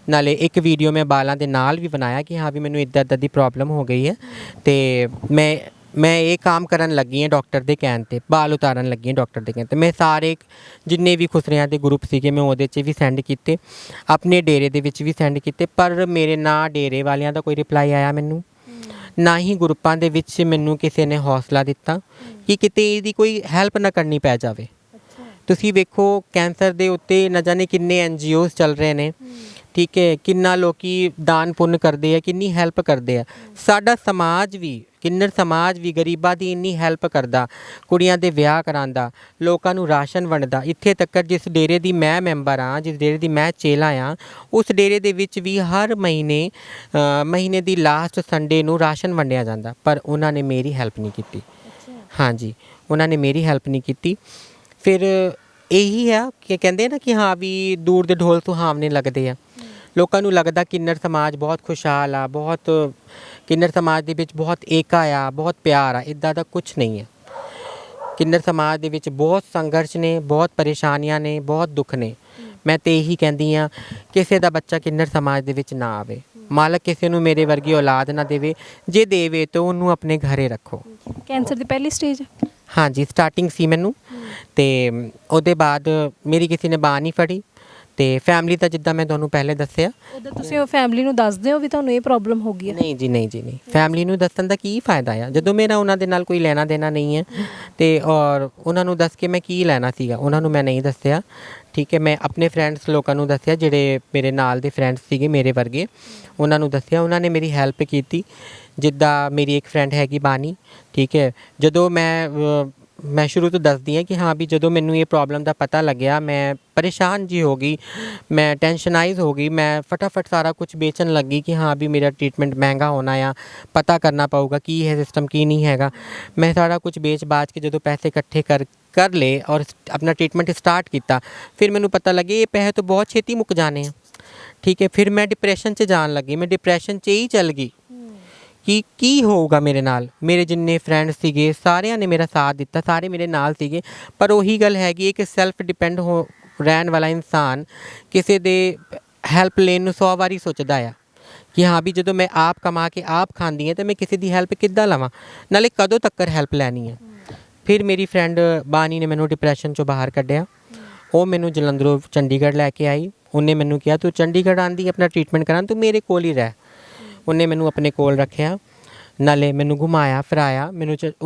ਨਾਲੇ ਇੱਕ ਵੀਡੀਓ ਮੈਂ ਬਾਲਾਂ ਦੇ ਨਾਲ ਵੀ ਬਣਾਇਆ ਕਿ ਹਾਂ ਵੀ ਮੈਨੂੰ ਇੱਦਾਂ ਦੀ ਪ੍ਰੋਬਲਮ ਹੋ ਗਈ ਹੈ ਅਤੇ ਮੈਂ ਇਹ ਕੰਮ ਕਰਨ ਲੱਗੀ ਹਾਂ ਡਾਕਟਰ ਦੇ ਕਹਿਣ 'ਤੇ, ਬਾਲ ਉਤਾਰਨ ਲੱਗੀ ਹਾਂ ਡਾਕਟਰ ਦੇ ਕਹਿਣ 'ਤੇ। ਮੈਂ ਸਾਰੇ ਜਿੰਨੇ ਵੀ ਖੁਸਰਿਆਂ ਦੇ ਗਰੁੱਪ ਸੀਗੇ ਮੈਂ ਉਹਦੇ 'ਚ ਵੀ ਸੈਂਡ ਕੀਤੇ, ਆਪਣੇ ਡੇਰੇ ਦੇ ਵਿੱਚ ਵੀ ਸੈਂਡ ਕੀਤੇ, ਪਰ ਮੇਰੇ ਨਾ ਡੇਰੇ ਵਾਲਿਆਂ ਦਾ ਕੋਈ ਰਿਪਲਾਈ ਆਇਆ ਮੈਨੂੰ, ਨਾ ਹੀ ਗਰੁੱਪਾਂ ਦੇ ਵਿੱਚ ਮੈਨੂੰ ਕਿਸੇ ਨੇ ਹੌਸਲਾ ਦਿੱਤਾ ਕਿ ਕਿਤੇ ਇਹਦੀ ਕੋਈ ਹੈਲਪ ਨਾ ਕਰਨੀ ਪੈ ਜਾਵੇ। ਤੁਸੀਂ ਵੇਖੋ ਕੈਂਸਰ ਦੇ ਉੱਤੇ ਨਾ ਜਾਣੇ ਕਿੰਨੇ NGOs ਚੱਲ ਰਹੇ ਨੇ, ਠੀਕ ਹੈ, ਕਿੰਨਾ ਲੋਕੀ ਦਾਨ ਪੁੰਨ ਕਰਦੇ ਆ, ਕਿੰਨੀ ਹੈਲਪ ਕਰਦੇ ਆ। ਸਾਡਾ ਸਮਾਜ ਵੀ, ਕਿੰਨਰ ਸਮਾਜ ਵੀ ਗਰੀਬਾਂ ਦੀ ਇੰਨੀ ਹੈਲਪ ਕਰਦਾ, ਕੁੜੀਆਂ ਦੇ ਵਿਆਹ ਕਰਾਉਂਦਾ, ਲੋਕਾਂ ਨੂੰ ਰਾਸ਼ਨ ਵੰਡਦਾ। ਇੱਥੇ ਤੱਕ ਜਿਸ ਡੇਰੇ ਦੀ ਮੈਂ ਮੈਂਬਰ ਹਾਂ, ਜਿਸ ਡੇਰੇ ਦੀ ਮੈਂ ਚੇਲਾ ਹਾਂ, ਉਸ ਡੇਰੇ ਦੇ ਵਿੱਚ ਵੀ ਹਰ ਮਹੀਨੇ ਦੀ ਲਾਸਟ ਸੰਡੇ ਨੂੰ ਰਾਸ਼ਨ ਵੰਡਿਆ ਜਾਂਦਾ, ਪਰ ਉਹਨਾਂ ਨੇ ਮੇਰੀ ਹੈਲਪ ਨਹੀਂ ਕੀਤੀ। ਹਾਂਜੀ, ਉਹਨਾਂ ਨੇ ਮੇਰੀ ਹੈਲਪ ਨਹੀਂ ਕੀਤੀ। ਫਿਰ ਇਹੀ ਆ ਕਿ ਕਹਿੰਦੇ ਨਾ ਕਿ ਹਾਂ ਵੀ ਦੂਰ ਦੇ ਢੋਲ ਸੁਹਾਵਣੇ ਲੱਗਦੇ ਆ। ਲੋਕਾਂ ਨੂੰ ਲੱਗਦਾ ਕਿੰਨਰ ਸਮਾਜ ਬਹੁਤ ਖੁਸ਼ਹਾਲ ਆ, ਬਹੁਤ ਕਿੰਨਰ ਸਮਾਜ ਦੇ ਵਿੱਚ ਬਹੁਤ ਏਕਾ ਆ, ਬਹੁਤ ਪਿਆਰ ਆ। ਇੱਦਾਂ ਦਾ ਕੁਝ ਨਹੀਂ ਹੈ। ਕਿੰਨਰ ਸਮਾਜ ਦੇ ਵਿੱਚ ਬਹੁਤ ਸੰਘਰਸ਼ ਨੇ, ਬਹੁਤ ਪਰੇਸ਼ਾਨੀਆਂ ਨੇ, ਬਹੁਤ ਦੁੱਖ ਨੇ। ਮੈਂ ਤਾਂ ਇਹੀ ਕਹਿੰਦੀ ਹਾਂ ਕਿਸੇ ਦਾ ਬੱਚਾ ਕਿੰਨਰ ਸਮਾਜ ਦੇ ਵਿੱਚ ਨਾ ਆਵੇ। ਮਾਲਕ ਕਿਸੇ ਨੂੰ ਮੇਰੇ ਵਰਗੀ ਔਲਾਦ ਨਾ ਦੇਵੇ, ਜੇ ਦੇਵੇ ਤਾਂ ਉਹਨੂੰ ਆਪਣੇ ਘਰੇ ਰੱਖੋ। ਕੈਂਸਰ ਦੀ ਪਹਿਲੀ ਸਟੇਜ? ਹਾਂਜੀ, ਸਟਾਰਟਿੰਗ ਸੀ ਮੈਨੂੰ, ਅਤੇ ਉਹਦੇ ਬਾਅਦ ਮੇਰੀ ਕਿਸੇ ਨੇ ਬਾਂਹ ਨਹੀਂ ਫੜੀ। ਅਤੇ ਫੈਮਿਲੀ ਤਾਂ ਜਿੱਦਾਂ ਮੈਂ ਤੁਹਾਨੂੰ ਪਹਿਲੇ ਦੱਸਿਆ, ਉਦੋਂ ਤੁਸੀਂ ਉਹ ਫੈਮਿਲੀ ਨੂੰ ਦੱਸਦੇ ਹੋ ਵੀ ਤੁਹਾਨੂੰ ਇਹ ਪ੍ਰੋਬਲਮ ਹੋ ਗਈ ਹੈ? ਨਹੀਂ ਜੀ, ਨਹੀਂ ਜੀ, ਨਹੀਂ। ਫੈਮਿਲੀ ਨੂੰ ਦੱਸਣ ਦਾ ਕੀ ਫਾਇਦਾ ਆ ਜਦੋਂ ਮੇਰਾ ਉਹਨਾਂ ਦੇ ਨਾਲ ਕੋਈ ਲੈਣਾ ਦੇਣਾ ਨਹੀਂ ਹੈ। ਅਤੇ ਔਰ ਉਹਨਾਂ ਨੂੰ ਦੱਸ ਕੇ ਮੈਂ ਕੀ ਲੈਣਾ ਸੀਗਾ, ਉਹਨਾਂ ਨੂੰ ਮੈਂ ਨਹੀਂ ਦੱਸਿਆ, ਠੀਕ ਹੈ। ਮੈਂ ਆਪਣੇ ਫਰੈਂਡਸ ਲੋਕਾਂ ਨੂੰ ਦੱਸਿਆ, ਜਿਹੜੇ ਮੇਰੇ ਨਾਲ ਦੇ ਫਰੈਂਡਸ ਸੀਗੇ ਮੇਰੇ ਵਰਗੇ, ਉਹਨਾਂ ਨੂੰ ਦੱਸਿਆ, ਉਹਨਾਂ ਨੇ ਮੇਰੀ ਹੈਲਪ ਕੀਤੀ। ਜਿੱਦਾਂ ਮੇਰੀ ਇੱਕ ਫਰੈਂਡ ਹੈਗੀ ਬਾਨੀ, ਠੀਕ ਹੈ। ਜਦੋਂ ਮੈਂ ਸ਼ੁਰੂ ਤੋਂ ਦੱਸਦੀ ਹਾਂ ਕਿ ਹਾਂ ਵੀ ਜਦੋਂ ਮੈਨੂੰ ਇਹ ਪ੍ਰੋਬਲਮ ਦਾ ਪਤਾ ਲੱਗਿਆ, ਮੈਂ ਪਰੇਸ਼ਾਨ ਜੀ ਹੋ ਗਈ, ਮੈਂ ਟੈਨਸ਼ਨਾਈਜ਼ ਹੋ ਗਈ। ਮੈਂ ਫਟਾਫਟ ਸਾਰਾ ਕੁਝ ਵੇਚਣ ਲੱਗੀ ਕਿ ਹਾਂ ਵੀ ਮੇਰਾ ਟ੍ਰੀਟਮੈਂਟ ਮਹਿੰਗਾ ਹੋਣਾ ਆ, ਪਤਾ ਕਰਨਾ ਪਊਗਾ ਕੀ ਹੈ ਸਿਸਟਮ, ਕੀ ਨਹੀਂ ਹੈਗਾ। ਮੈਂ ਸਾਰਾ ਕੁਝ ਵੇਚ ਬਾਚ ਕੇ ਜਦੋਂ ਪੈਸੇ ਇਕੱਠੇ ਕਰ ਲਏ ਔਰ ਆਪਣਾ ਟ੍ਰੀਟਮੈਂਟ ਸਟਾਰਟ ਕੀਤਾ, ਫਿਰ ਮੈਨੂੰ ਪਤਾ ਲੱਗੇ ਇਹ ਪੈਸੇ ਤਾਂ ਬਹੁਤ ਛੇਤੀ ਮੁੱਕ ਜਾਣੇ ਆ, ਠੀਕ ਹੈ। ਫਿਰ ਮੈਂ ਡਿਪਰੈਸ਼ਨ 'ਚ ਜਾਣ ਲੱਗੀ, ਮੈਂ ਡਿਪਰੈਸ਼ਨ 'ਚ ਹੀ ਚੱਲ ਗਈ ਕਿ ਕੀ ਹੋਊਗਾ ਮੇਰੇ ਨਾਲ। ਮੇਰੇ ਜਿੰਨੇ ਫਰੈਂਡਸ ਸੀਗੇ ਸਾਰਿਆਂ ਨੇ ਮੇਰਾ ਸਾਥ ਦਿੱਤਾ, ਸਾਰੇ ਮੇਰੇ ਨਾਲ ਸੀਗੇ, ਪਰ ਉਹੀ ਗੱਲ ਹੈਗੀ ਕਿ ਸੈਲਫ ਡਿਪੈਂਡ ਰਹਿਣ ਵਾਲਾ ਇਨਸਾਨ ਕਿਸੇ ਦੇ ਹੈਲਪ ਲੈਣ ਨੂੰ 100 ਵਾਰੀ ਸੋਚਦਾ ਆ ਕਿ ਹਾਂ ਵੀ ਜਦੋਂ ਮੈਂ ਆਪ ਕਮਾ ਕੇ ਆਪ ਖਾਂਦੀ ਹਾਂ ਤਾਂ ਮੈਂ ਕਿਸੇ ਦੀ ਹੈਲਪ ਕਿੱਦਾਂ ਲਵਾਂ, ਨਾਲੇ ਕਦੋਂ ਤੱਕ ਹੈਲਪ ਲੈਣੀ ਹੈ। ਫਿਰ ਮੇਰੀ ਫਰੈਂਡ ਬਾਨੀ ਨੇ ਮੈਨੂੰ ਡਿਪਰੈਸ਼ਨ 'ਚੋਂ ਬਾਹਰ ਕੱਢਿਆ। ਉਹ ਮੈਨੂੰ ਜਲੰਧਰੋਂ ਚੰਡੀਗੜ੍ਹ ਲੈ ਕੇ ਆਈ। ਉਹਨੇ ਮੈਨੂੰ ਕਿਹਾ ਤੂੰ ਚੰਡੀਗੜ੍ਹ ਆਉਂਦੀ ਆਪਣਾ ਟ੍ਰੀਟਮੈਂਟ ਕਰਾਂ, ਤੂੰ ਮੇਰੇ ਕੋਲ ਹੀ ਰਹਿ। ਉਹਨੇ ਮੈਨੂੰ ਆਪਣੇ ਕੋਲ ਰੱਖਿਆ, ਨਾਲੇ ਮੈਨੂੰ ਘੁਮਾਇਆ ਫਿਰਾਇਆ,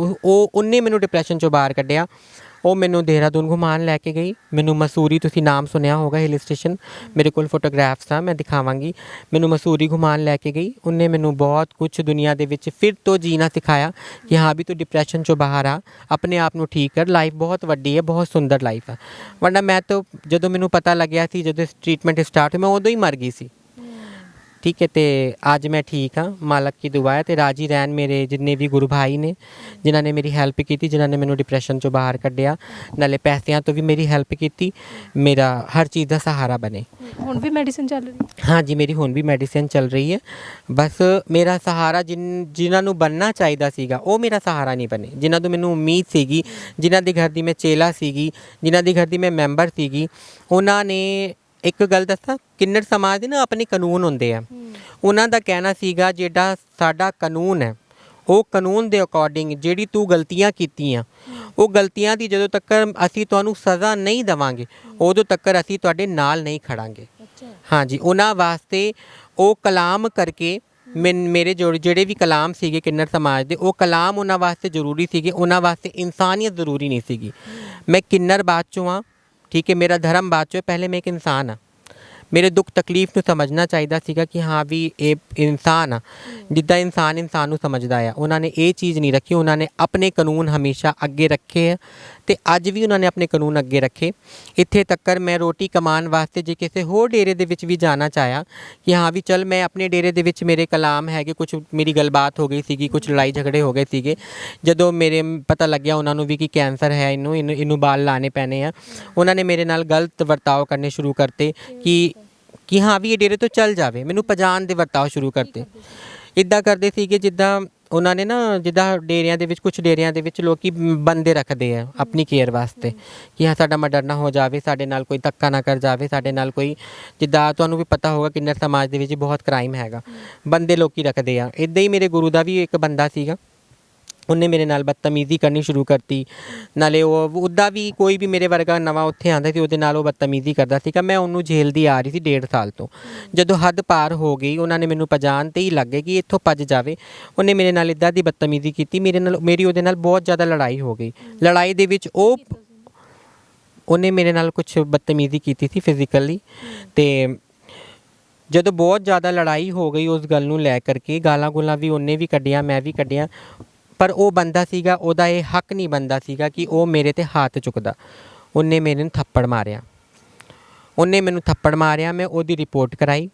ਉਹਨੇ ਮੈਨੂੰ ਡਿਪਰੈਸ਼ਨ 'ਚੋਂ ਬਾਹਰ ਕੱਢਿਆ। ਉਹ ਮੈਨੂੰ ਦੇਹਰਾਦੂਨ ਘੁਮਾਉਣ ਲੈ ਕੇ ਗਈ, ਮੈਨੂੰ ਮਸੂਰੀ, ਤੁਸੀਂ ਨਾਮ ਸੁਣਿਆ ਹੋਗਾ ਹਿਲ ਸਟੇਸ਼ਨ, ਮੇਰੇ ਕੋਲ ਫੋਟੋਗ੍ਰਾਫਸ ਆ, ਮੈਂ ਦਿਖਾਵਾਂਗੀ। ਮੈਨੂੰ ਮਸੂਰੀ ਘੁਮਾਉਣ ਲੈ ਕੇ ਗਈ। ਉਹਨੇ ਮੈਨੂੰ ਬਹੁਤ ਕੁਝ ਦੁਨੀਆ ਦੇ ਵਿੱਚ ਫਿਰ ਤੋਂ ਜੀਣਾ ਸਿਖਾਇਆ ਕਿ ਹਾਂ ਵੀ ਤੂੰ ਡਿਪਰੈਸ਼ਨ 'ਚੋਂ ਬਾਹਰ ਆ, ਆਪਣੇ ਆਪ ਨੂੰ ਠੀਕ ਕਰ, ਲਾਈਫ ਬਹੁਤ ਵੱਡੀ ਹੈ, ਬਹੁਤ ਸੁੰਦਰ ਲਾਈਫ ਹੈ। ਵਰਨਾ ਮੈਂ ਤਾਂ ਜਦੋਂ ਮੈਨੂੰ ਪਤਾ ਲੱਗਿਆ ਸੀ, ਜਦੋਂ ਟ੍ਰੀਟਮੈਂਟ ਸਟਾਰਟ ਹੋਇਆ, ਮੈਂ ਉਦੋਂ ਹੀ ਮਰ ਗਈ ਸੀ, ਠੀਕ ਹੈ। ਅਤੇ ਅੱਜ ਮੈਂ ਠੀਕ ਹਾਂ, ਮਾਲਕ ਦੀ ਦੁਆ ਹੈ। ਅਤੇ ਰਾਜੀ ਰਹਿਣ ਮੇਰੇ ਜਿੰਨੇ ਵੀ ਗੁਰੂ ਭਾਈ ਨੇ ਜਿਨ੍ਹਾਂ ਨੇ ਮੇਰੀ ਹੈਲਪ ਕੀਤੀ, ਜਿਨ੍ਹਾਂ ਨੇ ਮੈਨੂੰ ਡਿਪਰੈਸ਼ਨ 'ਚੋਂ ਬਾਹਰ ਕੱਢਿਆ, ਨਾਲੇ ਪੈਸਿਆਂ ਤੋਂ ਵੀ ਮੇਰੀ ਹੈਲਪ ਕੀਤੀ, ਮੇਰਾ ਹਰ ਚੀਜ਼ ਦਾ ਸਹਾਰਾ ਬਣੇ। ਹੁਣ ਵੀ ਮੈਡੀਸਿਨ ਚੱਲ ਰਹੀ ਹੈ? ਹਾਂਜੀ, ਮੇਰੀ ਹੁਣ ਵੀ ਮੈਡੀਸਿਨ ਚੱਲ ਰਹੀ ਹੈ। ਬਸ ਮੇਰਾ ਸਹਾਰਾ ਜਿਨ੍ਹਾਂ ਨੂੰ ਬਣਨਾ ਚਾਹੀਦਾ ਸੀਗਾ ਉਹ ਮੇਰਾ ਸਹਾਰਾ ਨਹੀਂ ਬਣੇ। ਜਿਨ੍ਹਾਂ ਤੋਂ ਮੈਨੂੰ ਉਮੀਦ ਸੀਗੀ, ਜਿਨ੍ਹਾਂ ਦੇ ਘਰ ਦੀ ਮੈਂ ਚੇਲਾ ਸੀਗੀ, ਜਿਨ੍ਹਾਂ ਦੇ ਘਰ ਦੀ ਮੈਂ ਮੈਂਬਰ ਸੀਗੀ, ਉਹਨਾਂ ਨੇ ਇੱਕ ਗੱਲ ਦੱਸਾਂ, ਕਿੰਨਰ ਸਮਾਜ ਦੇ ਨਾ ਆਪਣੇ ਕਾਨੂੰਨ ਹੁੰਦੇ ਆ। ਉਹਨਾਂ ਦਾ ਕਹਿਣਾ ਸੀਗਾ ਜਿਹੜਾ ਸਾਡਾ ਕਾਨੂੰਨ ਹੈ ਉਹ ਕਾਨੂੰਨ ਦੇ ਅਕੋਰਡਿੰਗ ਜਿਹੜੀ ਤੂੰ ਗਲਤੀਆਂ ਕੀਤੀਆਂ ਉਹ ਗਲਤੀਆਂ ਦੀ ਜਦੋਂ ਤੱਕ ਅਸੀਂ ਤੁਹਾਨੂੰ ਸਜ਼ਾ ਨਹੀਂ ਦੇਵਾਂਗੇ ਉਦੋਂ ਤੱਕ ਅਸੀਂ ਤੁਹਾਡੇ ਨਾਲ ਨਹੀਂ ਖੜਾਂਗੇ। ਹਾਂਜੀ, ਉਹਨਾਂ ਵਾਸਤੇ ਉਹ ਕਲਾਮ ਕਰਕੇ ਮੇਰੇ ਜਿਹੜੇ ਵੀ ਕਲਾਮ ਸੀਗੇ ਕਿੰਨਰ ਸਮਾਜ ਦੇ, ਉਹ ਕਲਾਮ ਉਹਨਾਂ ਵਾਸਤੇ ਜ਼ਰੂਰੀ ਸੀਗੇ, ਉਹਨਾਂ ਵਾਸਤੇ ਇਨਸਾਨੀਅਤ ਜ਼ਰੂਰੀ ਨਹੀਂ ਸੀਗੀ। ਮੈਂ ਕਿੰਨਰ ਬਾਅਦ 'ਚੋਂ ਹਾਂ, ਠੀਕ ਹੈ, ਮੇਰਾ ਧਰਮ ਬਾਅਦ 'ਚੋਂ, ਪਹਿਲੇ ਮੈਂ ਇੱਕ ਇਨਸਾਨ ਹਾਂ। ਮੇਰੇ ਦੁੱਖ ਤਕਲੀਫ ਨੂੰ ਸਮਝਣਾ ਚਾਹੀਦਾ ਸੀਗਾ ਕਿ ਹਾਂ ਵੀ ਇਹ ਇਨਸਾਨ ਆ, ਜਿੱਦਾਂ ਇਨਸਾਨ ਇਨਸਾਨ ਨੂੰ ਸਮਝਦਾ ਆ। ਉਹਨਾਂ ਨੇ ਇਹ ਚੀਜ਼ ਨਹੀਂ ਰੱਖੀ, ਉਹਨਾਂ ਨੇ ਆਪਣੇ ਕਾਨੂੰਨ ਹਮੇਸ਼ਾ ਅੱਗੇ ਰੱਖੇ ਆ ਅਤੇ ਅੱਜ ਵੀ ਉਹਨਾਂ ਨੇ ਆਪਣੇ ਕਾਨੂੰਨ ਅੱਗੇ ਰੱਖੇ। ਇੱਥੇ ਤੱਕ ਮੈਂ ਰੋਟੀ ਕਮਾਉਣ ਵਾਸਤੇ ਜੇ ਕਿਸੇ ਹੋਰ ਡੇਰੇ ਦੇ ਵਿੱਚ ਵੀ ਜਾਣਾ ਚਾਹਿਆ ਕਿ ਹਾਂ ਵੀ ਚੱਲ ਮੈਂ ਆਪਣੇ ਡੇਰੇ ਦੇ ਵਿੱਚ ਮੇਰੇ ਕਲਾਮ ਹੈਗੇ, ਕੁਛ ਮੇਰੀ ਗੱਲਬਾਤ ਹੋ ਗਈ ਸੀਗੀ, ਕੁਛ ਲੜਾਈ ਝਗੜੇ ਹੋ ਗਏ ਸੀਗੇ, ਜਦੋਂ ਮੇਰੇ ਪਤਾ ਲੱਗਿਆ ਉਹਨਾਂ ਨੂੰ ਵੀ ਕਿ ਕੈਂਸਰ ਹੈ, ਇਹਨੂੰ ਬਾਲ ਲਾਣੇ ਪੈਣੇ ਆ, ਉਹਨਾਂ ਨੇ ਮੇਰੇ ਨਾਲ ਗਲਤ ਵਰਤਾਓ ਕਰਨੇ ਸ਼ੁਰੂ ਕਰਤੇ ਕਿ ਹਾਂ ਵੀ ਇਹ ਡੇਰੇ ਤੋਂ ਚੱਲ ਜਾਵੇ, ਮੈਨੂੰ ਭਜਾਉਣ ਦੇ ਵਰਤਾਓ ਸ਼ੁਰੂ ਕਰਤੇ। ਇੱਦਾਂ ਕਰਦੇ ਸੀਗੇ ਜਿੱਦਾਂ ਉਹਨਾਂ ਨੇ ਨਾ, ਜਿੱਦਾਂ ਡੇਰਿਆਂ ਦੇ ਵਿੱਚ, ਕੁਛ ਡੇਰਿਆਂ ਦੇ ਵਿੱਚ ਲੋਕੀ ਬੰਦੇ ਰੱਖਦੇ ਆ ਆਪਣੀ ਕੇਅਰ ਵਾਸਤੇ ਕਿ ਹਾਂ ਸਾਡਾ ਮਰਡਰ ਨਾ ਹੋ ਜਾਵੇ, ਸਾਡੇ ਨਾਲ ਕੋਈ ਧੱਕਾ ਨਾ ਕਰ ਜਾਵੇ, ਸਾਡੇ ਨਾਲ ਕੋਈ, ਜਿੱਦਾਂ ਤੁਹਾਨੂੰ ਵੀ ਪਤਾ ਹੋਗਾ ਕਿੰਨਰ ਸਮਾਜ ਦੇ ਵਿੱਚ ਬਹੁਤ ਕ੍ਰਾਈਮ ਹੈਗਾ, ਬੰਦੇ ਲੋਕੀ ਰੱਖਦੇ ਆ। ਇੱਦਾਂ ਹੀ ਮੇਰੇ ਗੁਰੂ ਦਾ ਵੀ ਇੱਕ ਬੰਦਾ ਸੀਗਾ, ਉਹਨੇ ਮੇਰੇ ਨਾਲ ਬਦਤਮੀਜ਼ੀ ਕਰਨੀ ਸ਼ੁਰੂ ਕਰਤੀ। ਨਾਲੇ ਉਹ ਉੱਦਾਂ ਵੀ ਕੋਈ ਵੀ ਮੇਰੇ ਵਰਗਾ ਨਵਾਂ ਉੱਥੇ ਆਉਂਦਾ ਸੀ ਉਹਦੇ ਨਾਲ ਉਹ ਬਦਤਮੀਜ਼ੀ ਕਰਦਾ ਸੀਗਾ। ਮੈਂ ਉਹਨੂੰ ਝੇਲਦੀ ਆ ਰਹੀ ਸੀ 1.5 ਸਾਲ ਤੋਂ। ਜਦੋਂ ਹੱਦ ਪਾਰ ਹੋ ਗਈ, ਉਹਨਾਂ ਨੇ ਮੈਨੂੰ ਭਜਾਉਣ 'ਤੇ ਹੀ ਲੱਗ ਗਏ ਕਿ ਇੱਥੋਂ ਭੱਜ ਜਾਵੇ। ਉਹਨੇ ਮੇਰੇ ਨਾਲ ਇੱਦਾਂ ਦੀ ਬਦਤਮੀਜ਼ੀ ਕੀਤੀ, ਮੇਰੀ ਉਹਦੇ ਨਾਲ ਬਹੁਤ ਜ਼ਿਆਦਾ ਲੜਾਈ ਹੋ ਗਈ। ਲੜਾਈ ਦੇ ਵਿੱਚ ਉਹਨੇ ਮੇਰੇ ਨਾਲ ਕੁਛ ਬਦਤਮੀਜ਼ੀ ਕੀਤੀ ਸੀ ਫਿਜ਼ੀਕਲੀ, ਅਤੇ ਜਦੋਂ ਬਹੁਤ ਜ਼ਿਆਦਾ ਲੜਾਈ ਹੋ ਗਈ ਉਸ ਗੱਲ ਨੂੰ ਲੈ ਕਰਕੇ, ਗਾਲਾਂ ਗੁਲਾਂ ਵੀ ਉਹਨੇ ਵੀ ਕੱਢੀਆਂ, ਮੈਂ ਵੀ ਕੱਢੀਆਂ, ਪਰ ਉਹ ਬੰਦਾ ਸੀਗਾ, ਉਹਦਾ ਇਹ ਹੱਕ ਨਹੀਂ ਬਣਦਾ ਸੀਗਾ ਕਿ ਉਹ ਮੇਰੇ 'ਤੇ ਹੱਥ ਚੁੱਕਦਾ। ਉਹਨੇ ਮੈਨੂੰ ਥੱਪੜ ਮਾਰਿਆ, ਮੈਂ ਉਹਦੀ ਰਿਪੋਰਟ ਕਰਾਈ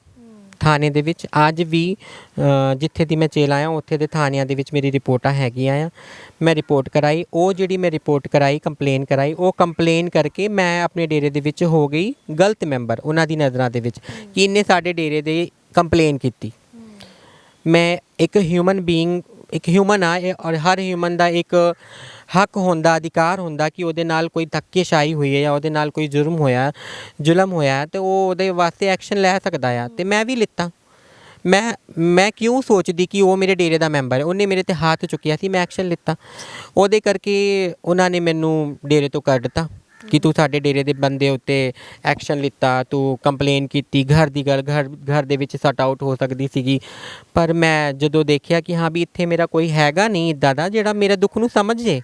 ਥਾਣੇ ਦੇ ਵਿੱਚ। ਅੱਜ ਵੀ ਜਿੱਥੇ ਦੀ ਮੈਂ ਚੇਲ ਆਇਆ ਉੱਥੇ ਦੇ ਥਾਣਿਆਂ ਦੇ ਵਿੱਚ ਮੇਰੀ ਰਿਪੋਰਟਾਂ ਹੈਗੀਆਂ ਆ, ਮੈਂ ਰਿਪੋਰਟ ਕਰਾਈ। ਉਹ ਜਿਹੜੀ ਮੈਂ ਰਿਪੋਰਟ ਕਰਾਈ, ਕੰਪਲੇਨ ਕਰਾਈ, ਉਹ ਕੰਪਲੇਨ ਕਰਕੇ ਮੈਂ ਆਪਣੇ ਡੇਰੇ ਦੇ ਵਿੱਚ ਹੋ ਗਈ ਗਲਤ ਮੈਂਬਰ ਉਹਨਾਂ ਦੀ ਨਜ਼ਰਾਂ ਦੇ ਵਿੱਚ ਕਿ ਇਹਨੇ ਸਾਡੇ ਡੇਰੇ ਦੇ ਕੰਪਲੇਨ ਕੀਤੀ। ਮੈਂ ਇੱਕ ਹਿਊਮਨ ਆ, ਔਰ ਹਰ ਹਿਊਮਨ ਦਾ ਇੱਕ ਹੱਕ ਹੁੰਦਾ, ਅਧਿਕਾਰ ਹੁੰਦਾ ਕਿ ਉਹਦੇ ਨਾਲ ਕੋਈ ਧੱਕੇਸ਼ਾਹੀ ਹੋਈ ਹੈ ਜਾਂ ਉਹਦੇ ਨਾਲ ਕੋਈ ਜ਼ੁਲਮ ਹੋਇਆ ਅਤੇ ਉਹ ਉਹਦੇ ਵਾਸਤੇ ਐਕਸ਼ਨ ਲੈ ਸਕਦਾ ਆ, ਅਤੇ ਮੈਂ ਵੀ ਲਿੱਤਾ। ਮੈਂ ਕਿਉਂ ਸੋਚਦੀ ਕਿ ਉਹ ਮੇਰੇ ਡੇਰੇ ਦਾ ਮੈਂਬਰ ਹੈ, ਉਹਨੇ ਮੇਰੇ 'ਤੇ ਹੱਥ ਚੁੱਕਿਆ ਸੀ, ਮੈਂ ਐਕਸ਼ਨ ਲਿੱਤਾ। ਉਹਦੇ ਕਰਕੇ ਉਹਨਾਂ ਨੇ ਮੈਨੂੰ ਡੇਰੇ ਤੋਂ ਕੱਢ ਦਿੱਤਾ ਕਿ ਤੂੰ ਸਾਡੇ ਡੇਰੇ ਦੇ ਬੰਦੇ ਉੱਤੇ ਐਕਸ਼ਨ ਲਿੱਤਾ, ਤੂੰ ਕੰਪਲੇਨ ਕੀਤੀ। ਘਰ ਦੀ ਗੱਲ, ਘਰ ਦੇ ਵਿੱਚ ਸਟ ਆਊਟ ਹੋ ਸਕਦੀ ਸੀਗੀ, ਪਰ ਮੈਂ ਜਦੋਂ ਦੇਖਿਆ ਕਿ ਹਾਂ ਵੀ ਇੱਥੇ ਮੇਰਾ ਕੋਈ ਹੈਗਾ ਨਹੀਂ ਇੱਦਾਂ ਦਾ ਜਿਹੜਾ ਮੇਰੇ ਦੁੱਖ ਨੂੰ ਸਮਝ ਜੇ।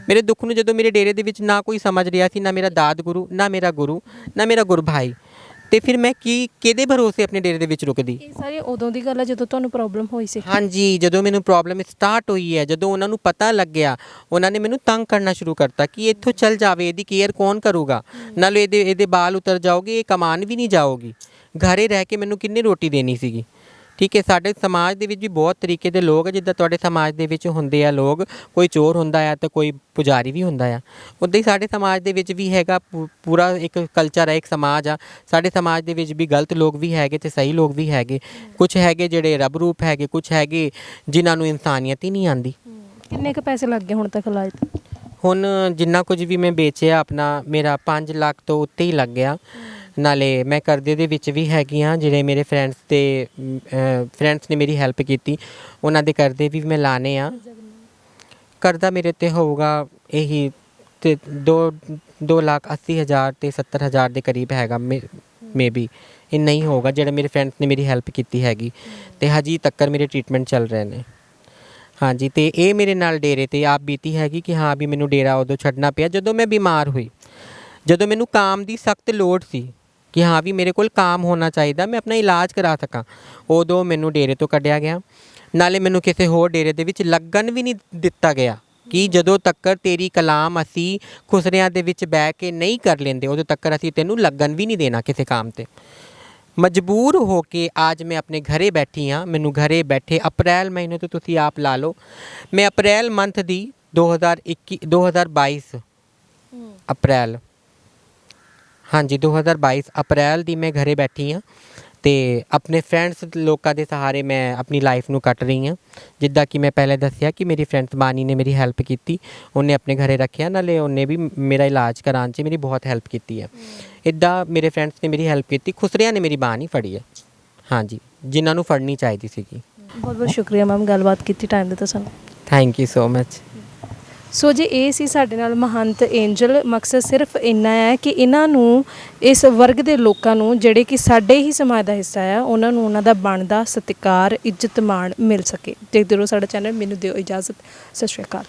ਮੇਰੇ ਦੁੱਖ ਨੂੰ ਜਦੋਂ ਮੇਰੇ ਡੇਰੇ ਦੇ ਵਿੱਚ ਨਾ ਕੋਈ ਸਮਝ ਰਿਹਾ ਸੀ, ਨਾ ਮੇਰਾ ਦਾਦ ਗੁਰੂ, ਨਾ ਮੇਰਾ ਗੁਰੂ, ਨਾ ਮੇਰਾ ਗੁਰੂ ਭਾਈ, ਅਤੇ ਫਿਰ ਮੈਂ ਕਿਹਦੇ ਭਰੋਸੇ ਆਪਣੇ ਡੇਰੇ ਦੇ ਵਿੱਚ ਰੁਕਦੀ। ਇਹ ਸਾਰੀ ਉਦੋਂ ਦੀ ਗੱਲ ਹੈ ਜਦੋਂ ਤੁਹਾਨੂੰ ਪ੍ਰੋਬਲਮ ਹੋਈ ਸੀ? ਹਾਂਜੀ, ਜਦੋਂ ਮੈਨੂੰ ਪ੍ਰੋਬਲਮ ਸਟਾਰਟ ਹੋਈ ਹੈ, ਜਦੋਂ ਉਹਨਾਂ ਨੂੰ ਪਤਾ ਲੱਗਿਆ, ਉਹਨਾਂ ਨੇ ਮੈਨੂੰ ਤੰਗ ਕਰਨਾ ਸ਼ੁਰੂ ਕਰਤਾ ਕਿ ਇੱਥੋਂ ਚੱਲ ਜਾਵੇ, ਇਹਦੀ ਕੇਅਰ ਕੌਣ ਕਰੂਗਾ, ਨਾਲੇ ਇਹਦੇ ਬਾਲ ਉਤਰ ਜਾਓਗੇ, ਇਹ ਕਮਾਨ ਵੀ ਨਹੀਂ ਜਾਓਗੀ, ਘਰੇ ਰਹਿ ਕੇ ਮੈਨੂੰ ਕਿੰਨੀ ਰੋਟੀ ਦੇਣੀ ਸੀਗੀ। ਠੀਕ ਹੈ, ਸਾਡੇ ਸਮਾਜ ਦੇ ਵਿੱਚ ਵੀ ਬਹੁਤ ਤਰੀਕੇ ਦੇ ਲੋਕ, ਜਿੱਦਾਂ ਤੁਹਾਡੇ ਸਮਾਜ ਦੇ ਵਿੱਚ ਹੁੰਦੇ ਆ ਲੋਕ, ਕੋਈ ਚੋਰ ਹੁੰਦਾ ਆ ਅਤੇ ਕੋਈ ਪੁਜਾਰੀ ਵੀ ਹੁੰਦਾ ਆ, ਉੱਦਾਂ ਹੀ ਸਾਡੇ ਸਮਾਜ ਦੇ ਵਿੱਚ ਵੀ ਹੈਗਾ। ਪੂਰਾ ਇੱਕ ਕਲਚਰ ਹੈ, ਇੱਕ ਸਮਾਜ ਆ। ਸਾਡੇ ਸਮਾਜ ਦੇ ਵਿੱਚ ਵੀ ਗਲਤ ਲੋਕ ਵੀ ਹੈਗੇ ਅਤੇ ਸਹੀ ਲੋਕ ਵੀ ਹੈਗੇ। ਕੁਛ ਹੈਗੇ ਜਿਹੜੇ ਰੱਬ ਰੂਪ ਹੈਗੇ, ਕੁਛ ਹੈਗੇ ਜਿਨ੍ਹਾਂ ਨੂੰ ਇਨਸਾਨੀਅਤ ਹੀ ਨਹੀਂ ਆਉਂਦੀ। ਕਿੰਨੇ ਕੁ ਪੈਸੇ ਲੱਗ ਗਏ ਹੁਣ ਤੱਕ ਇਲਾਜ? ਹੁਣ ਜਿੰਨਾ ਕੁਝ ਵੀ ਮੈਂ ਵੇਚਿਆ ਆਪਣਾ, ਮੇਰਾ 5 ਲੱਖ ਤੋਂ ਉੱਤੇ ਹੀ ਲੱਗ ਗਿਆ। ਨਾਲੇ ਮੈਂ ਕਰਜ਼ੇ ਦੇ ਵਿੱਚ ਵੀ ਹੈਗੀ ਹਾਂ, ਜਿਹੜੇ ਮੇਰੇ ਫਰੈਂਡਸ ਨੇ ਮੇਰੀ ਹੈਲਪ ਕੀਤੀ, ਉਹਨਾਂ ਦੇ ਕਰਜ਼ੇ ਵੀ ਮੈਂ ਲਾਣੇ ਆ। ਕਰਜ਼ਾ ਮੇਰੇ 'ਤੇ ਹੋਊਗਾ ਇਹੀ ਤੇ 2,80,000 ਅਤੇ 70,000 ਦੇ ਕਰੀਬ ਹੈਗਾ, ਮੇਬੀ ਇੰਨਾ ਹੀ ਹੋਊਗਾ, ਜਿਹੜਾ ਮੇਰੇ ਫਰੈਂਡਸ ਨੇ ਮੇਰੀ ਹੈਲਪ ਕੀਤੀ ਹੈਗੀ, ਅਤੇ ਹਜੇ ਤੱਕ ਮੇਰੇ ਟਰੀਟਮੈਂਟ ਚੱਲ ਰਹੇ ਨੇ। ਹਾਂਜੀ, ਅਤੇ ਇਹ ਮੇਰੇ ਨਾਲ ਡੇਰੇ 'ਤੇ ਆਪ ਬੀਤੀ ਹੈਗੀ ਕਿ ਹਾਂ ਵੀ ਮੈਨੂੰ ਡੇਰਾ ਉਦੋਂ ਛੱਡਣਾ ਪਿਆ ਜਦੋਂ ਮੈਂ ਬਿਮਾਰ ਹੋਈ, ਜਦੋਂ ਮੈਨੂੰ ਕਾਮ ਦੀ ਸਖਤ ਲੋੜ ਸੀ ਕਿ ਹਾਂ ਵੀ ਮੇਰੇ ਕੋਲ ਕਾਮ ਹੋਣਾ ਚਾਹੀਦਾ, ਮੈਂ ਆਪਣਾ ਇਲਾਜ ਕਰਾ ਸਕਾਂ, ਉਦੋਂ ਮੈਨੂੰ ਡੇਰੇ ਤੋਂ ਕੱਢਿਆ ਗਿਆ। ਨਾਲੇ ਮੈਨੂੰ ਕਿਸੇ ਹੋਰ ਡੇਰੇ ਦੇ ਵਿੱਚ ਲੱਗਣ ਵੀ ਨਹੀਂ ਦਿੱਤਾ ਗਿਆ ਕਿ ਜਦੋਂ ਤੱਕ ਤੇਰੀ ਕਲਾਮ ਅਸੀਂ ਖੁਸਰਿਆਂ ਦੇ ਵਿੱਚ ਬਹਿ ਕੇ ਨਹੀਂ ਕਰ ਲੈਂਦੇ, ਉਦੋਂ ਤੱਕ ਅਸੀਂ ਤੈਨੂੰ ਲੱਗਣ ਵੀ ਨਹੀਂ ਦੇਣਾ ਕਿਸੇ ਕੰਮ 'ਤੇ। ਮਜਬੂਰ ਹੋ ਕੇ ਅੱਜ ਮੈਂ ਆਪਣੇ ਘਰੇ ਬੈਠੀ ਹਾਂ। ਮੈਨੂੰ ਘਰੇ ਬੈਠੇ ਅਪ੍ਰੈਲ ਮਹੀਨੇ ਤੋਂ ਤੁਸੀਂ ਆਪ ਲਾ ਲਓ, ਮੈਂ ਅਪ੍ਰੈਲ ਮੰਥ ਦੀ 2022 ਅਪ੍ਰੈਲ, ਹਾਂਜੀ 2022 ਅਪ੍ਰੈਲ ਦੀ ਮੈਂ ਘਰੇ ਬੈਠੀ ਹਾਂ, ਤੇ ਆਪਣੇ ਫਰੈਂਡਸ ਲੋਕਾਂ ਦੇ ਸਹਾਰੇ ਮੈਂ ਆਪਣੀ ਲਾਈਫ ਨੂੰ ਕੱਟ ਰਹੀ ਹਾਂ। ਜਿੱਦਾਂ ਕਿ ਮੈਂ ਪਹਿਲੇ ਦੱਸਿਆ ਕਿ ਮੇਰੀ ਫਰੈਂਡਸ ਬਾਨੀ ਨੇ ਮੇਰੀ ਹੈਲਪ ਕੀਤੀ, ਉਹਨੇ ਆਪਣੇ ਘਰੇ ਰੱਖਿਆ, ਨਾਲੇ ਉਹਨੇ ਵੀ ਮੇਰਾ ਇਲਾਜ ਕਰਾਉਣ 'ਚ ਮੇਰੀ ਬਹੁਤ ਹੈਲਪ ਕੀਤੀ ਹੈ। ਇੱਦਾਂ ਮੇਰੇ ਫਰੈਂਡਸ ਨੇ ਮੇਰੀ ਹੈਲਪ ਕੀਤੀ, ਖੁਸਰਿਆਂ ਨੇ ਮੇਰੀ ਬਾਂਹ ਨਹੀਂ ਫੜੀ ਹੈ। ਹਾਂਜੀ, ਜਿਨ੍ਹਾਂ ਨੂੰ ਫੜਨੀ ਚਾਹੀਦੀ ਸੀਗੀ। ਬਹੁਤ ਬਹੁਤ ਸ਼ੁਕਰੀਆ ਮੈਮ, ਗੱਲਬਾਤ ਕੀਤੀ, ਟਾਈਮ ਦਿੱਤਾ ਸਾਨੂੰ। Thank you so much. So ਜੀ ਇਹ ਸੀ ਸਾਡੇ ਨਾਲ ਮਹੰਤ ਏਂਜਲ। ਮਕਸਦ ਸਿਰਫ ਇੰਨਾ ਹੈ ਕਿ ਇਹਨਾਂ ਨੂੰ, ਇਸ ਵਰਗ ਦੇ ਲੋਕਾਂ ਨੂੰ ਜਿਹੜੇ ਕਿ ਸਾਡੇ ਹੀ ਸਮਾਜ ਦਾ ਹਿੱਸਾ ਆ, ਉਹਨਾਂ ਨੂੰ ਉਹਨਾਂ ਦਾ ਬਣਦਾ ਸਤਿਕਾਰ, ਇੱਜ਼ਤ ਮਾਣ ਮਿਲ ਸਕੇ। ਦੇਖਦੇ ਰਹੋ ਸਾਡਾ ਚੈਨਲ। ਮੈਨੂੰ ਦਿਓ ਇਜਾਜ਼ਤ। ਸਤਿ ਸ਼੍ਰੀ ਅਕਾਲ।